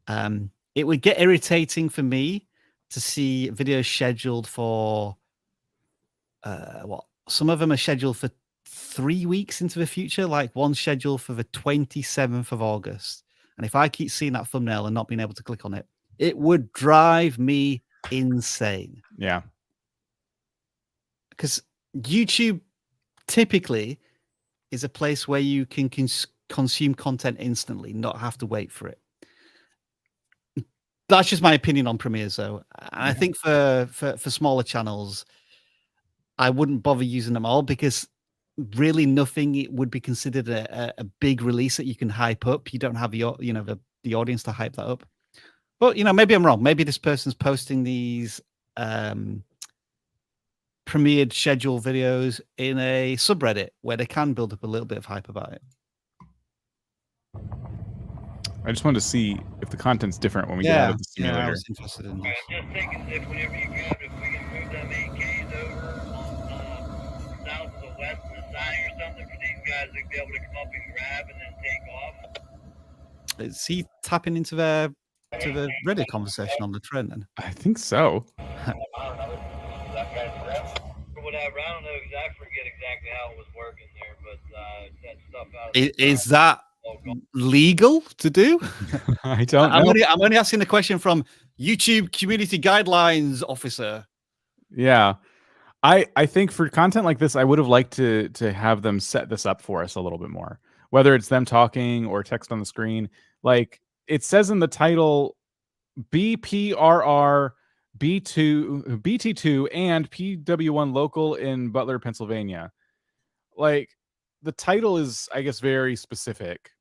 Speaker 17: It would get irritating for me to see videos scheduled for what? Some of them are scheduled for 3 weeks into the future, like one scheduled for the 27th of August. And if I keep seeing that thumbnail and not being able to click on it, it would drive me insane.
Speaker 1: Yeah.
Speaker 17: Because YouTube typically is a place where you can consume content instantly, not have to wait for it. That's just my opinion on premieres, though. And I think for smaller channels, I wouldn't bother using them all because really nothing would be considered a big release that you can hype up. You don't have the audience to hype that up. But maybe I'm wrong. Maybe this person's posting these premiered schedule videos in a subreddit where they can build up a little bit of hype about it.
Speaker 1: I just wanted to see if the content's different when we get out of the simulator.
Speaker 17: Yeah, I was interested in this.
Speaker 7: Just take a sip whenever you grab it. If we can move them 8Ks over on south of the west of the siding or something for these guys to be able to come up and grab and then take off.
Speaker 17: Is he tapping into the Reddit conversation on the trend then?
Speaker 1: I think so.
Speaker 7: Whatever. I don't know I forget exactly how it was working there, but that stuff out.
Speaker 17: Is that legal to do?
Speaker 1: I don't know.
Speaker 17: I'm only asking the question from YouTube Community Guidelines Officer.
Speaker 1: Yeah. I think for content like this, I would have liked to have them set this up for us a little bit more. Whether it's them talking or text on the screen. Like it says in the title, BPRR BT2 and PW1 local in Butler, Pennsylvania. Like the title is, I guess, very specific.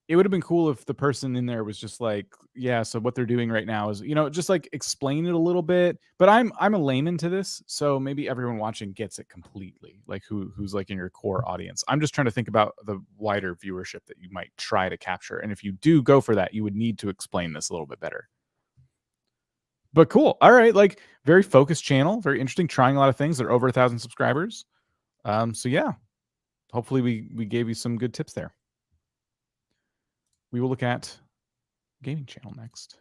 Speaker 1: It would have been cool if the person in there was just like, yeah, so what they're doing right now is, just like explain it a little bit. But I'm a layman to this, so maybe everyone watching gets it completely, like who's like in your core audience. I'm just trying to think about the wider viewership that you might try to capture. And if you do go for that, you would need to explain this a little bit better. But cool. All right. Like very focused channel, very interesting, trying a lot of things. They're over 1,000 subscribers. So yeah, hopefully we gave you some good tips there. We will look at gaming channel next.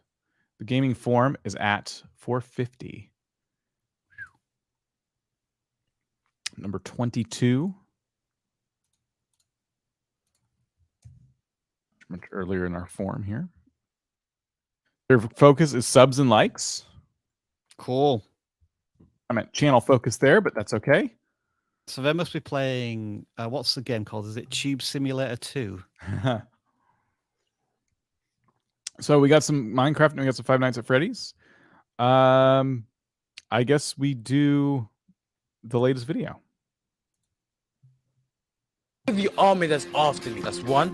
Speaker 1: The gaming form is at 450. Number 22. Much earlier in our form here. Their focus is subs and likes.
Speaker 17: Cool.
Speaker 1: I'm at channel focus there, but that's okay.
Speaker 17: So they must be playing, what's the game called? Is it Tube Simulator 2?
Speaker 1: So we got some Minecraft and we got some Five Nights at Freddy's. I guess we do the latest video.
Speaker 20: The army that's after me. That's one.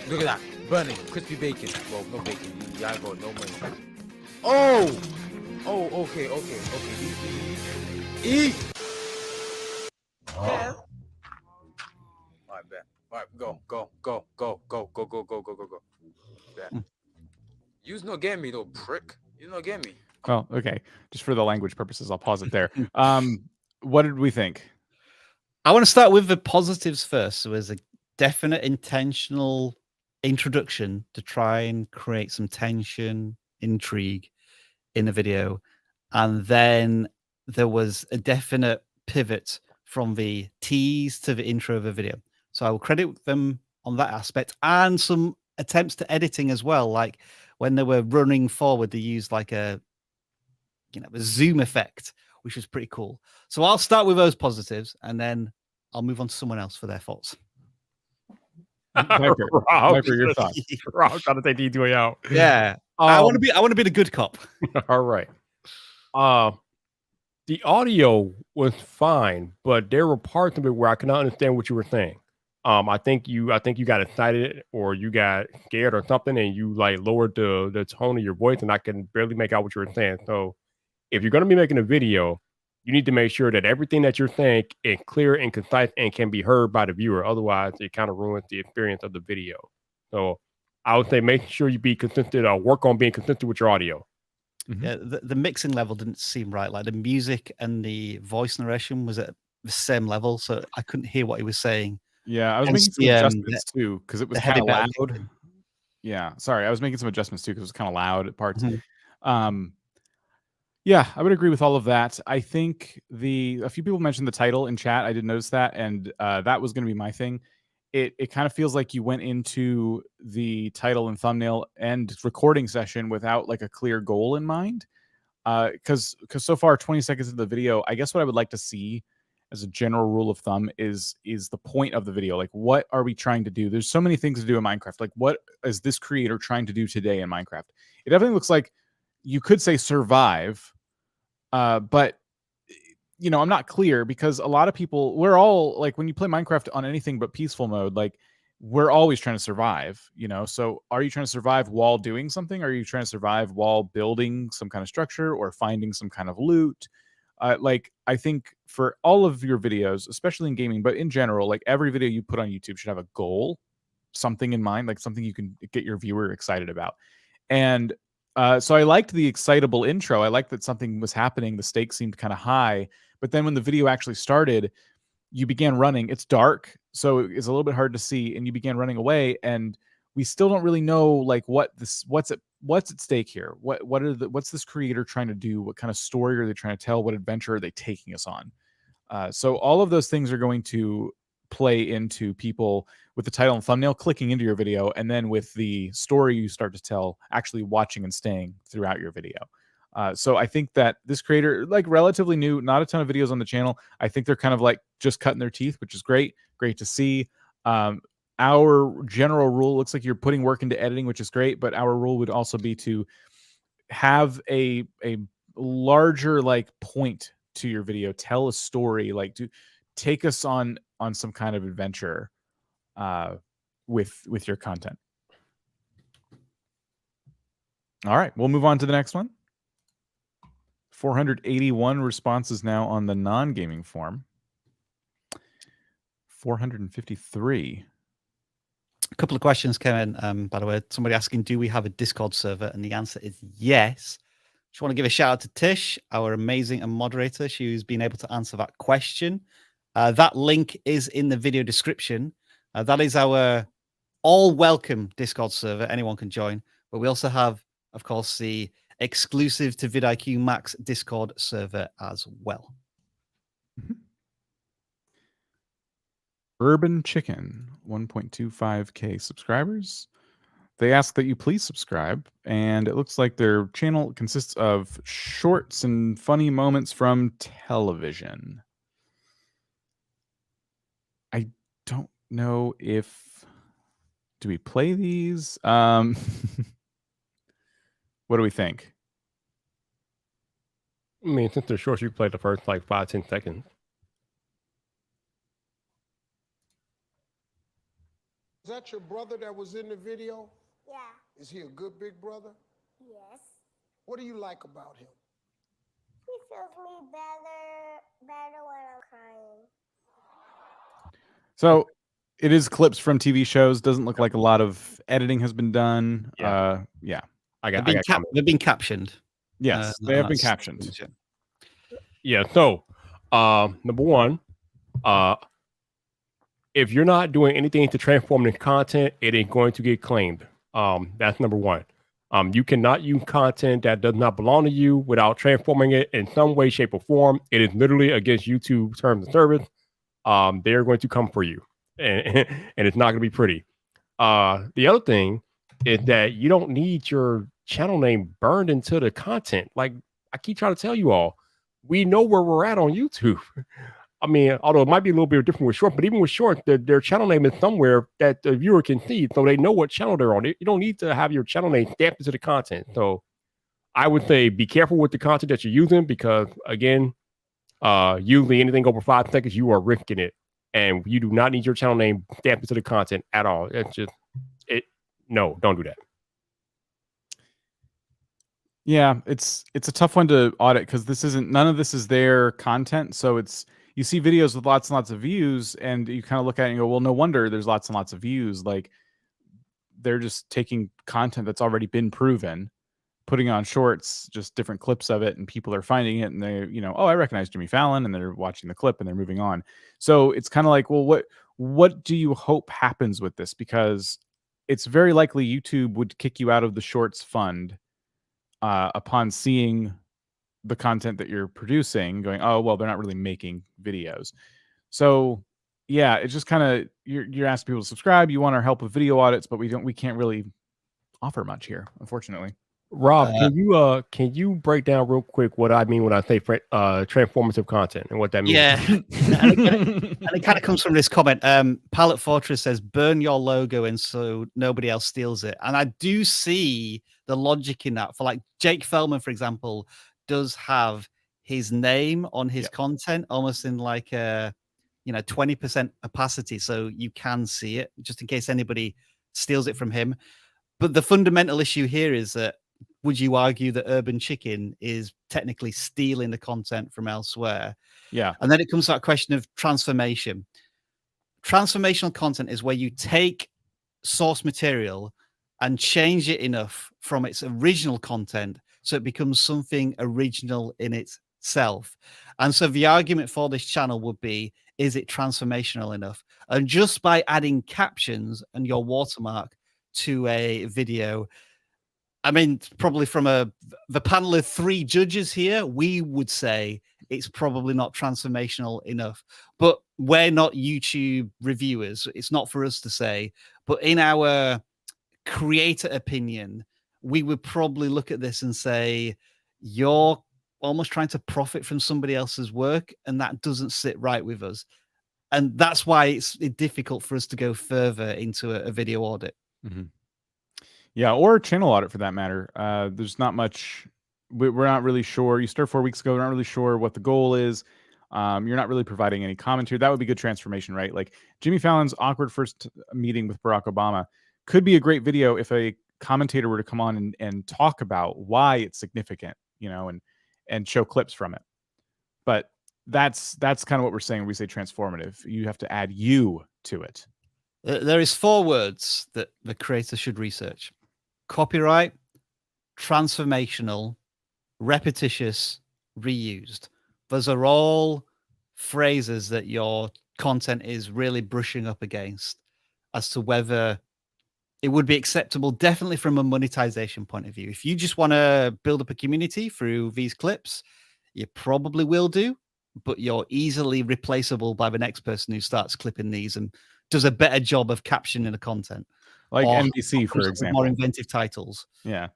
Speaker 20: Look at that. Burning. Crispy bacon. Well, no bacon. I got no money. Oh! Oh, okay. Eat!
Speaker 5: Yeah.
Speaker 20: Alright, bet. Alright, go. Bet. You's not getting me, though, prick. You not getting me.
Speaker 1: Oh, okay. Just for the language purposes, I'll pause it there. What did we think?
Speaker 17: I want to start with the positives first. So there's a definite intentional introduction to try and create some tension, intrigue in the video. And then there was a definite pivot from the tease to the intro of the video. So I will credit them on that aspect and some attempts to editing as well. Like when they were running forward, they used like a zoom effect, which was pretty cool. So I'll start with those positives and then I'll move on to someone else for their thoughts.
Speaker 1: Viper, your thoughts.
Speaker 2: Rob trying to take the easy way out.
Speaker 17: Yeah. I want to be the good cop.
Speaker 2: All right. The audio was fine, but there were parts of it where I could not understand what you were saying. I think you got excited or you got scared or something, and you like lowered the tone of your voice, and I can barely make out what you were saying. So if you're going to be making a video, you need to make sure that everything that you're saying is clear and concise and can be heard by the viewer. Otherwise, it kind of ruins the experience of the video. So I would say make sure you be consistent or work on being consistent with your audio.
Speaker 17: Yeah, the mixing level didn't seem right. Like the music and the voice narration was at the same level, so I couldn't hear what he was saying.
Speaker 1: Yeah, I was
Speaker 17: Hence
Speaker 1: making some
Speaker 17: the,
Speaker 1: adjustments too because it was
Speaker 17: the heavy
Speaker 1: kind of
Speaker 17: metal
Speaker 1: loud.
Speaker 17: mixing.
Speaker 1: Yeah, sorry, I was making some adjustments too because it was kind of loud at parts.
Speaker 17: Mhm.
Speaker 1: Yeah, I would agree with all of that. I think a few people mentioned the title in chat. I did notice that, and that was going to be my thing. It kind of feels like you went into the title and thumbnail and recording session without like a clear goal in mind. Because so far, 20 seconds into the video, I guess what I would like to see as a general rule of thumb is the point of the video. Like, what are we trying to do? There's so many things to do in Minecraft. Like, what is this creator trying to do today in Minecraft? It definitely looks like you could say survive, but I'm not clear because a lot of people, we're all like, when you play Minecraft on anything but peaceful mode, like we're always trying to survive, So are you trying to survive while doing something? Are you trying to survive while building some kind of structure or finding some kind of loot? Like, I think for all of your videos, especially in gaming, but in general, like every video you put on YouTube should have a goal, something in mind, like something you can get your viewer excited about. And so I liked the excitable intro. I liked that something was happening. The stakes seemed kind of high. But then when the video actually started, you began running. It's dark, so it's a little bit hard to see. And you began running away, and we still don't really know like what's at stake here. What's this creator trying to do? What kind of story are they trying to tell? What adventure are they taking us on? So all of those things are going to play into people with the title and thumbnail clicking into your video, and then with the story you start to tell actually watching and staying throughout your video. So I think that this creator, like relatively new, not a ton of videos on the channel. I think they're kind of like just cutting their teeth, which is great to see. Our general rule looks like you're putting work into editing, which is great, but our rule would also be to have a larger like point to your video, tell a story, like to take us on some kind of adventure with your content. All right, we'll move on to the next one. 481 responses now on the non-gaming form. 453.
Speaker 17: A couple of questions came in, by the way. Somebody asking, do we have a Discord server? And the answer is yes. Just want to give a shout out to Tish, our amazing moderator. She's been able to answer that question. That link is in the video description. That is our all-welcome Discord server. Anyone can join. But we also have, of course, the exclusive to vidIQ Max Discord server as well.
Speaker 1: Urban Chicken, 1.25K subscribers. They ask that you please subscribe, and it looks like their channel consists of shorts and funny moments from television. I don't know if... Do we play these? What do we think?
Speaker 2: I mean, since they're short, you play the first like 5-10 seconds.
Speaker 21: Is that your brother that was in the video? Yeah. Is he a good big brother? Yes. What do you like about him? He feels me better when I'm crying.
Speaker 1: So it is clips from TV shows. Doesn't look like a lot of editing has been done. Yeah.
Speaker 17: They've been captioned.
Speaker 1: Yes, they have been captioned.
Speaker 2: Yeah. So, number one, if you're not doing anything to transform the content, it ain't going to get claimed. That's number one. You cannot use content that does not belong to you without transforming it in some way, shape, or form. It is literally against YouTube terms of service. They're going to come for you, and it's not going to be pretty. The other thing is that you don't need your channel name burned into the content. Like I keep trying to tell you all, we know where we're at on YouTube. I mean, although it might be a little bit different with short, but even with short, their channel name is somewhere that the viewer can see, so they know what channel they're on. You don't need to have your channel name stamped into the content. So I would say be careful with the content that you're using because, again, Usually anything over 5 seconds, you are risking it. And you do not need your channel name stamped into the content at all. It's just no, don't do that.
Speaker 1: Yeah, it's a tough one to audit because none of this is their content. So you see videos with lots and lots of views, and you kind of look at it and go, well, no wonder there's lots and lots of views. Like they're just taking content that's already been proven, putting on shorts, just different clips of it, and people are finding it, and they, oh, I recognize Jimmy Fallon, and they're watching the clip and they're moving on. So it's kind of like, well, what do you hope happens with this? Because it's very likely YouTube would kick you out of the shorts fund upon seeing the content that you're producing, going, oh, well, they're not really making videos. So yeah, it's just kind of, you're asking people to subscribe. You want our help with video audits, but we can't really offer much here, unfortunately.
Speaker 2: Rob, can you break down real quick what I mean when I say transformative content and what that means?
Speaker 17: Yeah, and it kind of comes from this comment. Palette Fortress says, "Burn your logo, and so nobody else steals it." And I do see the logic in that. For like Jake Feldman, for example, does have his name on his content, almost in like a 20% opacity, so you can see it, just in case anybody steals it from him. But the fundamental issue here is that, would you argue that Urban Chicken is technically stealing the content from elsewhere?
Speaker 1: Yeah.
Speaker 17: And then it comes to that question of transformation. Transformational content is where you take source material and change it enough from its original content so it becomes something original in itself. And so the argument for this channel would be, is it transformational enough? And just by adding captions and your watermark to a video, I mean, probably from the panel of 3 judges here, we would say it's probably not transformational enough. But we're not YouTube reviewers. It's not for us to say. But in our creator opinion, we would probably look at this and say, you're almost trying to profit from somebody else's work, and that doesn't sit right with us. And that's why it's difficult for us to go further into a video audit.
Speaker 1: Mm-hmm. Yeah, or channel audit for that matter. There's not much. We're not really sure. You started 4 weeks ago. We're not really sure what the goal is. You're not really providing any commentary. That would be good transformation, right? Like Jimmy Fallon's awkward first meeting with Barack Obama could be a great video if a commentator were to come on and talk about why it's significant, and show clips from it. But that's kind of what we're saying when we say transformative. You have to add you to it.
Speaker 17: There is 4 words that the creator should research: copyright, transformational, repetitious, reused. Those are all phrases that your content is really brushing up against as to whether it would be acceptable, definitely from a monetization point of view. If you just want to build up a community through these clips, you probably will do, but you're easily replaceable by the next person who starts clipping these and does a better job of captioning the content.
Speaker 1: Like
Speaker 17: or
Speaker 1: NBC, for example.
Speaker 17: More inventive titles.
Speaker 1: Yeah.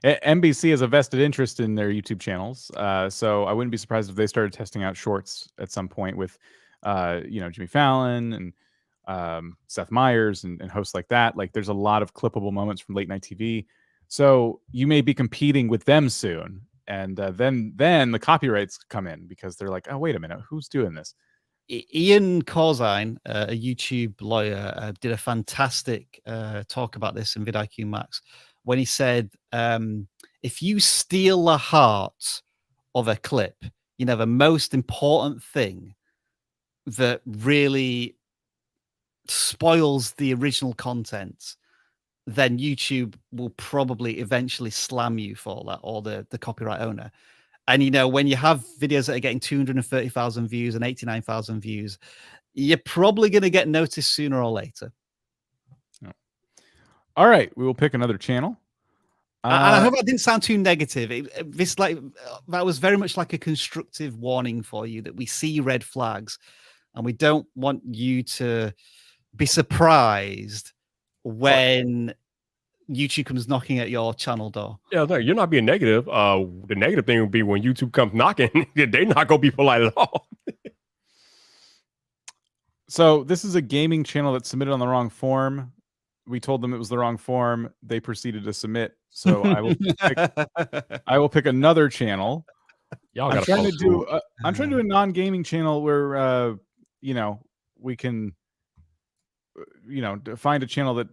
Speaker 1: NBC has a vested interest in their YouTube channels. So I wouldn't be surprised if they started testing out shorts at some point with, Jimmy Fallon and Seth Meyers and hosts like that. Like there's a lot of clippable moments from late night TV. So you may be competing with them soon. And then the copyrights come in because they're like, oh, wait a minute, who's doing this?
Speaker 17: Ian Corzine, a YouTube lawyer, did a fantastic talk about this in vidIQ Max when he said, if you steal the heart of a clip, the most important thing that really spoils the original content, then YouTube will probably eventually slam you for that, or the copyright owner. And, when you have videos that are getting 230,000 views and 89,000 views, you're probably going to get noticed sooner or later.
Speaker 1: Oh. All right. We will pick another channel.
Speaker 17: And I hope I didn't sound too negative. That was very much like a constructive warning for you that we see red flags and we don't want you to be surprised when YouTube comes knocking at your channel door.
Speaker 2: Yeah, no, you're not being negative. The negative thing would be when YouTube comes knocking, they're not going to be polite at all.
Speaker 1: So this is a gaming channel that submitted on the wrong form. We told them it was the wrong form. They proceeded to submit. So I will pick another channel.
Speaker 2: Y'all
Speaker 1: I'm
Speaker 2: gotta
Speaker 1: trying to
Speaker 2: post
Speaker 1: do.
Speaker 2: rules.
Speaker 1: I'm trying to do a non-gaming channel where we can find a channel that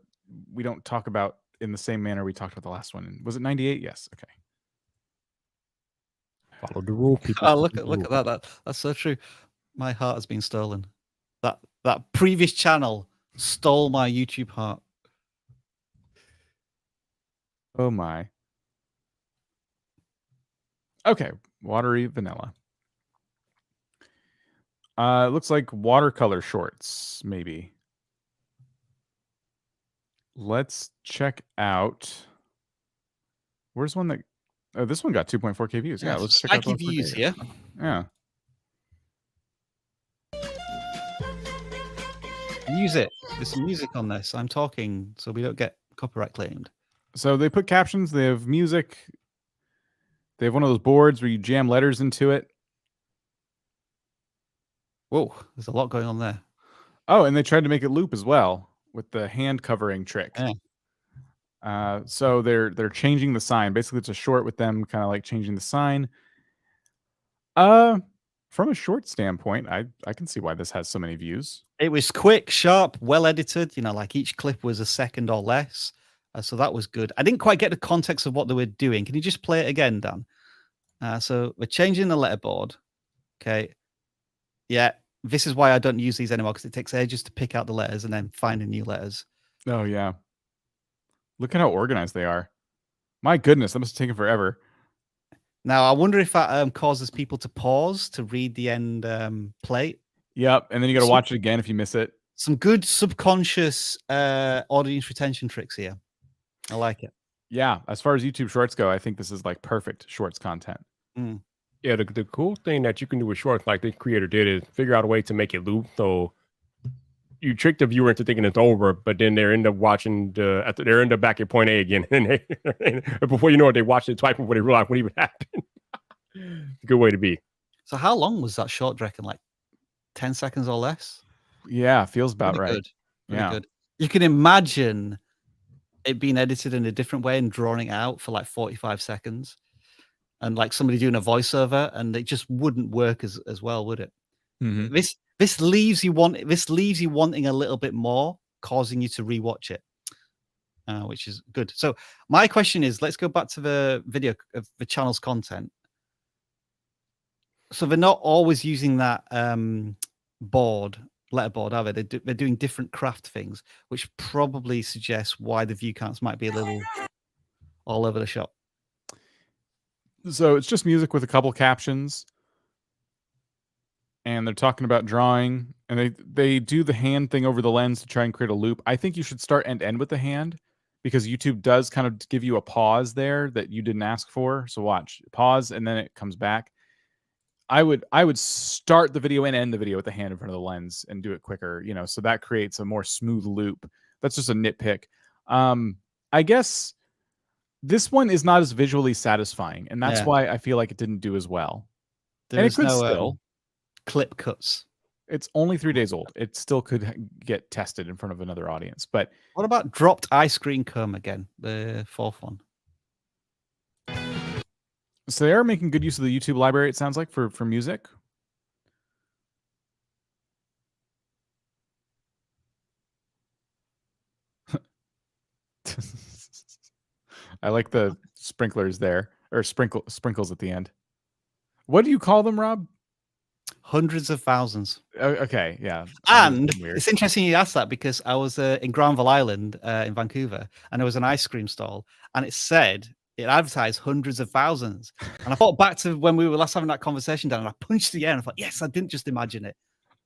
Speaker 1: we don't talk about in the same manner we talked about the last one. Was it 98? Yes. Okay.
Speaker 2: Follow the rule, people.
Speaker 17: Oh, look at that. That's so true. My heart has been stolen. That previous channel stole my YouTube heart.
Speaker 1: Oh my. Okay, watery vanilla. It looks like watercolor shorts, maybe. Let's check out. Where's one that? Oh, this one got 2.4K views. Yeah, let's check out
Speaker 17: spiky
Speaker 1: the one
Speaker 17: views
Speaker 1: 4K.
Speaker 17: here.
Speaker 1: Yeah.
Speaker 17: Use it. There's some music on this. I'm talking, so we don't get copyright claimed.
Speaker 1: So they put captions. They have music. They have one of those boards where you jam letters into it.
Speaker 17: Whoa, there's a lot going on there.
Speaker 1: Oh, and they tried to make it loop as well with the hand covering trick.
Speaker 17: Yeah.
Speaker 1: So they're changing the sign. Basically, it's a short with them kind of like changing the sign. From a short standpoint, I can see why this has so many views.
Speaker 17: It was quick, sharp, well edited. Like each clip was a second or less. So that was good. I didn't quite get the context of what they were doing. Can you just play it again, Dan? So we're changing the letterboard. Okay. Yeah. This is why I don't use these anymore, because it takes ages to pick out the letters and then finding new letters.
Speaker 1: Oh, yeah. Look at how organized they are. My goodness, that must have taken forever.
Speaker 17: Now, I wonder if that causes people to pause to read the end plate.
Speaker 1: Yep. And then you got to watch it again if you miss it.
Speaker 17: Some good subconscious audience retention tricks here. I like it.
Speaker 1: Yeah. As far as YouTube Shorts go, I think this is like perfect Shorts content.
Speaker 17: Mm.
Speaker 2: Yeah, the cool thing that you can do with shorts, like the creator did, is figure out a way to make it loop. So you trick the viewer into thinking it's over, but then they end up watching they end up back at point A again, and before you know it, they watched it twice before they realize what even happened. Good way to be.
Speaker 17: So how long was that short, do you reckon? Like 10 seconds or less?
Speaker 1: Yeah, feels about
Speaker 17: Really
Speaker 1: right.
Speaker 17: Good. Really good. You can imagine it being edited in a different way and drawing it out for like 45 seconds. And like somebody doing a voiceover, and it just wouldn't work as well, would it?
Speaker 1: Mm-hmm.
Speaker 17: This leaves you wanting a little bit more, causing you to rewatch it, which is good. So my question is, let's go back to the video of the channel's content. So they're not always using that letterboard, are they? They're doing different craft things, which probably suggests why the view counts might be a little all over the shop.
Speaker 1: So it's just music with a couple captions. And they're talking about drawing, and they do the hand thing over the lens to try and create a loop. I think you should start and end with the hand, because YouTube does kind of give you a pause there that you didn't ask for. So watch, pause, and then it comes back. I would start the video and end the video with the hand in front of the lens and do it quicker, so that creates a more smooth loop. That's just a nitpick. I guess this one is not as visually satisfying, and that's why I feel like it didn't do as well.
Speaker 17: There
Speaker 1: and
Speaker 17: is
Speaker 1: it could
Speaker 17: no
Speaker 1: still.
Speaker 17: Clip cuts.
Speaker 1: It's only 3 days old. It still could get tested in front of another audience. But
Speaker 17: what about dropped ice cream cone again? The fourth one.
Speaker 1: So they are making good use of the YouTube library, it sounds like, for music. I like the sprinklers there, or sprinkles at the end. What do you call them, Rob?
Speaker 17: Hundreds of thousands.
Speaker 1: Okay, yeah.
Speaker 17: And it's interesting you asked that, because I was in Granville Island in Vancouver, and there was an ice cream stall, and it advertised hundreds of thousands. And I thought back to when we were last having that conversation, Dan, and I punched the air, and I thought, yes, I didn't just imagine it.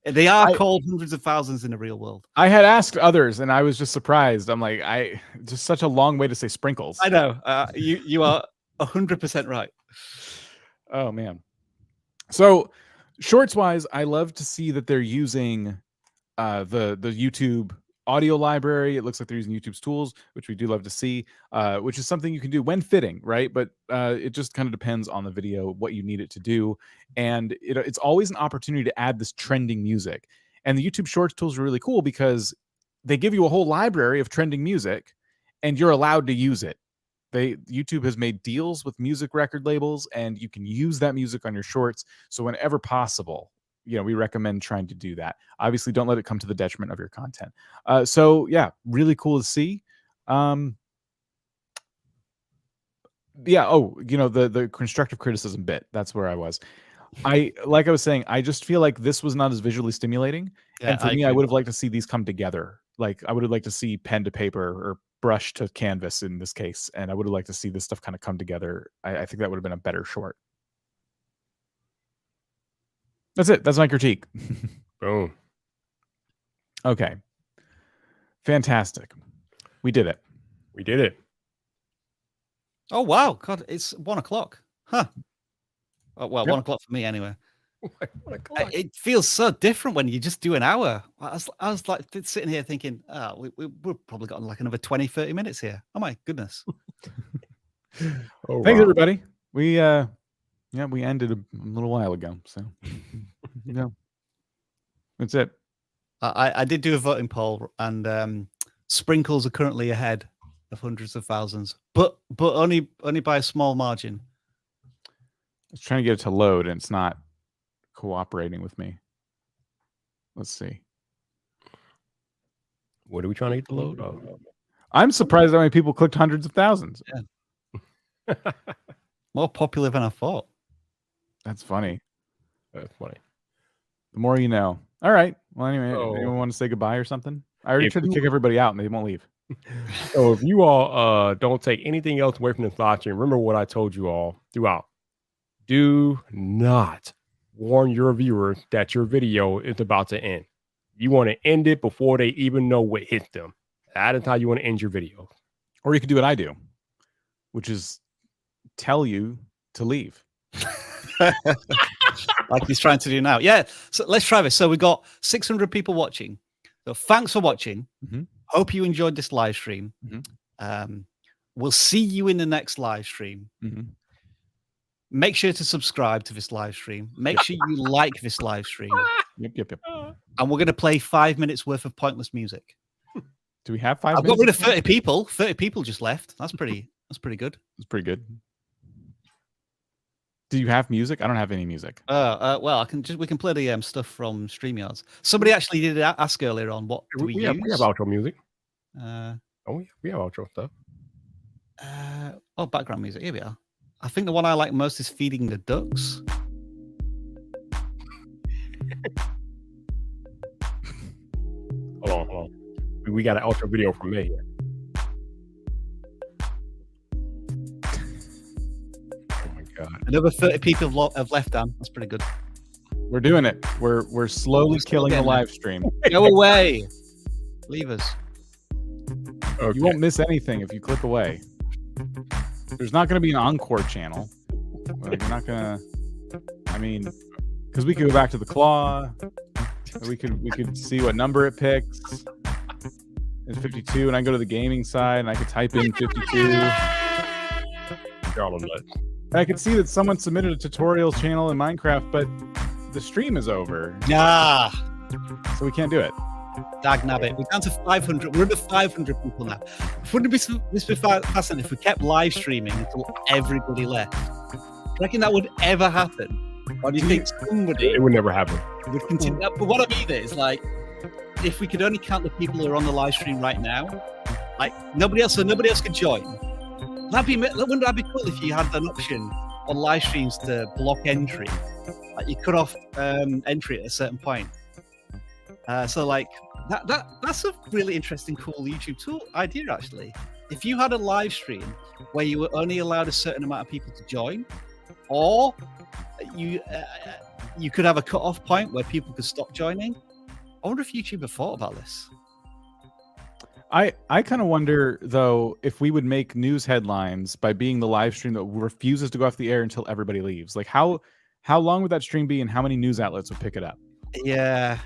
Speaker 17: They are called hundreds of thousands in the real world.
Speaker 1: I had asked others, and I was just surprised. I'm like, just such a long way to say sprinkles.
Speaker 17: I know. You are 100% right.
Speaker 1: Oh, man. So shorts wise, I love to see that they're using the YouTube audio library. It looks like they're using YouTube's tools, which we do love to see, which is something you can do when fitting, right? But it just kind of depends on the video, what you need it to do. And it's always an opportunity to add this trending music. And the YouTube Shorts tools are really cool because they give you a whole library of trending music, and you're allowed to use it. YouTube has made deals with music record labels, and you can use that music on your shorts. So whenever possible, we recommend trying to do that. Obviously, don't let it come to the detriment of your content. So yeah, really cool to see. Yeah. Oh, the constructive criticism bit. That's where I was. Like I was saying, I just feel like this was not as visually stimulating.
Speaker 17: Yeah,
Speaker 1: And for
Speaker 17: I
Speaker 1: me, I
Speaker 17: agree.
Speaker 1: would have liked to see these come together. Like I would have liked to see pen to paper or brush to canvas in this case. And I would have liked to see this stuff kind of come together. I think that would have been a better short. That's it. That's my critique.
Speaker 2: Boom.
Speaker 1: Okay. Fantastic. We did it.
Speaker 2: We did it.
Speaker 17: Oh wow, God, it's 1 o'clock. Huh. Oh, well,
Speaker 2: Yep.
Speaker 17: 1 o'clock for me anyway.
Speaker 2: 1 o'clock.
Speaker 17: It feels so different when you just do an hour. I was like sitting here thinking, we've probably got like another 20, 30 minutes here. Oh my goodness.
Speaker 2: Oh,
Speaker 1: Thanks,
Speaker 2: wow.
Speaker 1: everybody. We we ended a little while ago. So that's it.
Speaker 17: I did do a voting poll, and sprinkles are currently ahead of hundreds of thousands, but only by a small margin.
Speaker 1: I was trying to get it to load, and it's not cooperating with me. Let's see.
Speaker 2: What are we trying to get to load? Oh.
Speaker 1: I'm surprised how many people clicked hundreds of thousands.
Speaker 17: Yeah. More popular than I thought.
Speaker 1: That's funny.
Speaker 2: That's funny.
Speaker 1: The more you know. All right. Well, anyway,
Speaker 2: So-
Speaker 1: anyone want to say goodbye or something? I already
Speaker 2: If
Speaker 1: tried to
Speaker 2: you-
Speaker 1: kick everybody out, and they won't leave.
Speaker 2: So if you all don't take anything else away from this live stream, remember what I told you all throughout. Do not warn your viewers that your video is about to end. You want to end it before they even know what hit them. That is how you want to end your video.
Speaker 1: Or you could do what I do, which is tell you to leave.
Speaker 17: Like he's trying to do now. Yeah. So let's try this. So we got 600 people watching. So thanks for watching.
Speaker 1: Mhm.
Speaker 17: Hope you enjoyed this live stream. We'll see you in the next live stream.
Speaker 1: Mhm.
Speaker 17: Make sure to subscribe to this live stream. Make sure you like this live stream.
Speaker 1: Yep.
Speaker 17: And we're going to play 5 minutes worth of pointless music.
Speaker 1: Do we have 5
Speaker 17: I've
Speaker 1: minutes?
Speaker 17: got rid of 30 people. 30 people just left. That's pretty good.
Speaker 1: It's pretty good. Do you have music? I don't have any music.
Speaker 17: Well, we can play the stuff from StreamYards. Somebody actually did ask earlier on what do we
Speaker 2: have
Speaker 17: use.
Speaker 2: outro music. We have outro stuff.
Speaker 17: Background music. Here we are. I think the one I like most is Feeding the Ducks.
Speaker 2: Hold on. We got an outro video from me here. Oh my God.
Speaker 17: Another 30 people have left, Dan. That's pretty good.
Speaker 1: We're doing it. We're slowly killing the
Speaker 17: getting
Speaker 1: live stream.
Speaker 17: Go away. Leave us.
Speaker 2: Okay.
Speaker 1: You won't miss anything if you click away. There's not going to be an encore channel. Like, you're not gonna. I mean, because we could go back to the claw. We could see what number it picks. It's 52, and I can go to the gaming side, and I could type in 52.
Speaker 2: Y'all are nuts.
Speaker 1: And I could see that someone submitted a tutorial channel in Minecraft, but the stream is over.
Speaker 17: Nah.
Speaker 1: So we can't do it.
Speaker 17: Dagnabbit. We're down to 500. We're under 500 people now. Wouldn't this be fascinating if we kept live streaming until everybody left? Do you reckon that would ever happen? Or do you think somebody
Speaker 2: It would never happen.
Speaker 17: would continue? But what I mean is, like, if we could only count the people who are on the live stream right now, like nobody else could join. Wouldn't that be cool if you had an option on live streams to block entry? Like you cut off entry at a certain point. So like that's a really interesting, cool YouTube tool idea actually. If you had a live stream where you were only allowed a certain amount of people to join, or you could have a cut-off point where people could stop joining. I wonder if YouTube have thought about this.
Speaker 1: I kind of wonder though if we would make news headlines by being the live stream that refuses to go off the air until everybody leaves. Like how long would that stream be, and how many news outlets would pick it up?
Speaker 17: Yeah.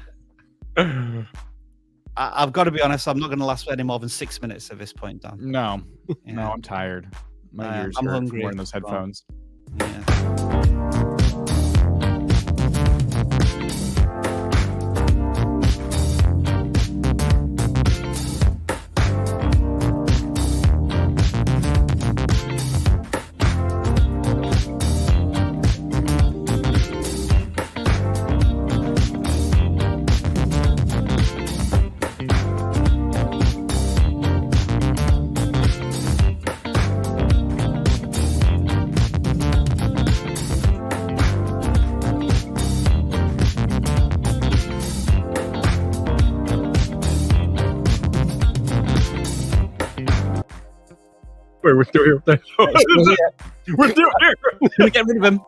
Speaker 17: I've got to be honest, I'm not going to last any more than 6 minutes at this point, Dan.
Speaker 1: No,
Speaker 17: Yeah.
Speaker 1: no, I'm tired. My ears
Speaker 17: I'm
Speaker 1: hurt from
Speaker 17: hungry.
Speaker 1: wearing those headphones.
Speaker 17: Yeah.
Speaker 2: Wait, we're still here. We're still here.
Speaker 17: Get rid of him.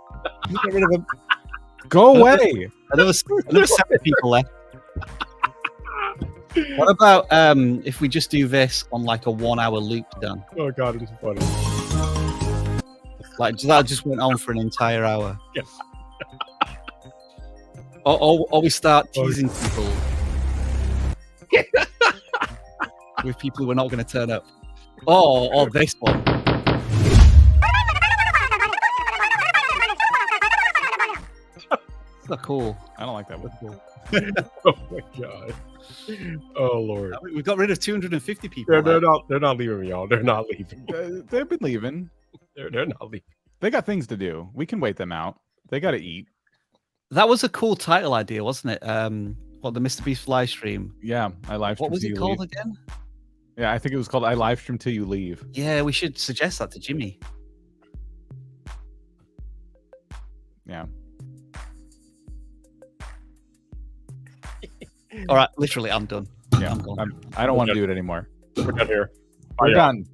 Speaker 17: Get rid of him.
Speaker 1: Go away.
Speaker 17: Another 7 people left. What about if we just do this on like a 1 hour loop done?
Speaker 2: Oh god, it is funny.
Speaker 17: Like that just went on for an entire hour.
Speaker 2: Yes.
Speaker 17: Or we start teasing people with people who are not going to turn up. Or this one. That's not cool.
Speaker 1: I don't like that one.
Speaker 2: Cool. Oh my god. Oh lord.
Speaker 17: We've got rid of 250 people.
Speaker 2: They're not leaving, y'all. They're not leaving.
Speaker 1: They've been leaving.
Speaker 2: They're not leaving.
Speaker 1: They got things to do. We can wait them out. They got to eat.
Speaker 17: That was a cool title idea, wasn't it? What, the Mr. Beast live stream?
Speaker 1: Yeah, I live stream.
Speaker 17: What was it called again?
Speaker 1: Yeah, I think it was called I live stream till you leave.
Speaker 17: Yeah, we should suggest that to Jimmy.
Speaker 1: Yeah.
Speaker 17: All right, literally, I'm done.
Speaker 1: Yeah,
Speaker 17: I'm gone.
Speaker 1: I don't want to do it anymore.
Speaker 2: We're done here.
Speaker 1: We're done.